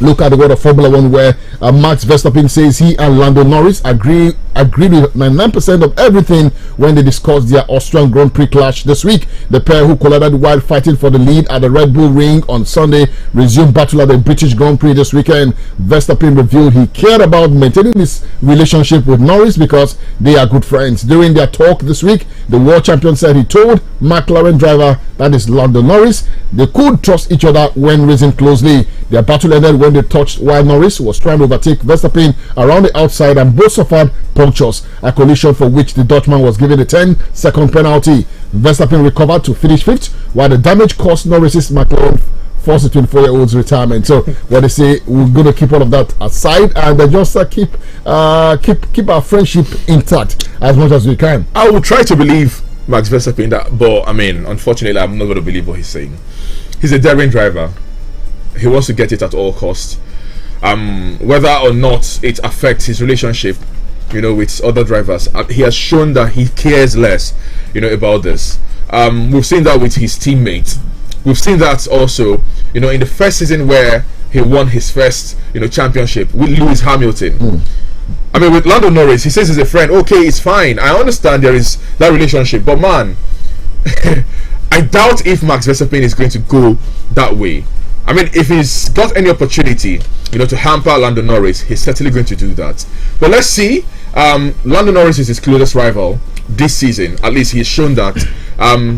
look at the world of Formula 1, where Max Verstappen says he and Lando Norris agreed with 99% of everything when they discussed their Austrian Grand Prix clash this week. The pair, who collided while fighting for the lead at the Red Bull Ring on Sunday, resumed battle at the British Grand Prix this weekend. Verstappen revealed he cared about maintaining his relationship with Norris because they are good friends. During their talk this week, the world champion said he told McLaren driver, that is Lando Norris, they could trust each other when racing closely. Their battle ended when they touched while Norris was trying to overtake Verstappen around the outside, and both suffered punctures, a collision for which the Dutchman was given a 10-second penalty. Verstappen recovered to finish 5th, while the damage cost Norris's McLaren forced the 24-year-old's retirement. So what they say, we're going to keep all of that aside and just keep our friendship intact as much as we can. I will try to believe Max Verstappen that, but I mean, unfortunately, I'm not going to believe what he's saying. He's a daring driver. He wants to get it at all costs. Whether or not it affects his relationship, with other drivers, he has shown that he cares less, about this. We've seen that with his teammates. We've seen that also, in the first season where he won his first, championship with Lewis Hamilton. I mean, with Lando Norris, he says he's a friend. Okay, it's fine. I understand there is that relationship, but man, I doubt if Max Verstappen is going to go that way. I mean, if he's got any opportunity, to hamper Lando Norris, he's certainly going to do that. But let's see. Lando Norris is his closest rival this season. At least he's shown that.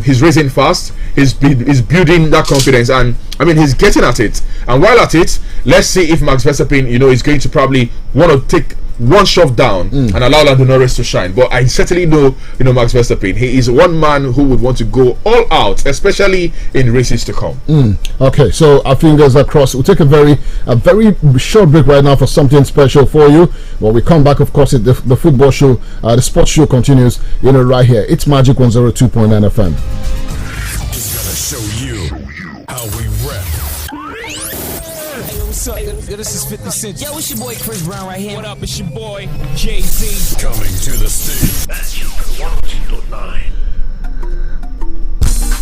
He's racing fast. He's building that confidence, and I mean, he's getting at it. And while at it, let's see if Max Verstappen, is going to probably want to take one shot down and allow Lando Norris to shine. But I certainly know, Max Verstappen, he is one man who would want to go all out, especially in races to come. Okay, so our fingers are crossed. We'll take a very short break right now for something special for you. When we come back, of course, the football show, the sports show continues, right here. It's Magic 102.9 FM. Just gonna show you how we rap. What's up? Yo, this is 50 Cent. Yo, it's your boy Chris Brown right here. What up? It's your boy Jay-Z. Coming to the stage. Magic 102.9.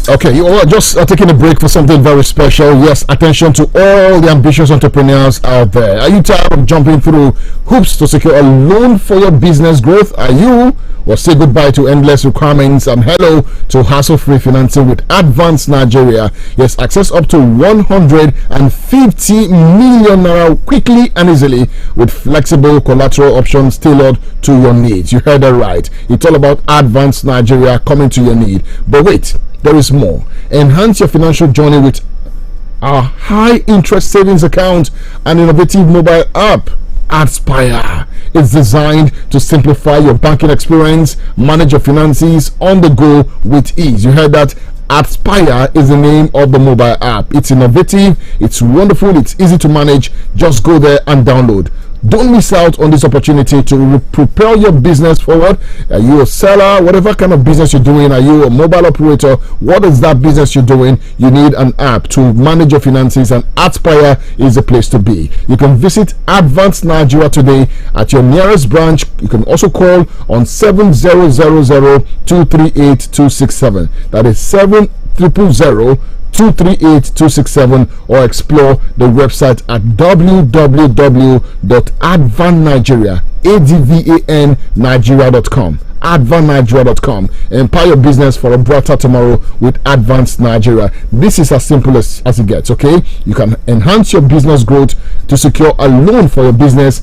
Okay, you are just taking a break for something very special. Yes, attention to all the ambitious entrepreneurs out there. Are you tired of jumping through hoops to secure a loan for your business growth? Are you? Well, say goodbye to endless requirements and hello to hassle-free financing with Advanced Nigeria. Yes, access up to 150 million naira quickly and easily with flexible collateral options tailored to your needs. You heard that right. It's all about Advanced Nigeria coming to your need. But wait, there is more. Enhance your financial journey with our high interest savings account and innovative mobile app. Aspire is designed to simplify your banking experience, manage your finances on the go with ease. You heard that. Aspire is the name of the mobile app. It's innovative, it's wonderful, it's easy to manage. Just go there and download. Don't miss out on this opportunity to propel your business forward. Are you a seller? Whatever kind of business you're doing, are you a mobile operator? What is that business you're doing? You need an app to manage your finances, and Aspire is the place to be. You can visit Advanced Nigeria today at your nearest branch. You can also call on 7000238267. That is 7000238-267, or explore the website at www.advannigeria.com. advannigeria.com. Empower your business for a brighter tomorrow with Advanced Nigeria. This is as simple as it gets. Okay, you can enhance your business growth to secure a loan for your business.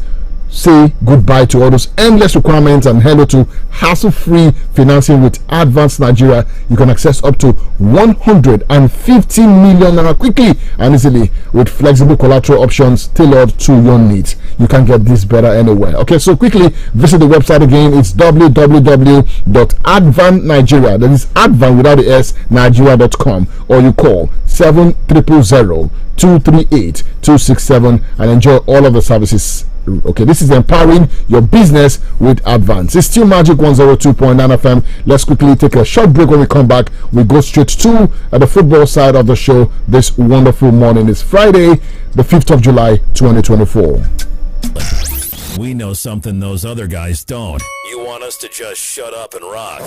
Say goodbye to all those endless requirements and hello to hassle-free financing with Advanced Nigeria. You can access up to 150 million naira quickly and easily with flexible collateral options tailored to your needs. You can get this better anywhere. Okay, so quickly visit the website again. It's www.advannigeria. That is Advan without the S, Nigeria.com, or you call 7000238-267 and enjoy all of the services. Okay, this is empowering your business with Advance. It's still Magic 102.9 FM. Let's quickly take a short break. When we come back, we go straight to the football side of the show this wonderful morning. It's Friday, the 5th of July, 2024. We know something those other guys don't. You want us to just shut up and rock.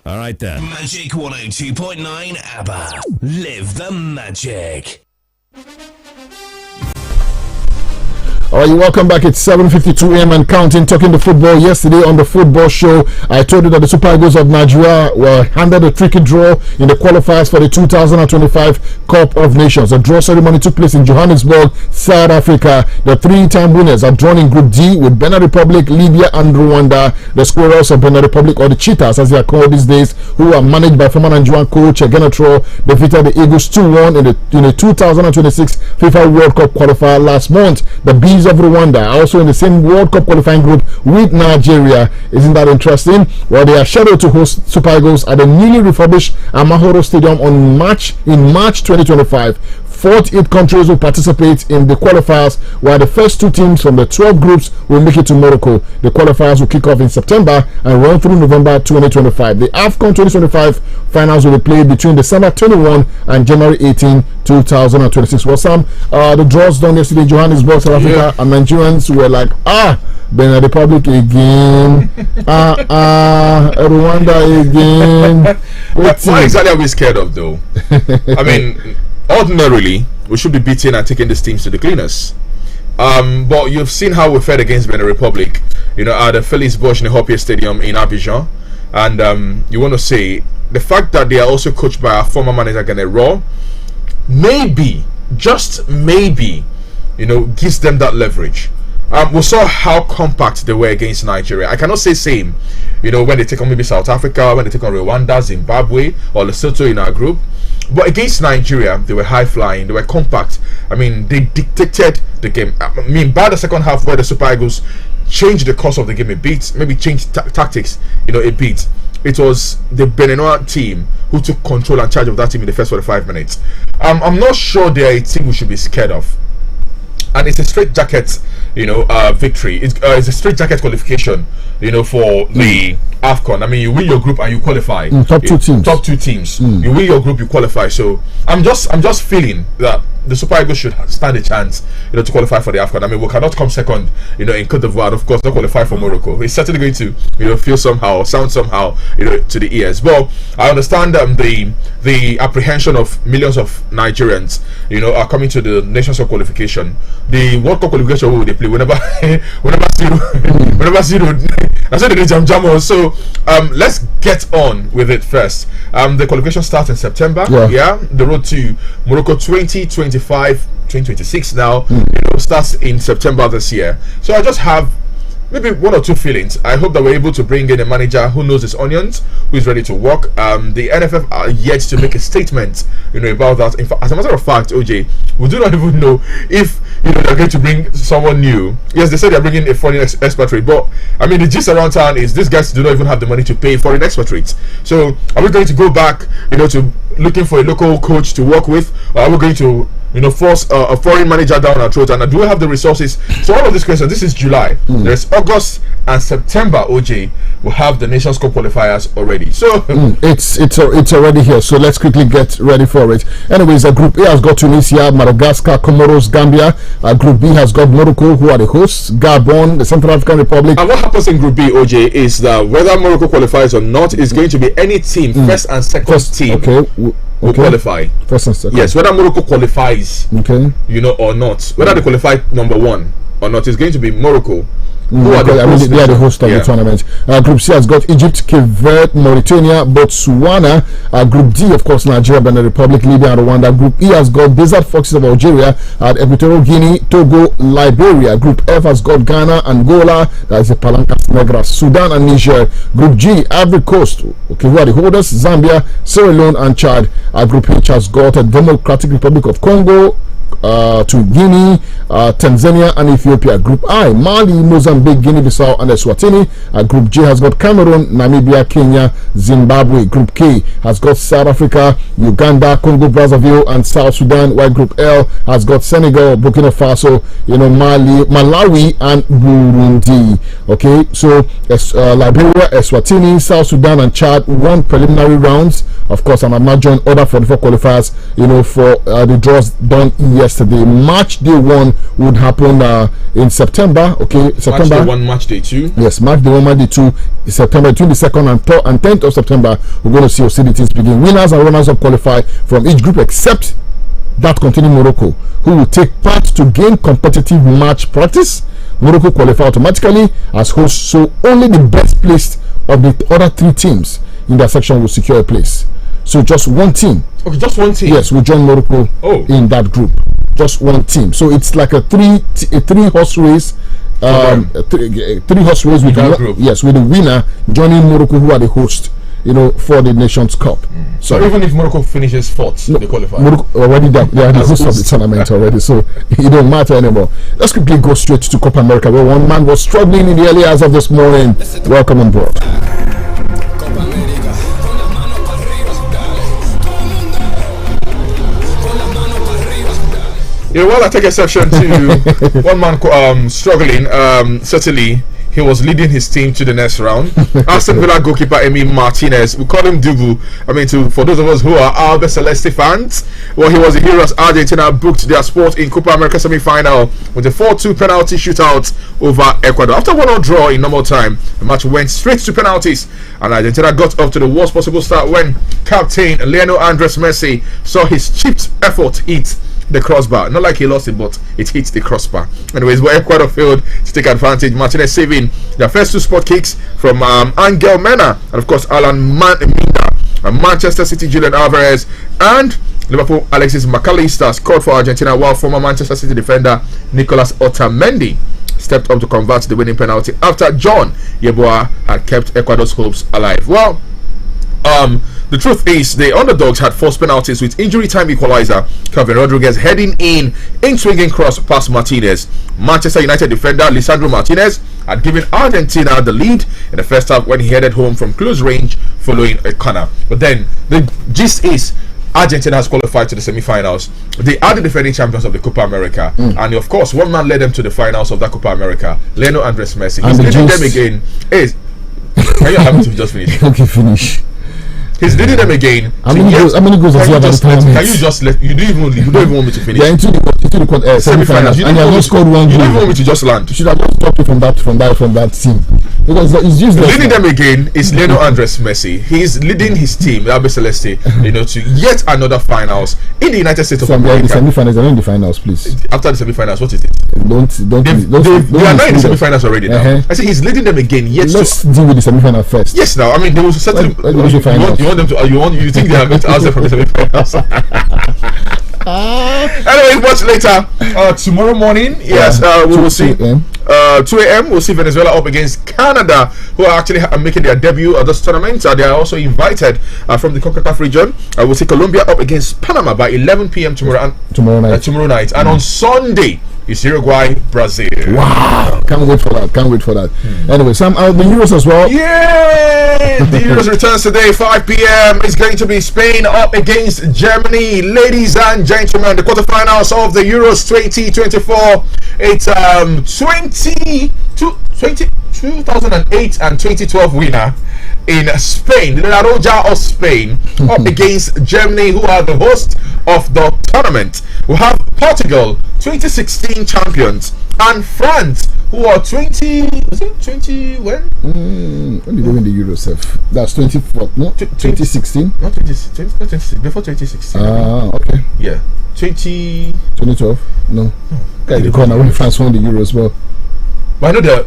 All right then. Magic 102.9 ABBA. Live the magic. All right, welcome back. It's 7:52 a.m. and counting, talking the football. Yesterday on the football show, I told you that the Super Eagles of Nigeria were handed a tricky draw in the qualifiers for the 2025 Cup of Nations. The draw ceremony took place in Johannesburg, South Africa. The three-time winners are drawn in Group D with Benin Republic, Libya, and Rwanda. The Squirrels of Benin Republic, or the Cheetahs as they are called these days, who are managed by former Nigerian coach Egenatro, defeated the Eagles 2-1 in the 2026 FIFA World Cup qualifier last month. The Bees of Rwanda are also in the same World Cup qualifying group with Nigeria. Isn't that interesting? Well, they are scheduled to host Super Eagles at the newly refurbished Amahoro Stadium in March 2025. 48 countries will participate in the qualifiers, while the first two teams from the 12 groups will make it to Morocco. The qualifiers will kick off in September and run through November 2025. The AFCON 2025 finals will be played between December 21 and January 18, 2026. Well, Sam, the draws done yesterday in Johannesburg, South Africa, and Nigerians were like, Benin Republic again, Rwanda again. What exactly are we scared of, though? I mean, ordinarily, we should be beating and taking these teams to the cleaners. But you've seen how we fared against Benin Republic, at the Félix Bosch Nehopie Stadium in Abidjan. And you want to say, the fact that they are also coached by our former manager, Gane Raw, maybe, just maybe, gives them that leverage. We saw how compact they were against Nigeria. I cannot say same, when they take on maybe South Africa, when they take on Rwanda, Zimbabwe, or Lesotho in our group. But against Nigeria, they were high-flying, they were compact. I mean, they dictated the game. I mean, by the second half, where the Super Eagles changed the course of the game a bit, maybe changed tactics, a bit, it was the Beninois team who took control and charge of that team in the first 45 minutes. I'm not sure they are a team we should be scared of. And it's a straight jacket, victory. It's a straight jacket qualification, for the AFCON. I mean, you win your group and you qualify. Top two teams. You win your group, you qualify. So I'm just feeling that the Super Eagles should stand a chance, to qualify for the AFCON. I mean, we cannot come second, in Cote d'Ivoire, of course, not qualify for Morocco. It's certainly going to, feel somehow, sound somehow, to the ears. But I understand the apprehension of millions of Nigerians, are coming to the Nations Cup qualification. The World Cup qualification will they play whenever zero. That's what they jam. So let's get on with it first. The qualification starts in September. Yeah. The road to Morocco 2026 now. Starts in September this year. So I just have maybe one or two feelings. I hope that we're able to bring in a manager who knows his onions, who is ready to work. The NFF are yet to make a statement, about that. In fact, as a matter of fact, OJ, we do not even know if they're going to bring someone new. Yes, they said they're bringing a foreign expatriate, but I mean the gist around town is these guys do not even have the money to pay foreign expatriates. So are we going to go back, to looking for a local coach to work with, or are we going to force a foreign manager down our throat? And do we have the resources? So all of these questions. This is July. There's August and September. OJ will have the Nations Cup qualifiers already. So it's already here. So let's quickly get ready for it. Anyways, Group A has got Tunisia, Madagascar, Comoros, Gambia. Group B has got Morocco, who are the hosts, Gabon, the Central African Republic. And what happens in Group B, OJ, is that whether Morocco qualifies or not, is going to be any team, first and second team. Will qualify. First and second. Yes, whether Morocco qualifies, or not, whether they qualify number one or not, is going to be Morocco. Who are the host? They are the host of the tournament. Group C has got Egypt, Cape Verde, Mauritania, Botswana. Group D, of course, Nigeria, Benin Republic, Libya, and Rwanda. Group E has got Desert Foxes of Algeria, Equatorial Guinea, Togo, Liberia. Group F has got Ghana, Angola, that is the Palancas Negras, Sudan, and Niger. Group G, Ivory Coast, who are the holders, Zambia, Sierra Leone, and Chad. Group H has got a Democratic Republic of Congo, to Guinea, Tanzania, and Ethiopia. Group I, Mali, Mozambique, Guinea-Bissau, and Eswatini. Group J has got Cameroon, Namibia, Kenya, Zimbabwe. Group K has got South Africa, Uganda, Congo, Brazzaville, and South Sudan. While Group L has got Senegal, Burkina Faso, Mali, Malawi, and Burundi. Okay, so Liberia, Eswatini, South Sudan, and Chad won preliminary rounds. Of course, and I'm not joined other 44 qualifiers, for the draws done yesterday. Match day 1 would happen in September. Okay, September. Match day 1, match day 2. Yes, match day 1, match day 2 is September. Between the 2nd and 10th of September, we're going to see hostilities begin. Winners and runners up qualify from each group except that containing Morocco, who will take part to gain competitive match practice. Morocco qualify automatically as hosts, so only the best placed of the other 3 teams in that section will secure a place. So just one team. Okay, just one team. Yes, will join Morocco in that group. Just one team. So it's like a three horse race. Three horse race with group. Yes, with the winner joining Morocco, who are the host, for the Nations Cup. So even if Morocco finishes 4th, they qualify. Morocco already done. They are the host of the tournament already, so it don't matter anymore. Let's quickly go straight to Copa America, where one man was struggling in the early hours of this morning. Welcome on board. While I take exception to one man struggling, certainly he was leading his team to the next round. Aston Villa goalkeeper Emi Martinez, we call him Dubu. I mean, for those of us who are Albe Celeste fans, well, he was a hero as Argentina booked their spot in Copa America semi-final with a 4-2 penalty shootout over Ecuador. After 1-1 draw in normal time, the match went straight to penalties, and Argentina got off to the worst possible start when captain Lionel Andres Messi saw his chipped effort hit the crossbar. Not like he lost it, but it hit the crossbar. Anyways, where Ecuador failed to take advantage, Martinez saving their first 2 spot kicks from Angel Mena and of course Alan Minda, and Manchester City Julian Alvarez and Liverpool Alexis McAllister scored for Argentina, while former Manchester City defender Nicolas Otamendi stepped up to convert the winning penalty after John Yeboah had kept Ecuador's hopes alive. Well, the truth is, the underdogs had forced penalties with injury time equalizer Kevin Rodriguez heading in swinging cross past Martinez. Manchester United defender Lisandro Martinez had given Argentina the lead in the first half when he headed home from close range following a corner. But then the gist is, Argentina has qualified to the semi-finals. They are the defending champions of the Copa America, and of course, one man led them to the finals of that Copa America, Lionel Andres Messi. He's leading them again. Can you have to just finish? Okay, finish. He's leading them again. How many goals does he have at the tournament? Can you just let? You don't even want me to finish. They're into the semi-finals, and he has not scored one goal. You don't even want me to just land. You should have just dropped it from that team, because it's useless. Leading them again is Lionel Andres Messi. He's leading his team, Albi Celeste, to yet another finals in the United States of America. The semi-finals, they're not in the finals, please. After the semi-finals, what is it? They are not in the semi-finals already now. I say he's leading them again. Let's deal with the semi-final first. Yes, now I mean they will certainly. You think they are going to answer from the semi-finals? Anyway, much later tomorrow morning. Yes, we will see 2 a.m. We'll see Venezuela up against Canada, who are actually making their debut at this tournament. They are also invited from the CONCACAF region. We'll see Colombia up against Panama by 11 p.m. tomorrow night. And on Sunday is Uruguay, Brazil. Wow! Can't wait for that. Anyway, Sam, the Euros as well. Yay! The Euros returns today, 5 p.m. It's going to be Spain up against Germany. Ladies and gentlemen, the quarterfinals of the Euros 2024. It's 2008 and 2012 winner in Spain, La Roja of Spain, up against Germany, who are the host of the tournament. We have Portugal, 2016 champions, and France, who are 20 when? When did they win the Euro, Sef? That's 2016? Not 2016, before 2016. Okay. Yeah. 2012? No. When France won the Euros, well. But I know they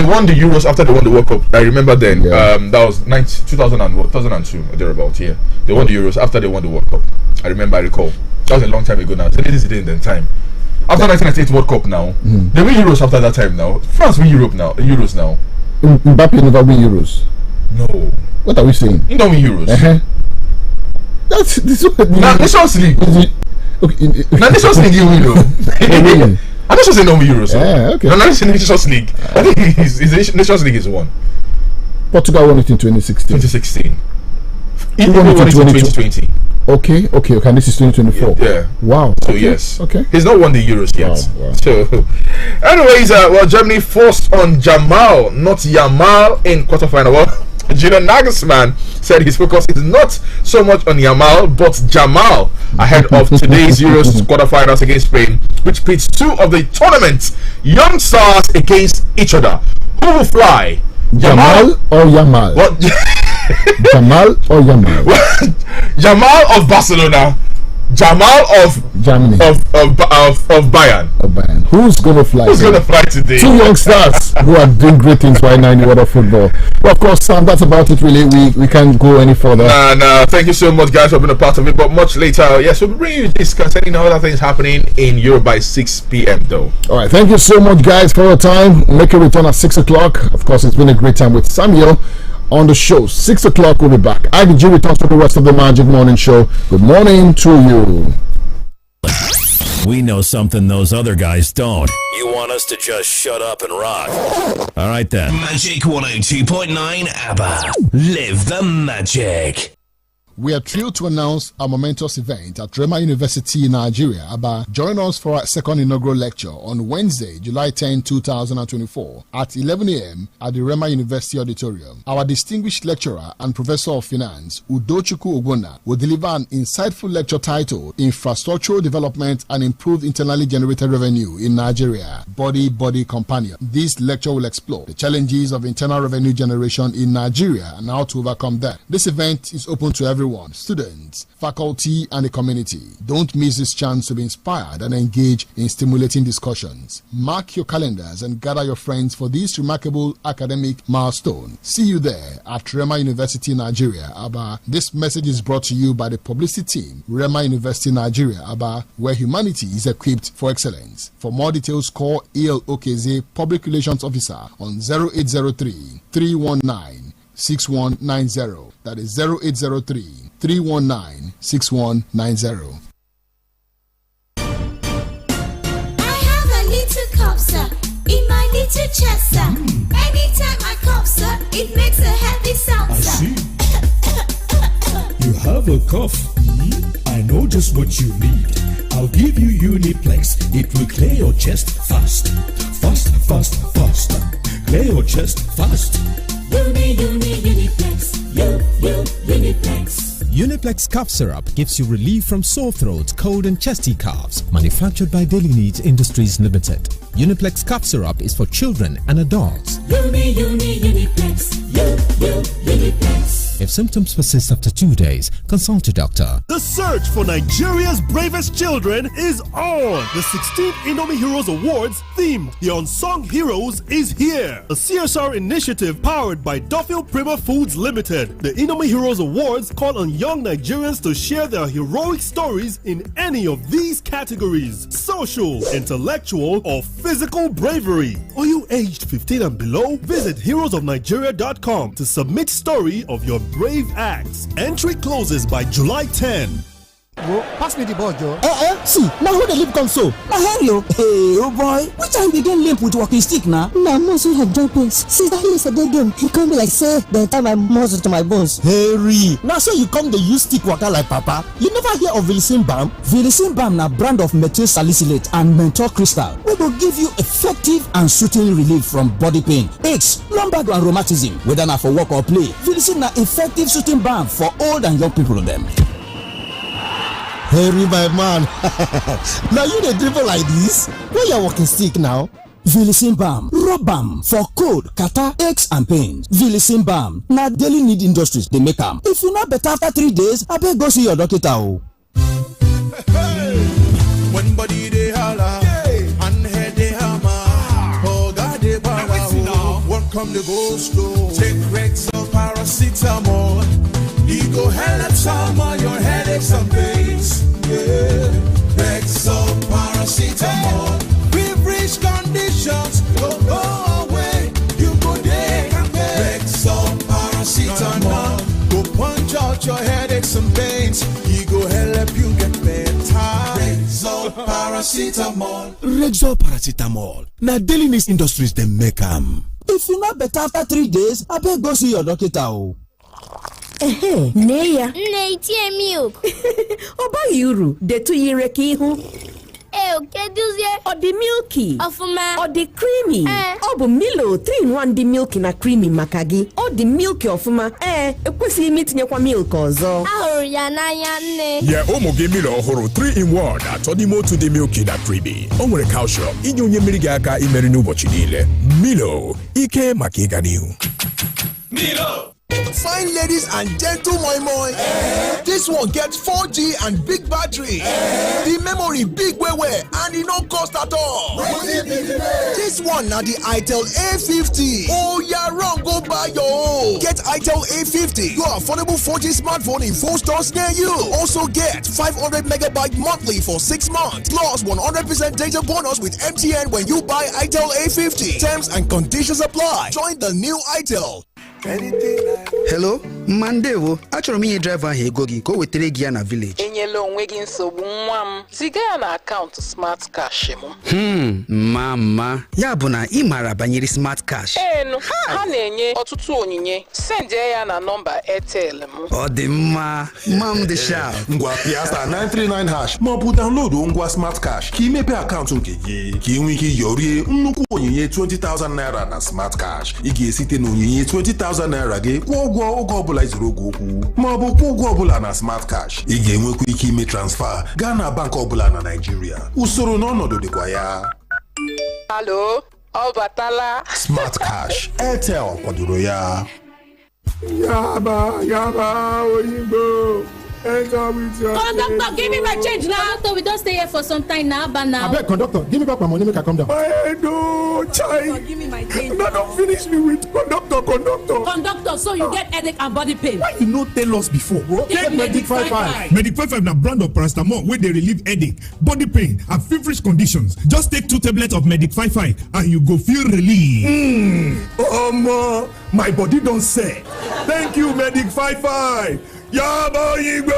won the Euros after they won the World Cup. I remember then. That was 2002 or thereabout. Yeah, they won the Euros after they won the World Cup. I recall. That was a long time ago now. So it is in the time. After 1998 World Cup now, they win Euros after that time now. France win Euros now. Mbappe never win Euros. No. What are we saying? He don't win Euros. That's this now Nations League. Now Nations League you win though. I don't say no Euros. Okay. No, not Nations League. I think his Nations League is one. Portugal won it in 2016. 2016. He won it in 2020. Okay. This is 2024. Yeah. Wow. So yes. Okay. He's not won the Euros yet. Wow. So, anyways, Germany forced on Jamal, not Yamal, in quarterfinal. Well, Julian Nagelsmann said his focus is not so much on Yamal but Jamal ahead of today's Euros quarterfinals against Spain, which pits two of the tournament's young stars against each other. Who will fly? Jamal or Yamal? What? Jamal or Yamal? Jamal of Barcelona, Jamal of Germany, of Bayern. Who's gonna fly? Who's gonna fly today? Two young stars who are doing great things right now in the world of football. Well, of course, Sam, that's about it. Really, we can't go any further. Nah. Thank you so much, guys, for being a part of it. But much later, yes, we'll bring you this concerning other things happening in Europe by 6 p.m. though. All right, thank you so much, guys, for your time. Make a return at 6 o'clock. Of course, it's been a great time with Samuel on the show. 6 o'clock, we'll be back. IDG returns for the rest of the Magic Morning Show. Good morning to you. We know something those other guys don't. You want us to just shut up and rock. All right then. Magic 102.9 ABBA. Live the magic. We are thrilled to announce our momentous event at Rema University in Nigeria. Aba, join us for our second inaugural lecture on Wednesday, July 10, 2024 at 11 a.m. at the Rema University Auditorium. Our distinguished lecturer and professor of finance, Udochukwu Ogbonna, will deliver an insightful lecture titled Infrastructural Development and Improved Internally Generated Revenue in Nigeria, Body Companion. This lecture will explore the challenges of internal revenue generation in Nigeria and how to overcome them. This event is open to everyone, students, faculty, and the community. Don't miss this chance to be inspired and engage in stimulating discussions. Mark your calendars and gather your friends for this remarkable academic milestone. See you there at Rema University Nigeria, Aba. This message is brought to you by the publicity team, Rema University Nigeria, Aba, where humanity is equipped for excellence. For more details, call EL Okeze, Public Relations Officer, on 0803 319 6190. That is 0803 319 6190. I have a little cup, sir, in my little chest, sir. Anytime I cough, sir, it makes a heavy sound, I sir. see. You have a cough. I know just what you need. I'll give you Uniplex. It will clear your chest fast. Fast. Clear your chest fast. Uniplex. Uniplex. Uniplex cough syrup gives you relief from sore throat, cold and chesty coughs. Manufactured by Daily Needs Industries Limited. Uniplex cough syrup is for children and adults. Uniplex. Uniplex. If symptoms persist after 2 days, consult your doctor. The search for Nigeria's bravest children is on. The 16th Indomie Heroes Awards theme, The Unsung Heroes, is here. A CSR initiative powered by Duffield Prima Foods Limited. The Indomie Heroes Awards call on young Nigerians to share their heroic stories in any of these categories: social, intellectual, or physical bravery. Are you aged 15 and below? Visit heroesofnigeria.com to submit story of your brave acts. Entry closes by July 10. Bro, pass me the ball, Joe. See, now who the limp come so? Now Henry, hey, oh boy, which time we get limp with walking stick now? Now muscle have joint pains. Since that yesterday game, he come be like say, then tie my muscle to my bones. Harry, now so you come the use stick waka like papa. You never hear of Vilicin Balm? Vilicin Balm na brand of methyl salicylate and menthol crystal. We will give you effective and soothing relief from body pain, aches, lumbar and rheumatism. Whether na for work or play, Vilicin na effective soothing balm for old and young people of them. Harry, my man. Now you the dribble like this? Where you walking stick now? Vilicin Balm, rub balm for cold, catarrh, aches and pains. Vilicin Balm, na Daily Need Industries they make them. If you not better after 3 days, I better go see your doctor. When body they holla, and head they hammer, oh God they power. One come the go slow. Take Rexall paracetamol. He go help some of your headaches and pains. Yeah, Rexall paracetamol. Feverish conditions go away. You go there. Rexall paracetamol. Go punch out your headaches and pains. He go help you get better. Rexall paracetamol. Rexall paracetamol. Now Daily Needs Industries they make them. If you not better after 3 days, I better go see your doctor. Neya. Nne milk. Oba yuru, detu yireki ihu. Keduzie. Ọ dị milky. Ọfụma. Ọ dị creamy. Ọ bụ Milo 3-in-1 dị milky na creamy maka gị. Ọ dị milky ọfụma. Ekwesịghị m itinyekwa milk ọzọ. Ahụrụ ya n'anya nne. Nye ụmụ gị Milo ọhụrụ 3-in-1 atọ n'ime otu dị milky na creamy. O nwere calcium inye onye mmiri gị aka imeri n'ụbọchị niile. Milo, ike maka ịga n'ihu. Milo. Fine ladies and gentle moi. This one gets 4G and big battery. The memory big way and it no cost at all. This one now the Itel A50. Oh yeah, wrong, go buy your own. Get Itel A50, your affordable 4G smartphone in 4 stores near you. Also get 500 megabyte monthly for 6 months. Plus 100% data bonus with MTN when you buy Itel A50. Terms and conditions apply. Join the new Itel. Hello, Mandewo. Achọrọ m inye driver ahụ ego gị ka o wetere gị ya na village. Enyela onwe gị nsogbu nwa m. Ziga ya na akaụntụ Smart Cash m. Mama, ya bụ na ị maara banyere Smart Cash. Ha na-enye ọtụtụ onyinye. Send ya na nọmba Airtel m. Ọ dị mma. Mam dị sharp. Ngwa Piasta 939 hash ma ọ bụ download ngwa Smart Cash ka imepe akaụntụ nke gị ka ị nwee ike yorie nnukwu onyinye 20,000 naira na Smart Cash. Ị ga-esite na onyinye 20,000 naira gị kwụọ ụgwọ oge ọbụla izuru oge okwu ma ọ bụ kwụọ ụgwọ ọbụla na Smart Cash. Ị ga-enwekwa ike ime transfer gaa na bank ọbụla na Nigeria. Usoro na ọnọdụ dịkwa ya. Hello, ọ batala. Smart Cash, Airtel kwadoro ya. Yaba, Oyinbo. Enter with your Conductor, give me my change now. Conductor, we don't stay here for some time now, but now. I beg, conductor, give me back my money, make I come down. No, child. Give me my change. No, don't finish me with conductor. Conductor, so you get headache and body pain. Why you no tell us before, bro? Take MagicFmAba. MagicFmAba na brand of paracetamol where they relieve headache, body pain, and feverish conditions. Just take 2 tablets of MagicFmAba and you go feel relief. My body don't say. Thank you, MagicFmAba. Yaba Igbo!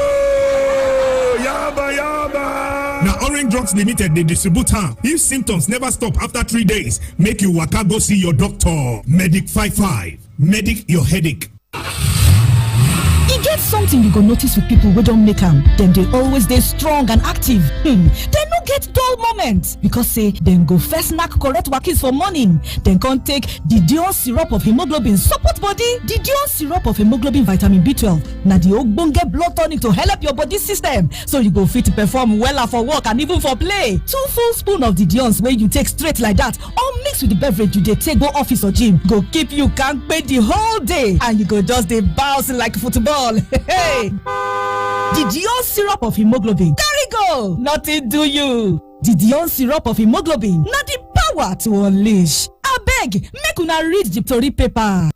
Yaba! Now Orange Drugs Limited, they distribute am. If symptoms never stop after 3 days, make you waka go see your doctor. MagicFmAba. Medic your headache. E get something you go notice with people wey don make am. Dem dey always dey strong and active. Dem no get dull moments because say dem go first knack correct wakis for morning, then come take the Dion syrup of hemoglobin support body. The Dion syrup of hemoglobin vitamin B12 na the ogbonge blood tonic to help your body system so you go fit perform wella for work and even for play. 2 full spoon of the Dion's wey you take straight like that or mix with the beverage you dey take go office or gym go keep you kampe the whole day and you go just dey bounce like football. Hey, the Dion syrup of hemoglobin carry go, nothing do you. The Dion syrup of hemoglobin na the power to unleash. Abeg, make una read the tori paper.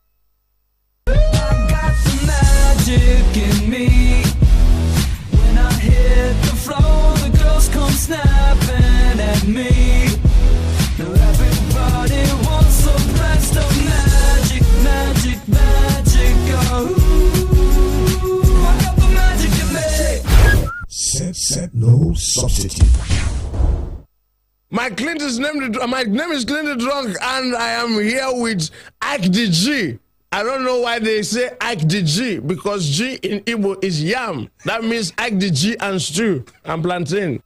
Magic in me. When I hit the floor, the girls come snapping at me. Now everybody wants some blast of magic, magic, magic. Oh, I got the magic in me. Set no substitute. My name is Clinton Drunk, and I am here with Ike the G. I don't know why they say Ike the G, because G in Igbo is yam. That means Ike the G and stew and plantain.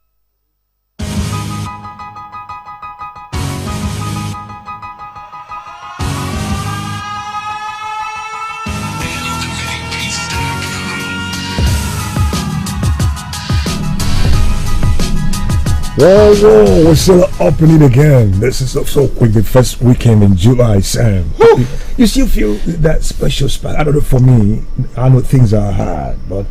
Whoa, we're still up and in again. This is so quick. The first weekend in July, Sam. You still feel that special spot? I don't know, for me, I know things are hard, but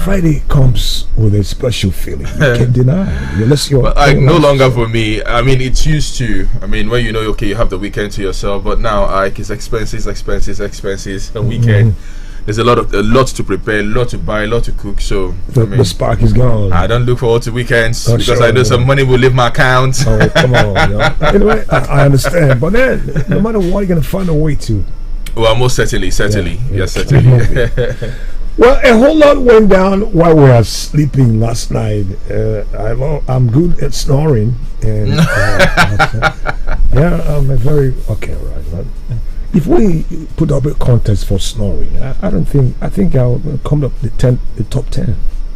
Friday comes with a special feeling. You can't deny it. Unless you're no longer for me. I mean, it's used to. I mean, when you know, okay, you have the weekend to yourself, but now, it's expenses, a weekend. There's a lot to prepare, a lot to buy, a lot to cook. So the spark is gone. I don't look forward to weekends because I know some money will leave my account. Oh, come on, anyway, I understand, but then no matter what, you're gonna find a way to. Well, most certainly, yes, certainly. Well, a whole lot went down while we were sleeping last night. I'm good at snoring, and I'm a very okay, right. If we put up a contest for snoring, I think I'll come up the top 10.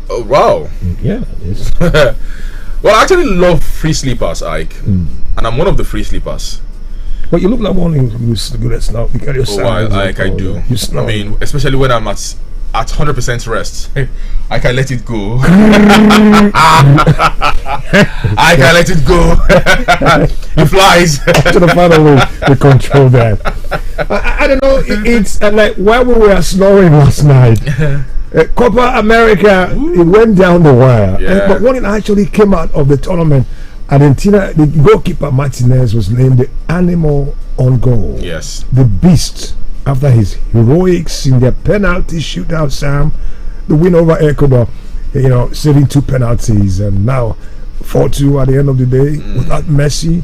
Oh wow! Yeah, it's well, I actually love free sleepers, Ike, and I'm one of the free sleepers. Well, you look like one who's good at snoring. You got your Ike, I do. I mean, especially when I'm at 100% rest, I can let it go. I can let it go. It flies. To the final way to control that. I don't know. It's like while we were snoring last night, Copa America, it went down the wire. But when it actually came out of the tournament, Argentina, the goalkeeper Martinez was named the animal on goal. Yes, the beast. After his heroics in their penalty shootout, Sam, the win over Ecuador, saving 2 penalties, and now 4-2 at the end of the day without Messi,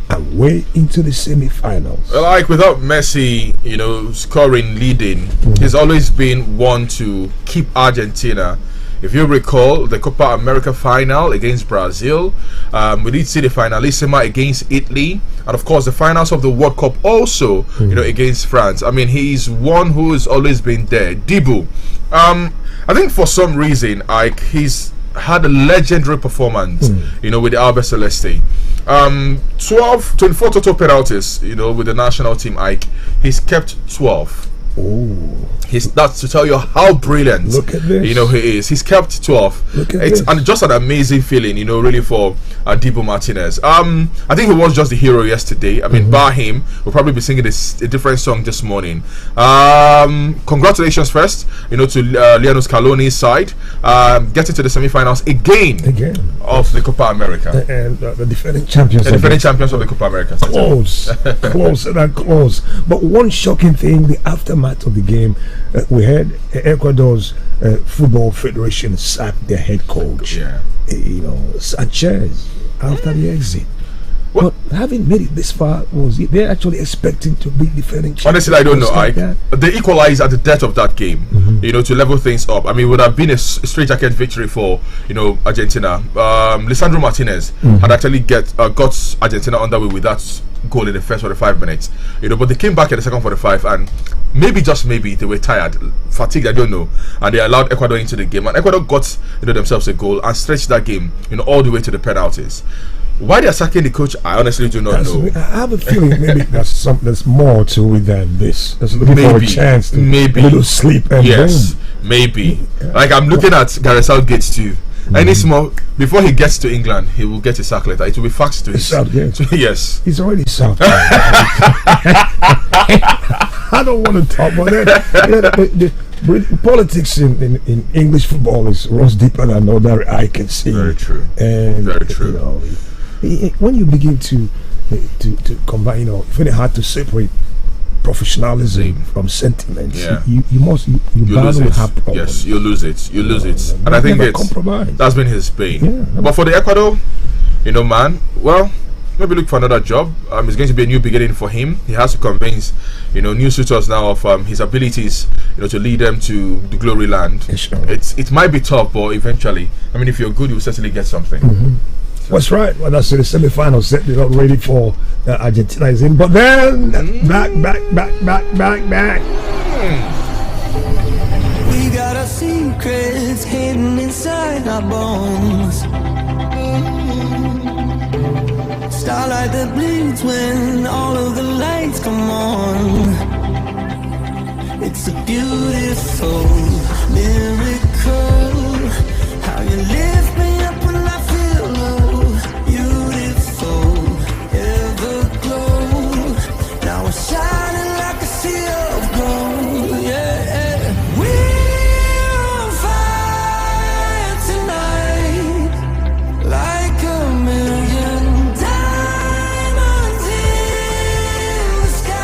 and way into the semi-finals. Well, like without Messi, scoring, leading, he's always been one to keep Argentina. If you recall the Copa America final against Brazil, we did see the finalissima against Italy, and of course the finals of the World Cup also, against France. I mean, he's one who has always been there. Dibu, I think for some reason, he's had a legendary performance, with the Alba Celeste. 24 total penalties, with the national team. He's kept 12. Oh, that's to tell you how brilliant. Look at this. He is. He's kept 12. Look at this. And just an amazing feeling, really for Dibu Martinez. I think he was just the hero yesterday. I mean, bar him, we'll probably be singing a different song this morning. Congratulations first, to Lionel Scaloni's side, getting to the semi-finals again of the Copa America. And the defending champions. The defending champions of the Copa America. Closer and close. But one shocking thing, the aftermath of the game, we had Ecuador's football federation sack their head coach, Sanchez, after the exit. But having made it this far, they're actually expecting to be defending champions? Honestly, I don't know. They equalized at the death of that game, to level things up. I mean, it would have been a straight-jacket victory for Argentina. Lisandro Martinez had actually got Argentina underway with that goal in the first 45 minutes. But they came back in the second 45, and maybe, just maybe, they were tired, fatigued, I don't know, and they allowed Ecuador into the game, and Ecuador got themselves a goal and stretched that game all the way to the penalties. Why they're sacking the coach, I honestly do not know. I have a feeling maybe there's more to it than this. There's looking for a chance to a little sleep and boom. Maybe. Like, I'm looking at Gareth Southgate too. Any small, before he gets to England, he will get a sack letter. It will be faxed to his Southgate. Yes, he's already Southgate. I don't want to talk about that. The politics in English football runs deeper than other I can see. Very true. And very true. When you begin to combine, it's very hard to separate professionalism from sentiment. Yeah. You bound to have problems. Yes, you lose it. And I think that's been his bane. Yeah. But for the Ecuador, man, well, maybe look for another job. It's going to be a new beginning for him. He has to convince, new suitors now of his abilities, to lead them to the glory land. It might be tough, but eventually, if you're good, you'll certainly get something. That's right. Well, that's the semi-final set. They're not ready for Argentina is in, but then back. We got our secrets hidden inside our bones. Starlight that bleeds when all of the lights come on. It's a beautiful miracle. How you lift me up when I feel low. Beautiful, everglow. Now we're shining like a sea of gold. Yeah, we're on fire tonight, like a million diamonds in the sky,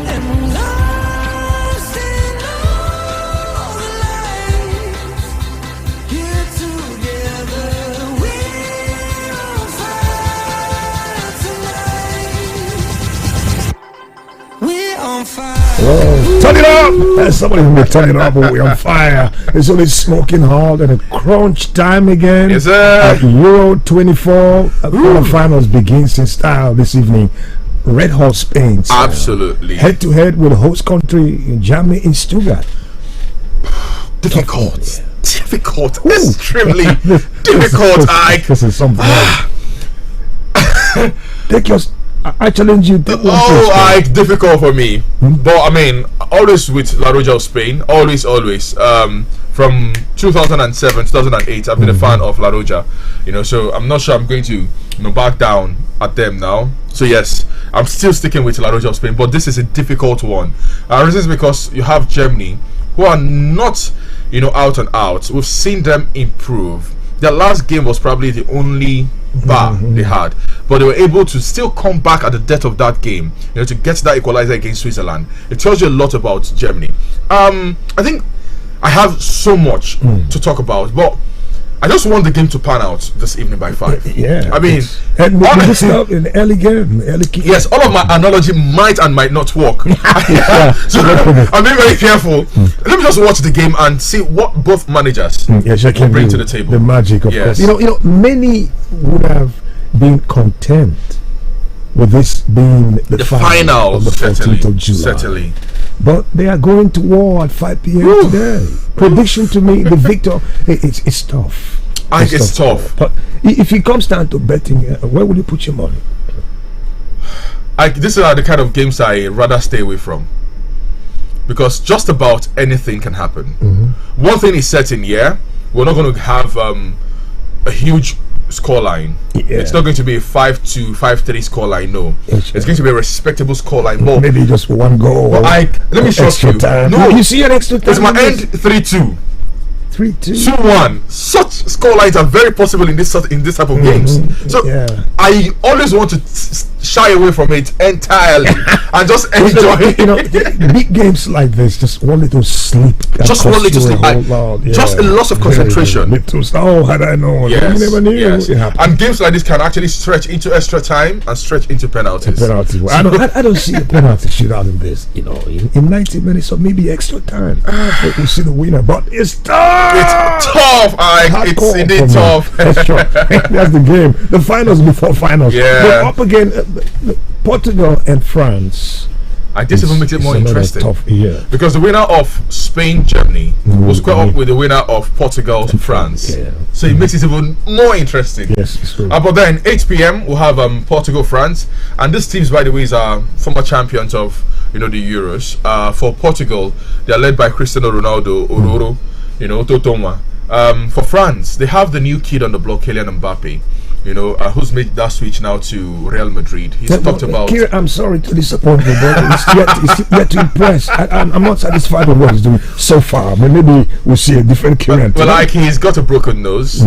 and we're lost in all the lights. Here together, we're on fire tonight. We're on fire. Whoa, turn it up! Somebody will turn it up, but we're on fire. It's only smoking hard and a crunch time again. Yes, sir. At Euro 24 quarterfinals begins in style this evening. Red Hot Spain. Absolutely. Head to head with the host country in Germany in Stuttgart. Difficult, extremely difficult. This is something else. Take your. I challenge you. Difficult for me. But always with La Roja of Spain. Always. From 2007, 2008, I've been a fan of La Roja. So I'm not sure I'm going to back down at them now. So yes, I'm still sticking with La Roja of Spain. But this is a difficult one. Reason is because you have Germany, who are not, out and out. We've seen them improve. Their last game was probably the only bar they had, but they were able to still come back at the death of that game, to get that equalizer against Switzerland. It tells you a lot about Germany. I think I have so much to talk about, but I just want the game to pan out this evening by 5. Yeah, and this up in early game, yes, all of my analogy might and might not work. So I'm being very careful. Let me just watch the game and see what both managers will bring to the table. The magic, of course. Many would have been content with this being the final of the 14th of July. Certainly. But they are going to war at 5 p.m. today. Prediction to me, the victor, it's tough. It's tough. But if it comes down to betting, where will you put your money? These are the kind of games I rather stay away from, because just about anything can happen. One thing is certain, we're not going to have a huge scoreline. It's not going to be a 5-2, 5-3 scoreline. No, it's going to be a respectable scoreline. But maybe just one goal. But let me shock you. No, you see an extra time. It's my end 3-2. 3-2. 2-1. Such scorelines are very possible in this type of games. So I always want to shy away from it entirely and just enjoy it. You know, big games like this, just wanted to sleep. Just wanted to sleep. Just a loss of concentration. Had I known. Yes. You never knew. Yes. And games like this can actually stretch into extra time and stretch into penalties. I don't see a penalty shootout in this. You know, in 90 minutes or maybe extra time, we'll see the winner. But it's tough. It's tough. It's indeed tough. That's right. That's the game. The finals before finals. Yeah. But up again, Portugal and France. This even makes it more interesting. Tough year. Because the winner of Spain-Germany will square up with the winner of Portugal-France. Yeah. So it makes it even more interesting. Yes, it's true. But then 8 p.m. we'll have Portugal-France, and these teams, by the way, are former champions of the Euros. For Portugal, they are led by Cristiano Ronaldo, Ororo, Totoma. For France, they have the new kid on the block, Kylian Mbappe. Who's made that switch now to Real Madrid. He's talked about. Kira, I'm sorry to disappoint you, but it's yet to impress. I'm not satisfied with what he's doing so far. But maybe we'll see a different Kira. Well, like he's got a broken nose.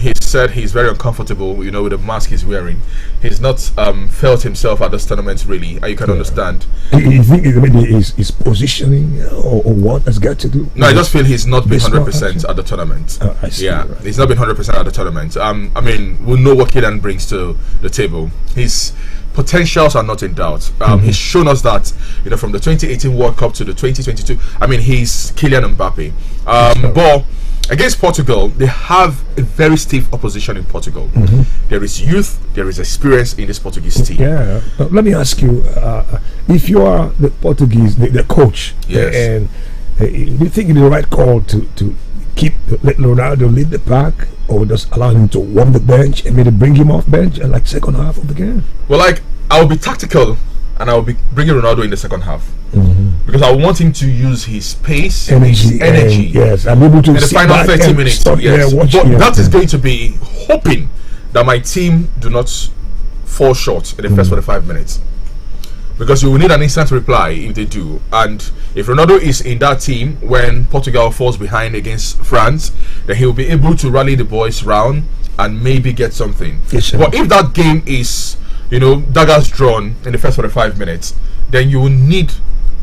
He said he's very uncomfortable, with the mask he's wearing. He's not felt himself at this tournament really, and you can understand. You think maybe his positioning or what has got to do? No, I just feel he's not been 100% at the tournament. I see, yeah, right. He's not been 100% at the tournament. I mean, we know what Kylian brings to the table. His potentials are not in doubt. He's shown us that from the 2018 World Cup to the 2022. I mean, he's Kylian Mbappe. But against Portugal, they have a very stiff opposition in Portugal. There is youth, there is experience in this Portuguese team. Yeah, but let me ask you: if you are the Portuguese, the coach, and do you think it's the right call to let Ronaldo lead the pack, or just allow him to warm the bench and maybe bring him off bench and like second half of the game? Well, I will be tactical and I will be bringing Ronaldo in the second half because I want him to use his pace, energy, yes, I'm able to in the final 30 minutes. Yes, but that is going to be hoping that my team do not fall short in the first 45 minutes. Because you will need an instant reply if they do. And if Ronaldo is in that team when Portugal falls behind against France, then he will be able to rally the boys round and maybe get something. Yes, sir. But if that game is, daggers drawn in the first 45 minutes, then you will need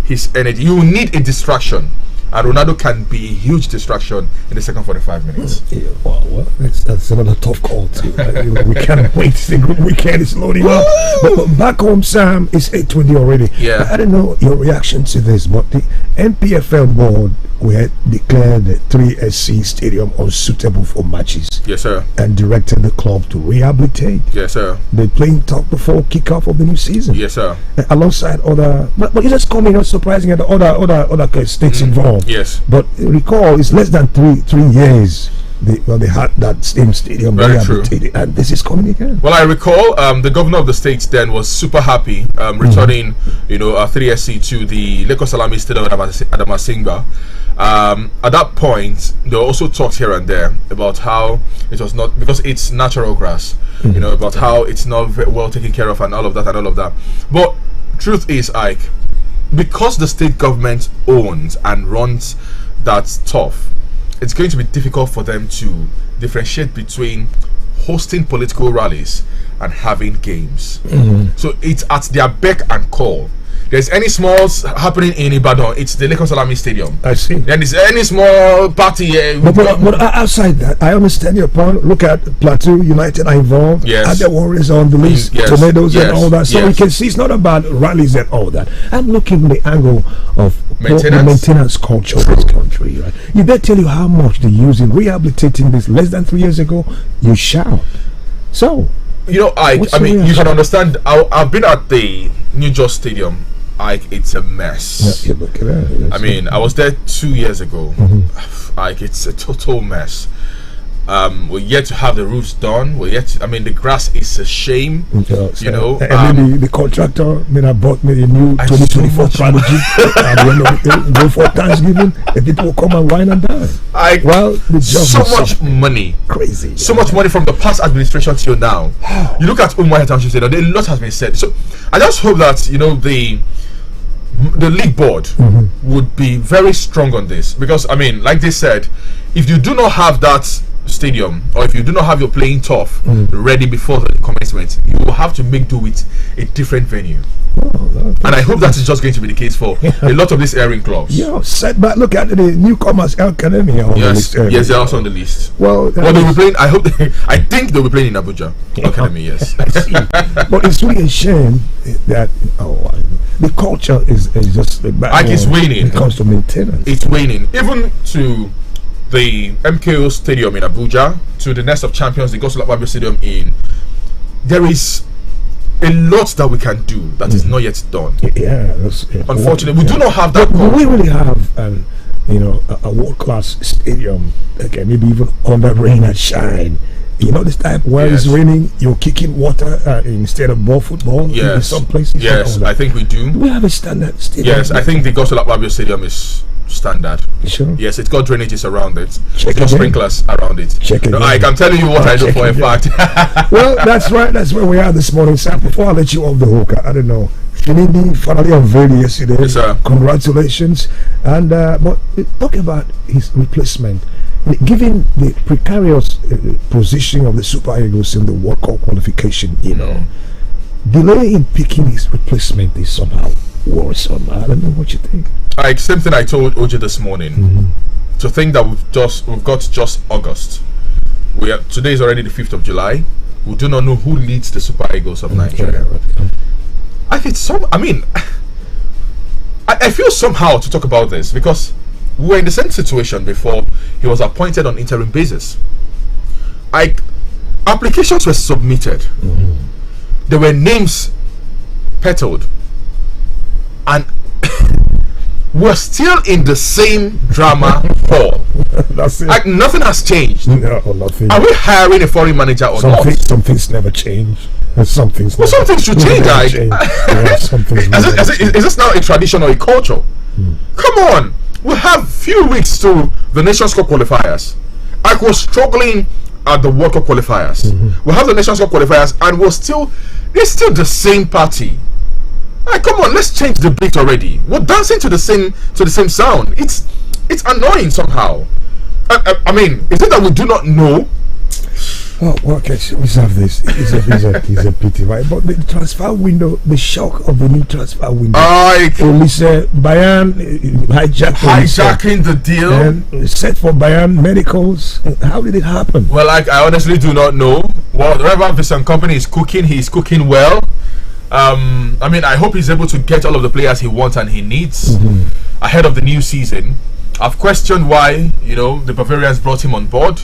his energy. You will need a distraction. And Ronaldo can be a huge distraction in the second 45 minutes. Yeah, well, that's another tough call too. We can't wait. The group weekend is loading up. But back home, Sam, it's 8:20 already. Yeah. I don't know your reaction to this, but the NPFL board had declared the 3SC Stadium unsuitable for matches. Yes, sir. And directed the club to rehabilitate. Yes, sir. They're playing top before kickoff of the new season. Yes, sir. Alongside other, but it's just coming not surprising at the other states involved. Yes. But recall, it's less than three years they had that same stadium rehabilitated, and this is coming again. Well, I recall the governor of the state then was super happy returning, 3SC to the Lagos Salami Stadium at Adamasingba. At that point, there were also talks here and there about how it was not, because it's natural grass, about how it's not very well taken care of and all of that. But truth is, Ike, because the state government owns and runs that stuff, it's going to be difficult for them to differentiate between hosting political rallies and having games. So it's at their beck and call. There's any smalls happening in Ibadan, it's the Lagos Salami Stadium. I see. Then there's any small party. But outside that, I understand your point. Look at Plateau United are involved. Yes. Other Warriors on the list, Tornadoes and all that. So yes. we can see it's not about rallies and all that. I'm looking at the angle of maintenance culture of this country. Right? If they tell you how much they use in rehabilitating this less than 3 years ago, you shout. So, I mean, you can understand. I've been at the New Jos Stadium. It's a mess. Yeah, look at that. I mean, I was there 2 years ago. It's a total mess. We're yet to have the roofs done. The grass is a shame. And maybe the contractor may have bought me a new 2024 Prodigy. Go for Thanksgiving, and people will come and wine and dine. The job so much money, crazy. So much money from the past administration till now. You look at Umuahia Township Stadium. A lot has been said. So I just hope that the league board would be very strong on this, because like they said, if you do not have that stadium, or if you do not have your playing turf ready before the commencement, you will have to make do with a different venue. And I hope that is just going to be the case for a lot of these airing clubs. Set back. Look at the newcomers academy on the list. Yes, they're also on the list. Well, they'll be playing. I think they'll be playing in Abuja Academy. Yes. But it's really a shame that the culture is just like it's waning. It comes to maintenance. It's waning. Even to the MKO Stadium in Abuja, to the Nest of Champions, the Gospel Babio Stadium there is a lot that we can do that is not yet done. Unfortunately, we do not have that. But we really have a world-class stadium. Okay, maybe even under rain and shine. This type where it's raining, you're kicking water instead of ball football. Yes, in some places. Yes, I think we do. We have a standard stadium. Yes, I think the Gospel Babio Stadium is standard. Sure. Yes, it's got drainages around it. It's got sprinklers around it. I can tell you what I do for a fact. Well, that's right. That's where we are this morning, Sam. Before I let you off the hook, I don't know. Finidi finally unveiled yesterday. Yes, sir. Congratulations. And but talk about his replacement. Given the precarious position of the Super Eagles in the World Cup qualification, delay in picking his replacement is somehow worrisome. I don't know what you think. Same thing I told Oji this morning. To think that we've got just August. Today is already the 5th of July. We do not know who leads the Super Eagles of Nigeria. I feel somehow to talk about this because we were in the same situation before he was appointed on interim basis. Applications were submitted. There were names peddled, and we're still in the same drama hall. That's it. Nothing has changed. No, nothing. Are we hiring a foreign manager or not? Some things never change. Some things should change. Is this now a tradition or a culture? Come on. We have few weeks to the Nations Cup qualifiers. I was struggling at the World Cup qualifiers. We have the Nations Cup qualifiers, and it's still the same party. Come on, let's change the beat already. We're dancing to the same sound. It's annoying somehow. Is it that we do not know? Oh, okay, so we have this. It's a pity, right? But the transfer window, the shock of the new transfer window. Bayern hijacking the deal. And set for Bayern medicals. How did it happen? Well, I honestly do not know. Well, the Reverend Vincent Company is cooking. He's cooking well. I hope he's able to get all of the players he wants and he needs ahead of the new season. I've questioned why, the Bavarians brought him on board.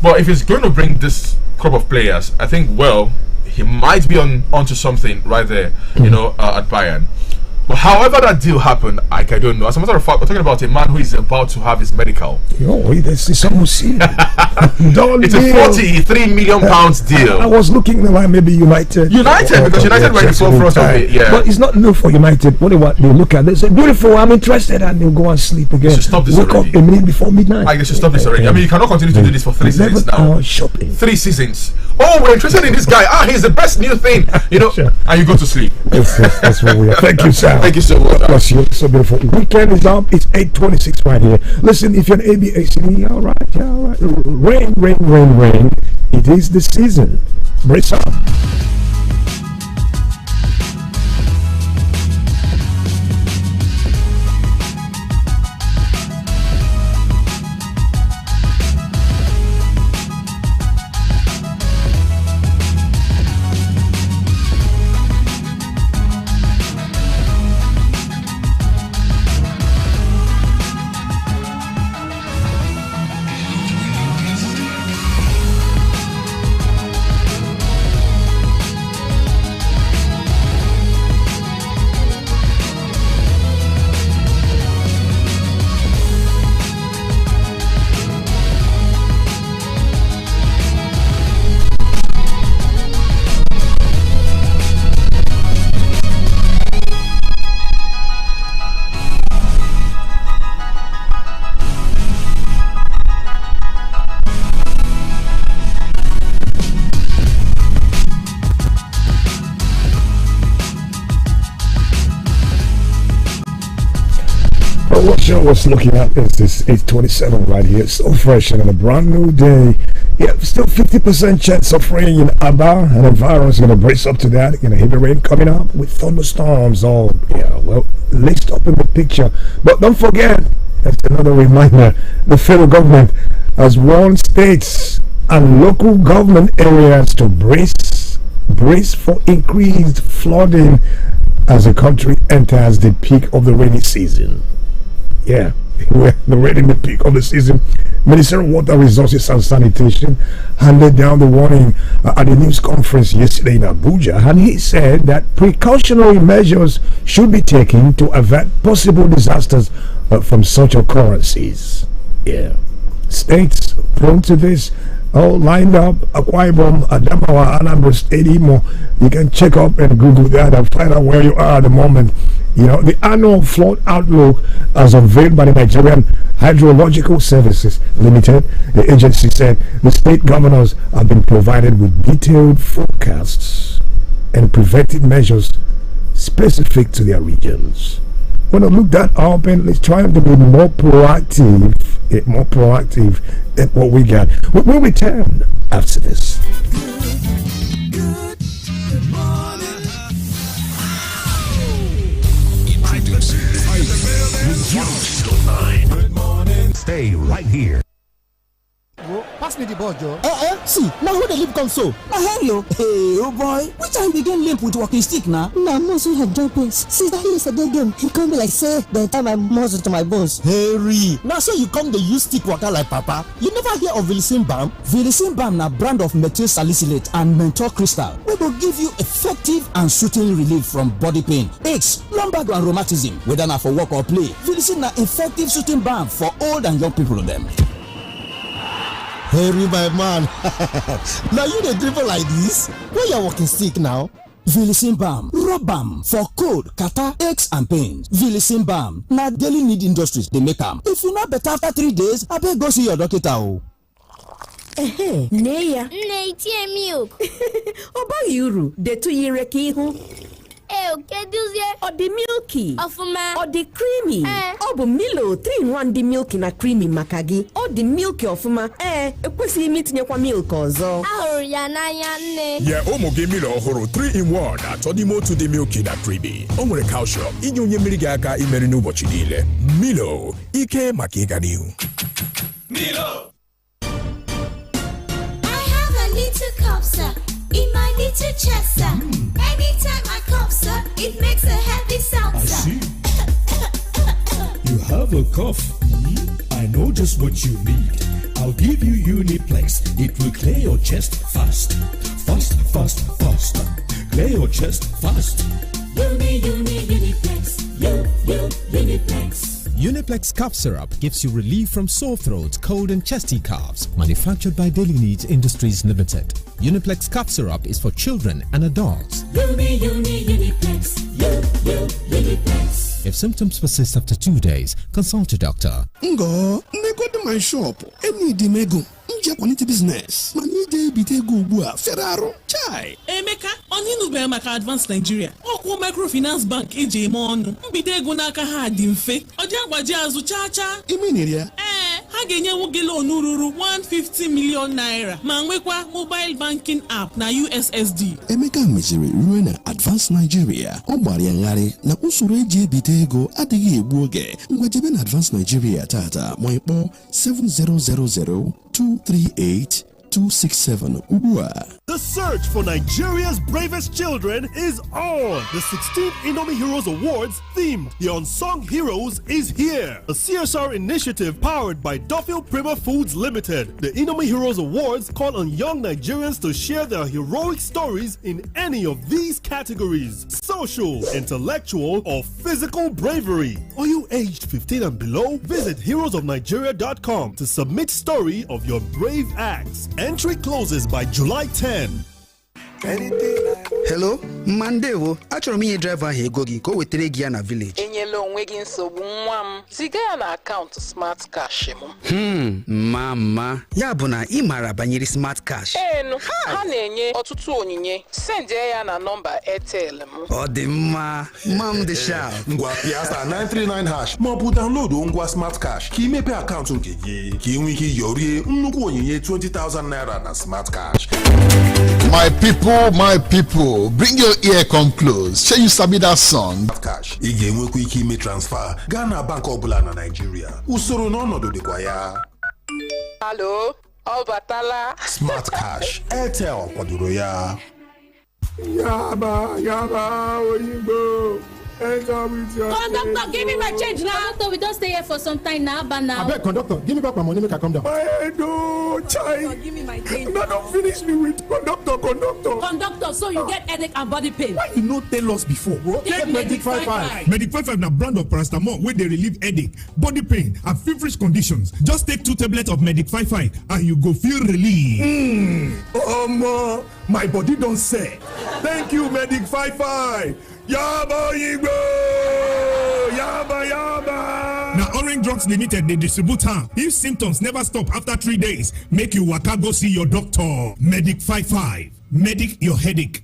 But if he's going to bring this crop of players, I think, he might be onto something right there, at Bayern. But however that deal happened, I don't know. As a matter of fact, we're talking about a man who is about to have his medical. It's almost It's a £43 million deal. I was looking like maybe United. Because United were in the forefront of it. Yeah. But it's not new for United. What they look at, they say, beautiful, I'm interested, and they'll go and sleep again. They should stop this already. Wake up a minute before midnight. They should stop this already. You cannot continue to do this for 3 seasons now. Shopping. 3 seasons. Oh, we're interested in this guy. He's the best new thing. Sure. And you go to sleep. That's what we are. Thank you, Sam. Thank you so much. Bless you. So beautiful. Weekend is up. It's 8:26 right here. Listen, if you're an ABAC, all right. Rain. It is the season. Brace up. was looking at this 8:27 right here. So fresh and on a brand new day. Yeah, still 50% chance of rain in Aba, and the virus gonna brace up to that. Gonna heavy rain coming up with thunderstorms. All laced up in the picture. But don't forget, that's another reminder. The federal government has warned states and local government areas to brace for increased flooding as the country enters the peak of the rainy season. Yeah, we're already in the peak of the season. Minister of Water Resources and Sanitation handed down the warning at the news conference yesterday in Abuja, and he said that precautionary measures should be taken to avert possible disasters from such occurrences. Yeah, states prone to this all lined up: Akwa Ibom, Adamawa, Anambra State, Imo. You can check up and Google that and find out where you are at the moment. You know, the annual flood outlook as unveiled by the Nigerian Hydrological Services Limited, the agency said the state governors have been provided with detailed forecasts and preventive measures specific to their regions. We're going to look that up and let's try to be more proactive than what we got. We'll return after this. Stay right here. Pass me the ball, Joe. See, now who the limp come so? Hello. Hey, oh boy. Which time we get limp with walking stick now? Now, muscle have joint pains. Since that yesterday game, he come be like, say, the time I muscle to my bones. Harry, now so you come the use stick waka like papa. You never hear of Vilicin Balm? Vilicin Balm na brand of methyl salicylate and menthol crystal. We will give you effective and soothing relief from body pain, aches, lumbar and rheumatism, whether na for work or play. Vilicin na effective soothing balm for old and young people of them. Harry, my man. Now you the dribble like this? Where you walking stick now? Vilicin Balm, rub balm for cold, catarrh, aches and pains. Vilicin Balm, na daily need industries they make them. If you not better after 3 days, I better go see your doctor. Neya. Nne milk. Oba yuru, de tu yire ki hu. Or the milky, Ofuma, or the creamy, or Milo 3-in-1 the milky na creamy makagi, or the milky ofuma, ekwesi meet nyekwa milk ozo. Ya na ya nne. Yeah, omoge Milo ohoro 3-in-1 atodimo to the milky na creamy. Onwere calcium, inye onye mmiri ga aka imeri n'ụbọchị niile. Milo, ike maka ịga n'ihu. Milo. I have a little cup, sir, in my little chest, sir. Anytime I cough, sir, it makes a happy sound, sir. I see. You have a cough. I know just what you need. I'll give you Uniplex. It will clear your chest fast. Fast, fast, fast. Clear your chest fast. Uniplex. Uniplex. Uniplex cough syrup gives you relief from sore throat, cold and chesty coughs. Manufactured by Daily Needs Industries Limited. Uniplex cough syrup is for children and adults. Uniplex. If symptoms persist after 2 days, consult your doctor. Ngo, nego to my shop. Emi di mego. Nje quality business. Mani de bitego ugbu Ferraro. Chai. Emeka, onye nube maka Advanced Nigeria. Okwu Microfinance Bank eji eme ọnụ. Mbidego n'aka ha dị mfe. Oji agbaji azụ cha. Imeniri ya? Ha ga-enye nwoke loan ruru 150 million naira ma nwekwa mobile banking app na USSD. Emeka mejiri ruo na Advanced Nigeria. Ọ gbara ya ngharị na usoro eji ebite ego adịghị egbu oge. Ngwajebe na Advanced Nigeria tata ma ịkpọ 7000238267 ugbu. The search for Nigeria's bravest children is on. The 16th Indomie Heroes Awards theme, The Unsung Heroes, is here. A CSR initiative powered by Duffield Prima Foods Limited. The Indomie Heroes Awards call on young Nigerians to share their heroic stories in any of these categories: social, intellectual, or physical bravery. Are you aged 15 and below? Visit heroesofnigeria.com to submit story of your brave acts. Entry closes by July 10. Hello, Mandewo. Achọrọ m inye driver ahụ ego gị ka o wetere gị ya na village. Enyela onwe enweghị nsogbu nwa m ziga ya na akaụntụ smart cash m. Mama, ya bụ na ị maara banyere smart cash. Enu, ha na-enye ọtụtụ onyinye. Sendie ya na nọmba Airtel m. Ọ dị mma, mam dị sharp. Ngwa Piazza 939 hash ma ọ bụ download ngwa smart cash ka imepe akaụntụ nke gị ka ị nwee ike yọrie nnukwu onyinye 20,000 naira na smart cash. My people, bring your ear come close. Shall you sabi that song? Cash. Ị ga-enwekwa ike ime transfer gaa na bank ọbụla na Nigeria. Usoro na ọnọdụ dịkwa ya. Hello, ọ batala. Smart cash. Airtel kwadoro ya. Yaba, Oyinbo. Enter with your Conductor, give me my change now. Conductor, we don't stay here for some time now, but now. I beg, conductor, give me back my money, make I come down. No, child. Give me my change. No, don't finish me with conductor. Conductor, so you get headache and body pain. Why you no tell us before? Take MagicFmAba. MagicFmAba na brand of paracetamol where they relieve headache, body pain, and feverish conditions. Just take 2 tablets of MagicFmAba and you go feel relief. My body don't say. Thank you, MagicFmAba. Yaba Igbo! Yaba! Now Orange Drugs Limited, they distribute her. If symptoms never stop after 3 days, make you waka go see your doctor. Medic55. Medic your headache.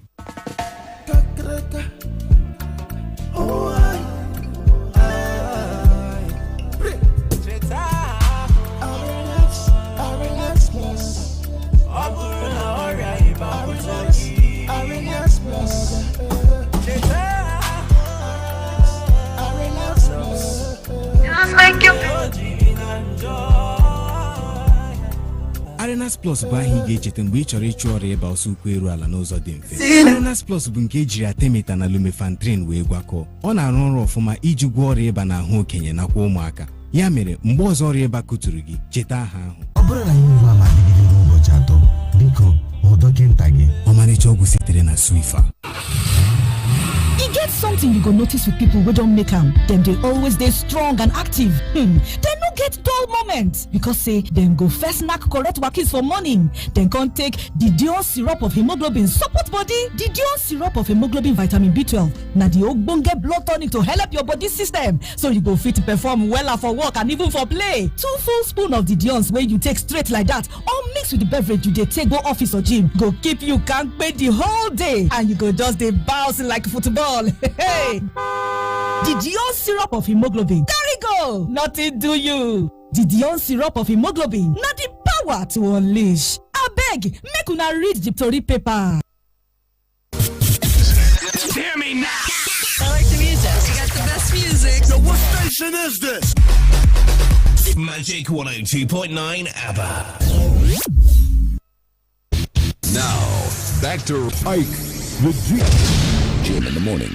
Arenas Plus bụ ahịa ị ga-echeta mgbe ị chọrọ ịchụ ọrịa ịba ọsọ ukwu eru ala n'ụzọ dị mfe. Arenas Plus bụ nke ejiri atemeta na lumefantrin wee gwakọọ. Ọ na-arụ ọrụ ọfụma iji gwọọ ọrịa ịba n'ahụ okenye nakwa ụmụaka. Ya mere mgbe ọzọ ọrịa ịba kụturu gị, cheta aha ahụ. Ọ bụrụ na ihe ugbu a ma-adịgide n'ụbọchị 3, biko hụ dọkịnta gị. Ọmarịcha ọgwụ sitere na Suifa. E get something you go notice with people wey don make am. Dem dey always dey strong and active. Dem no get dull moments because say dem go first knack correct wakis for morning. Dem come take the Dion syrup of hemoglobin support body. The Dion syrup of hemoglobin vitamin B12 na the ogbonge blood tonic to help your body system so you go fit perform wella for work and even for play. 2 full spoon of the Dion's wey you take straight like that or mix with the beverage you dey take go office or gym go keep you kampe the whole day and you go just dey bounce like football. Hey, the Dion syrup of hemoglobin carry go, nothing do you. The Dion syrup of hemoglobin na the power to unleash. Abeg, make una read the tori paper. Hear me now. I like the music. You got the best music. So what station is this? Magic 102.9 ABBA. Now, back to Ike, the G. Jam in the morning.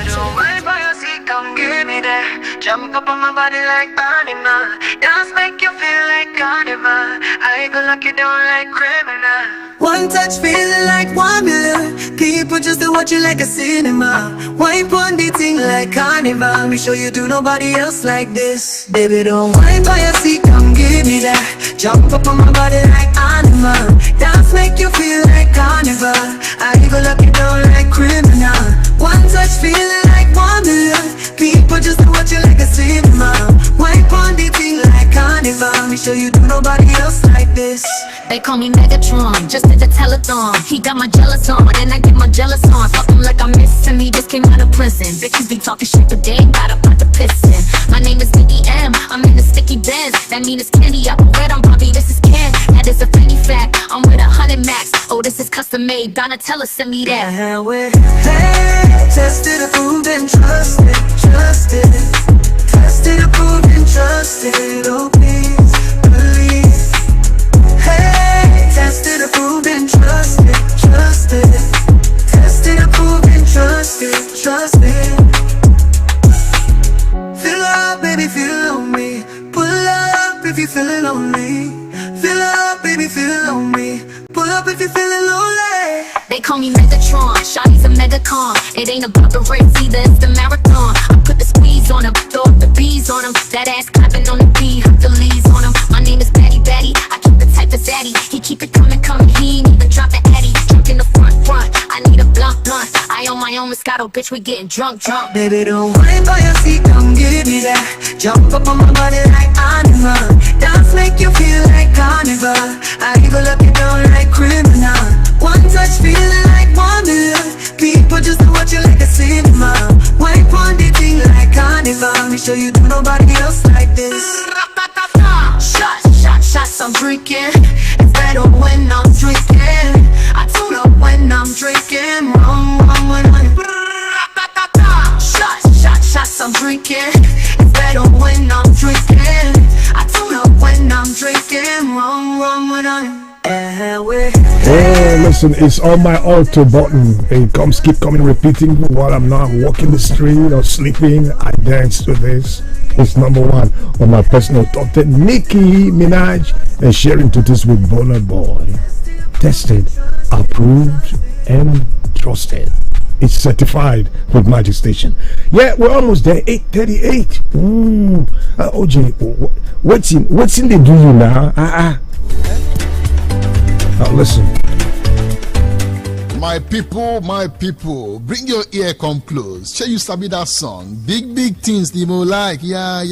Don't worry about your seat, come give me that. Jump up on my body like animal. Dance make you feel like carnival. I go lock you down like criminal. One touch feeling like 1 million. People just to watch you like a cinema. Wipe on the thing like carnival. Me show you do nobody else like this. Baby, don't worry about your seat, come give me that. Jump up on my body like animal. Dance make you feel like carnival. I go lock you down like criminal. One touch feeling like 1 million. People just to watch you like a cinema. Wipe on the thing like carnival. Me show you do nobody else like this. They call me Megatron, just did the telethon. He got my jealous on, and I get my jealous on. Fuck him like I'm missing, he just came out of prison. Bitches be talking shit, but they ain't got up out the piston. My name is BEM, I'm in the sticky Benz. That mean it's candy, apple red on Bobby, this is Ken. That is a funny fact, I'm with 100 max. Oh, this is custom made, Donatella send me that. Yeah, we're tested, approved, and trusted. Tested, approved, and trusted. Oh, please believe. Hey, tested, approved, and trusted. Tested, approved, and trusted. Fill up, baby, feel on me. Pull up if you feeling lonely. Fill up, baby, feel on me. Pull up if you feeling lonely. They call me Megatron, Shawty's a megacon. It ain't about the race either, it's the marathon. I put the squeeze on him, throw up the bees on him. That ass clapping on the beat, hurt the leaves on him. My name is Batty. I keep it tight as daddy. He keep it coming, he ain't even dropping Addy. Drunk in the front, I need a blunt. I on my own, Moscato, bitch, we getting drunk. Baby, don't worry about your seat, come give me that. Jump up on my body like animal. Dance make you feel like carnival. I go look you down like criminal. One touch feeling like 1 million. People just watch you like a cinema. Wipe on the thing like carnival. Make sure you do nobody else like this. Shots, I'm drinking. It's better when I'm drinking. I tune up when I'm drinking. Wrong when I'm shots, I'm drinking. It's better when I'm drinking. I tune up when I'm drinking. Wrong when I'm Hey, listen, it's on my auto button. It keep coming, repeating while I'm not walking the street or sleeping. I dance to this. It's number one on my personal top 10. Nicki Minaj and sharing to this with Burna Boy. Tested, approved, and trusted. It's certified with Magic Station. Yeah, we're almost there. 8:38. OJ, what's in they do you now? Now listen. My people, bring your ear come close. Shall you sabi that song? Big things the more like, yeah.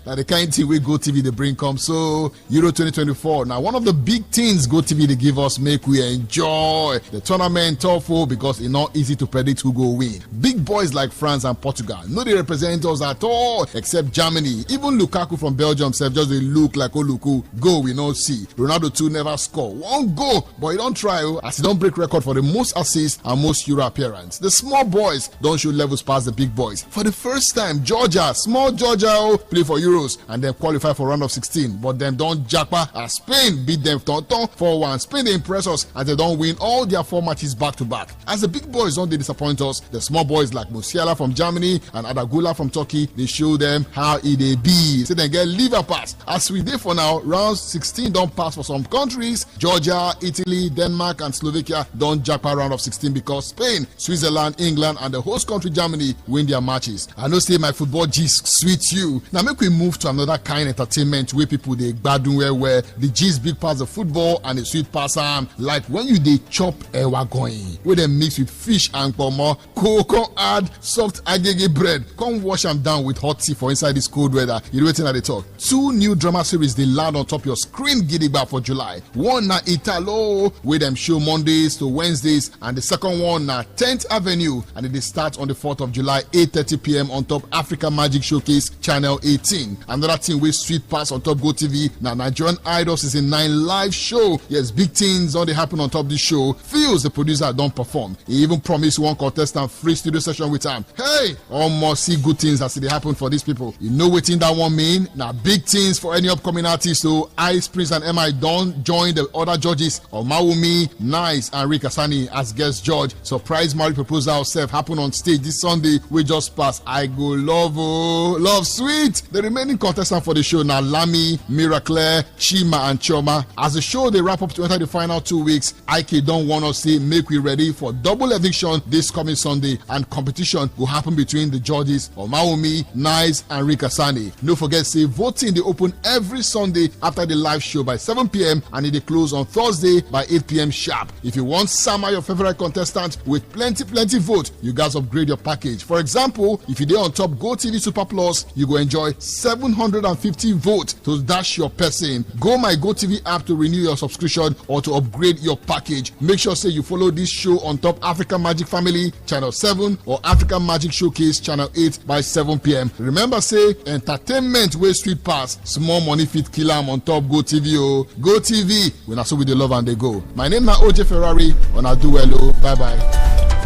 Now the kind thing we Go TV they bring come so Euro 2024. Now one of the big things Go TV they give us make we enjoy the tournament tough because it's not easy to predict who go win. Big boys like France and Portugal, no they represent us at all except Germany. Even Lukaku from Belgium self just they look like Oluku. Go we not see. Ronaldo too never score. One goal, but he don't try. As he don't break record for the most assists and most Euro appearance. The small boys don't show levels past the big boys. For the first time, small Georgia play for Euros and then qualify for round of 16. But them don't jackpot as Spain beat them 4-1. Spain they impress us as they don't win all their 4 matches back to back. As the big boys don't they disappoint us, the small boys like Musiala from Germany and Adagula from Turkey, they show them how it they be. So they get liver pass. As we did for now, round 16 don't pass for some countries. Georgia, Italy, Denmark and Slovakia don't jackpot round of 16 because Spain, Switzerland, England and the host country Germany win their matches. I know say my football gist sweet you. Now make we move to another kind of entertainment where people they gbadun where the gist big parts of football and the sweet pass like when you they chop ewa going where they mix with fish and pomo, cocoa add soft agege bread. Come wash them down with hot tea for inside this cold weather. You waiting at the talk. 2 new drama series they land on top your screen gidigba for July. One na Italo where them show Mondays to Wednesdays and the second one na 10th Avenue and it start on the 4th of July 8:30 p.m. on top Africa Magic Showcase channel 18. Another thing with sweet pass on top Go TV now Nigerian Idol Season 9 live show. Yes, big things on they happen on top this show. Feels the producer don't perform. He even promised one contestant free studio session with him. Hey, almost see good things as they happen for these people. You know what that one mean? Now big things for any upcoming artists. So Ice Prince and MI don't join the other judges of Mawumi, Nice and Rick Asani as guest judge. Surprise marriage proposal self happen on stage this Sunday. We just passed. I go love sweet. The remaining contestants for the show now Lami, Miracle, Chima and Choma. As the show they wrap up to enter the final 2 weeks, Ike don't want to say make we ready for double eviction this coming Sunday and competition will happen between the judges of Mawumi, Nice and Rick Asani. No forget say voting they open every Sunday after the live show by 7 p.m. and it they close on Thursday by 8 p.m. sharp. If you want Sama your favorite contestant with plenty vote, you guys upgrade your package. For example, if you dey on top Go TV Super Plus, you go enjoy 750 votes to dash your person. Go my Go TV app to renew your subscription or to upgrade your package. Make sure say you follow this show on top Africa Magic Family channel 7 or Africa Magic Showcase channel 8 by 7 p.m. Remember say entertainment wey sweet pass, small money fit kill am on top Go TV o. Go TV, when I saw with the love and they go. My name na OJ Ferrari, and I do well. Bye bye.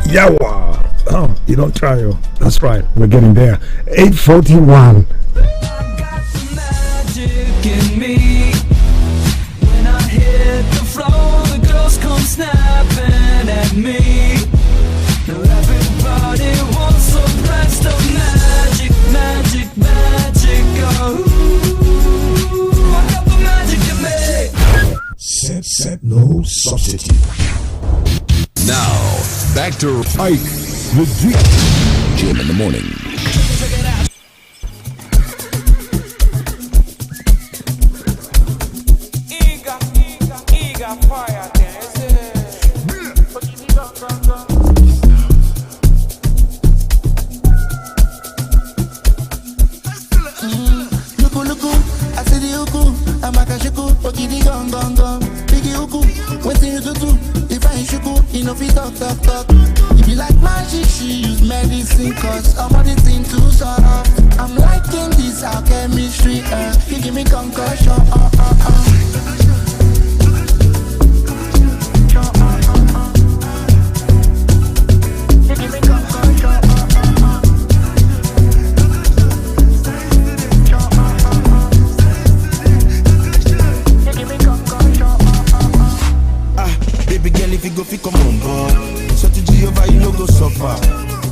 Yawa. Oh, you don't try. That's right. We're getting there. 8:41. Magic in me. When I hit the floor, the girls come snapping at me. Now everybody wants a blast of magic. Oh, I got the magic in me. Set, no substitute. Now, back to Ike, the Jim in the morning. Eager fire, If I shuku, you know fi talk. If you like magic, she use medicine, cause I'm on the thing too soft. I'm liking this alchemistry, you give me concussion, Baby girl, if you go fi come on board, so to Jehovah you no go suffer.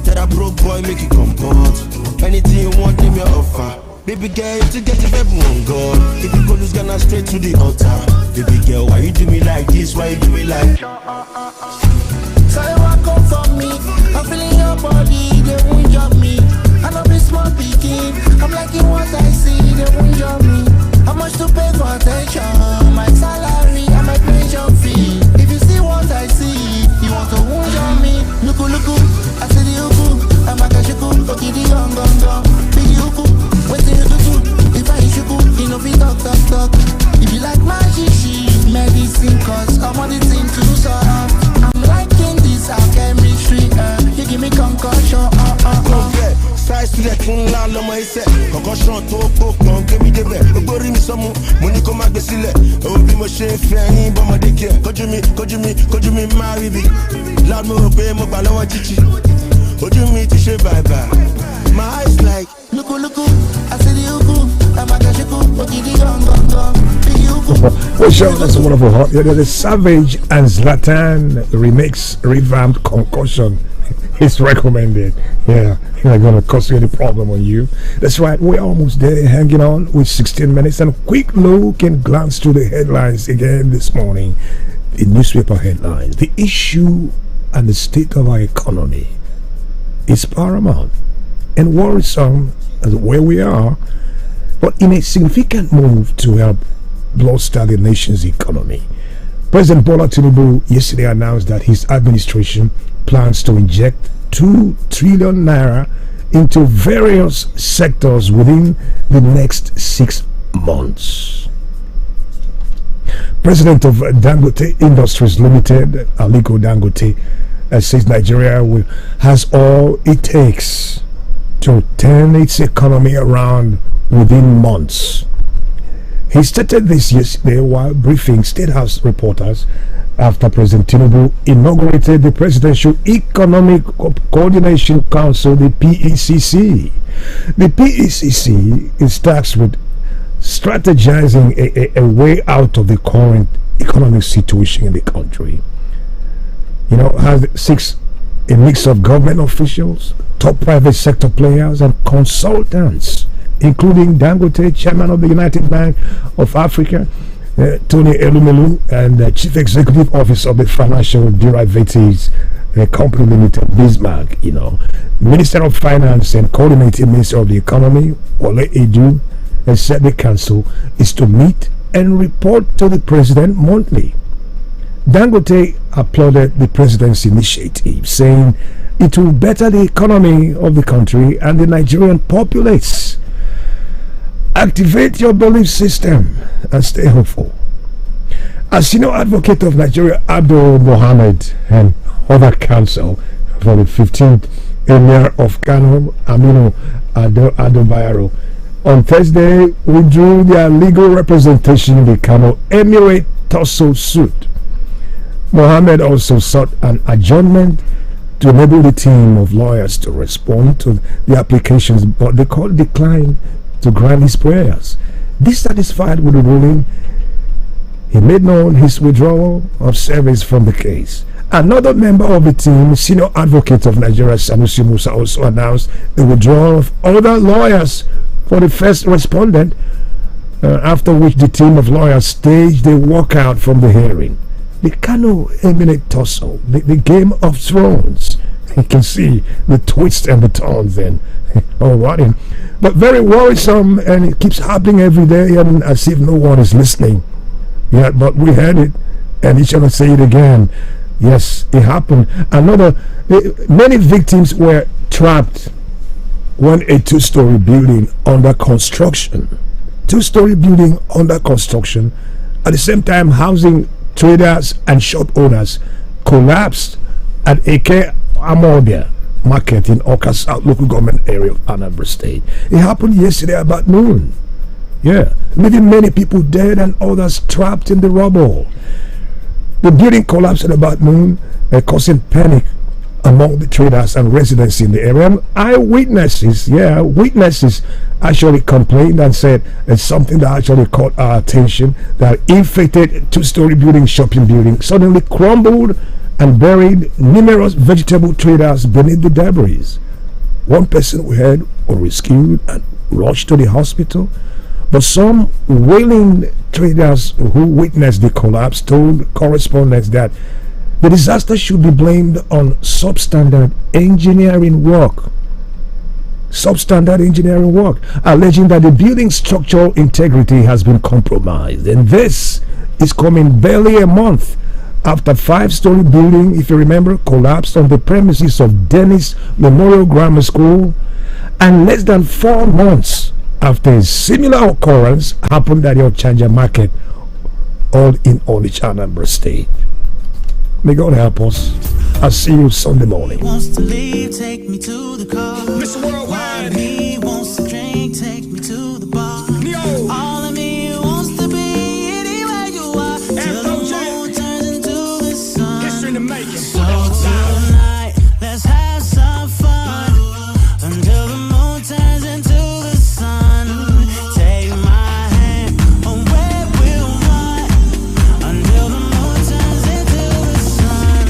Tell that broke boy make you comport. Anything you want, name your offer. Baby girl, if you get the baby on God, if you go lose Ghana straight to the altar. Baby girl, why you do me like this? Why you do me like? So you walk up for me, I'm feeling your body, they won't jump me. I love this small picking, I'm liking what I see, they won't jump me. How much to pay for attention? My salary, and my pension fee. If you see what I see, you want to wound on me. Luku, I see the uku, I'm a kashuku, okay, the gong. Big uku, wait till you do. If I shuku, you know, fi talk. If you like magic, she use medicine, cause I'm on the thing too soft. I'm liking this alchemistry, you give me concussion, Size to the king, la loma he said. Concussion to book, don't give me the bed. Bori me some money come back the sile. Oh, be my shame, fanny, but my dick. Could you me, marry me? Loud me, obey my balawa chichi. Could you me to say bye bye? My eyes like, look, I see the uku, I'm a kashuku, okay, the gong. Well, sure, that's a wonderful hot. The Savage and Zlatan remix, revamped Concussion. It's recommended. Yeah, it's not going to cause you any problem on you. That's right, we're almost there, hanging on with 16 minutes. And a quick look and glance through the headlines again this morning. The newspaper headlines. The issue and the state of our economy is paramount and worrisome as where we are, but in a significant move to help bolster the nation's economy. President Bola Tinubu yesterday announced that his administration plans to inject 2 trillion naira into various sectors within the next 6 months. President of Dangote Industries Limited, Aliko Dangote, says Nigeria has all it takes to turn its economy around within months. He stated this yesterday while briefing State House reporters after President Tinubu inaugurated the Presidential Economic Coordination Council, the PECC. The PECC is tasked with strategizing a way out of the current economic situation in the country. You know, has a mix of government officials, top private sector players, and consultants, including Dangote, chairman of the United Bank of Africa, Tony Elumelu, and the chief executive officer of the Financial Derivatives Company Limited, Bismarck. You know, Minister of Finance and coordinating Minister of the Economy, Ole Edu, has said the council is to meet and report to the president monthly. Dangote applauded the president's initiative, saying it will better the economy of the country and the Nigerian populace. Activate your belief system and stay hopeful. As senior advocate of Nigeria, Abdul Mohammed, and other counsel for the 15th Emir of Kano, Aminu Ado Bayero, on Thursday withdrew their legal representation in the Kano Emirate tussle suit. Mohammed also sought an adjournment to enable the team of lawyers to respond to the applications, but the court declined to grant his prayers. Dissatisfied with the ruling, he made known his withdrawal of service from the case. Another member of the team, senior advocate of Nigeria, Sanusi Musa, also announced the withdrawal of other lawyers for the first respondent, after which the team of lawyers staged a walkout from the hearing. The Kano Eminent tussle, the Game of Thrones. You can see the twists and the turns then. Alrighty. But very worrisome, and it keeps happening every day, and as if no one is listening. Yeah, but we heard it, and each other say it again. Yes, it happened. Many victims were trapped when a two-story building under construction. Two-story building under construction, at the same time housing traders and shop owners collapsed at MagicFmAba market in Awka South local government area of Anambra State. It happened yesterday about noon. Yeah, leaving many people dead and others trapped in the rubble. The building collapsed at about noon, causing panic among the traders and residents in the area. And witnesses actually complained and said it's something that actually caught our attention, that infected two-story building, shopping building, suddenly crumbled and buried numerous vegetable traders beneath the debris. One person we heard was rescued and rushed to the hospital, but some wailing traders who witnessed the collapse told correspondents that the disaster should be blamed on substandard engineering work, alleging that the building's structural integrity has been compromised. And this is coming barely a month after five-story building, if you remember, collapsed on the premises of Dennis Memorial Grammar School, and less than 4 months after a similar occurrence happened at the Ochanja market, all in Onitsha, Anambra State. May God help us. I'll see you Sunday morning. Wants to leave, take me to the car. Mr. Worldwide. He wants to drink, take me to the bar. All of me wants to be anywhere you are. Till the moon turns into the sun. History to make it. So tonight, let's have some fun. Until the moon turns into the sun. Take my hand, and where we'll run. Until the moon turns into the sun.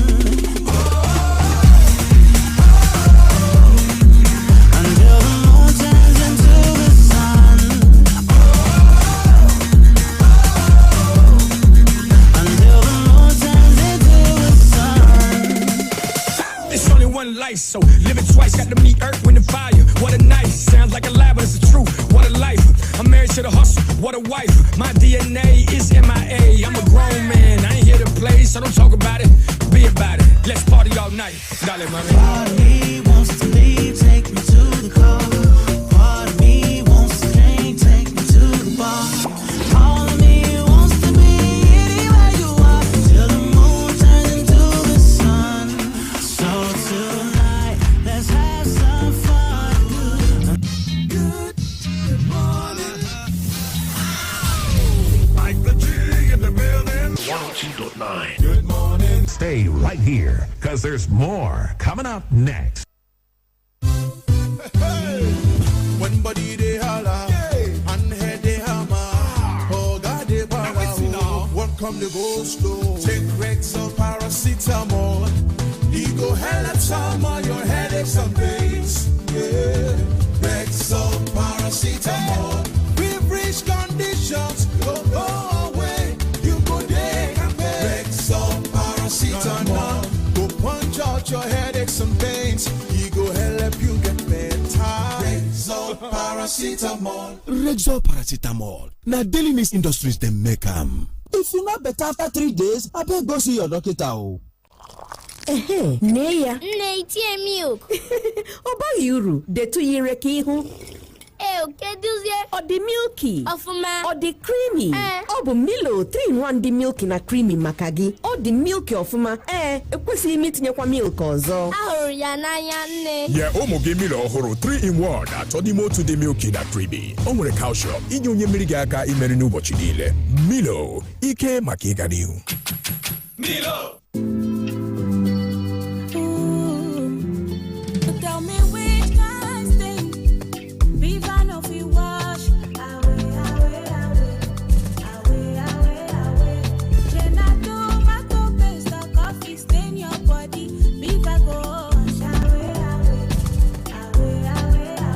Until the moon turns into the sun. Until the moon turns into the sun. It's only one life, so live it twice. Got to meet earth, wind, and fire. What a night. Sounds like a lie, but it's the truth. What a life. I'm married to the hustle. What a wife. My DNA is MIA. I'm a grown man. I ain't here to play, so don't talk about it. Be about it. Let's party all night. Dale, mami. Part of me wants to leave, take me to the car. Part of me wants to drink, take me to the bar. All of me wants to be anywhere you are. Till the moon turns into the sun. So tonight, let's have some fun. Good morning. Like the G in the building. 102.9. Good morning. Stay right here, because there's more coming up next. When body they holla and head they hammer, oh God they power. Welcome the go slow. Take Rex or paracetamol. He go hell at some of your headaches and pains. Yeah, Rex or paracetamol. We've reached conditions go away. You go there and Rex or paracetamol. Go punch out your headaches and pains. He go help you get better. Rexall paracetamol. Rexall paracetamol. Now Daily Needs Industries they make them. If you not better after 3 days, I better go see your doctor. Neya. Neitie milk. Oba yuru, de tu yire ki hu. Keduzie. Or the milky. Ofuma. Or the creamy. Obu Milo 3-in-1 the milky na creamy makagi. Or the milky ofuma. Ekwesi imi tinye kwa milk ozo. Ahuru ya n'anya nne. Yeah, Omoge Milo Ohoro 3-in-1 atọdimo to the milky na creamy. O nwere calcium inye onye mmiri gị aka imeri n'ụbọchị niile. Milo, ike maka ịga n'ihu. Milo. Tell me which kind thing. Viva no fi wash away. Jenna tomato paste or coffee stain your body. Viva go wash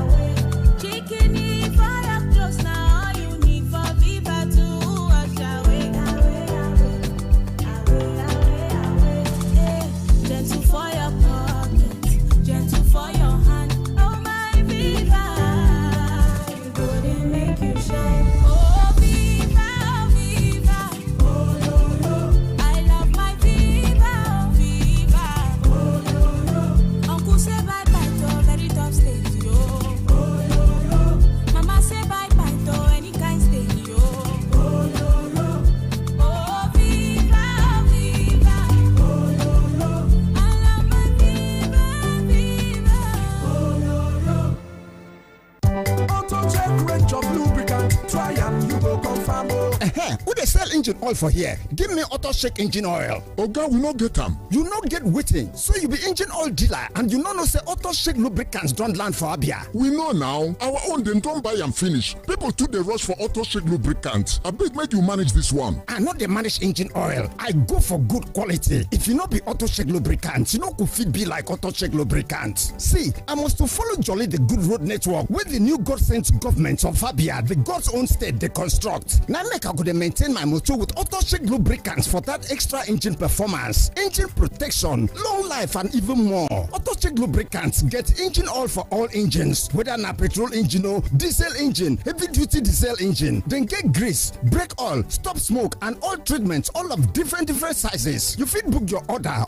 away. Chicken in fire close now all you need for Viva to wash away. engine oil for here. Give me auto shake engine oil. Oga, we no get them. You no get waiting. So you be engine oil dealer and you no know say auto shake lubricants don't land for Abia. We know now. Our own dem don buy and finish. People too dey rush for auto shake lubricants. Abeg make you manage this one. I no dey manage engine oil. I go for good quality. If you no be auto shake lubricants, you no go fit be like auto shake lubricants. See, I must to follow jolly the good road network with the new God sent government of Abia, the God's own state they construct. Now make I go dey maintain my motor with auto shake lubricants for that extra engine performance, engine protection, long life and even more. Auto shake lubricants get engine oil for all engines, whether na petrol engine or diesel engine, heavy duty diesel engine. Then get grease, brake oil, stop smoke and oil treatments, all of different sizes. You fit book your order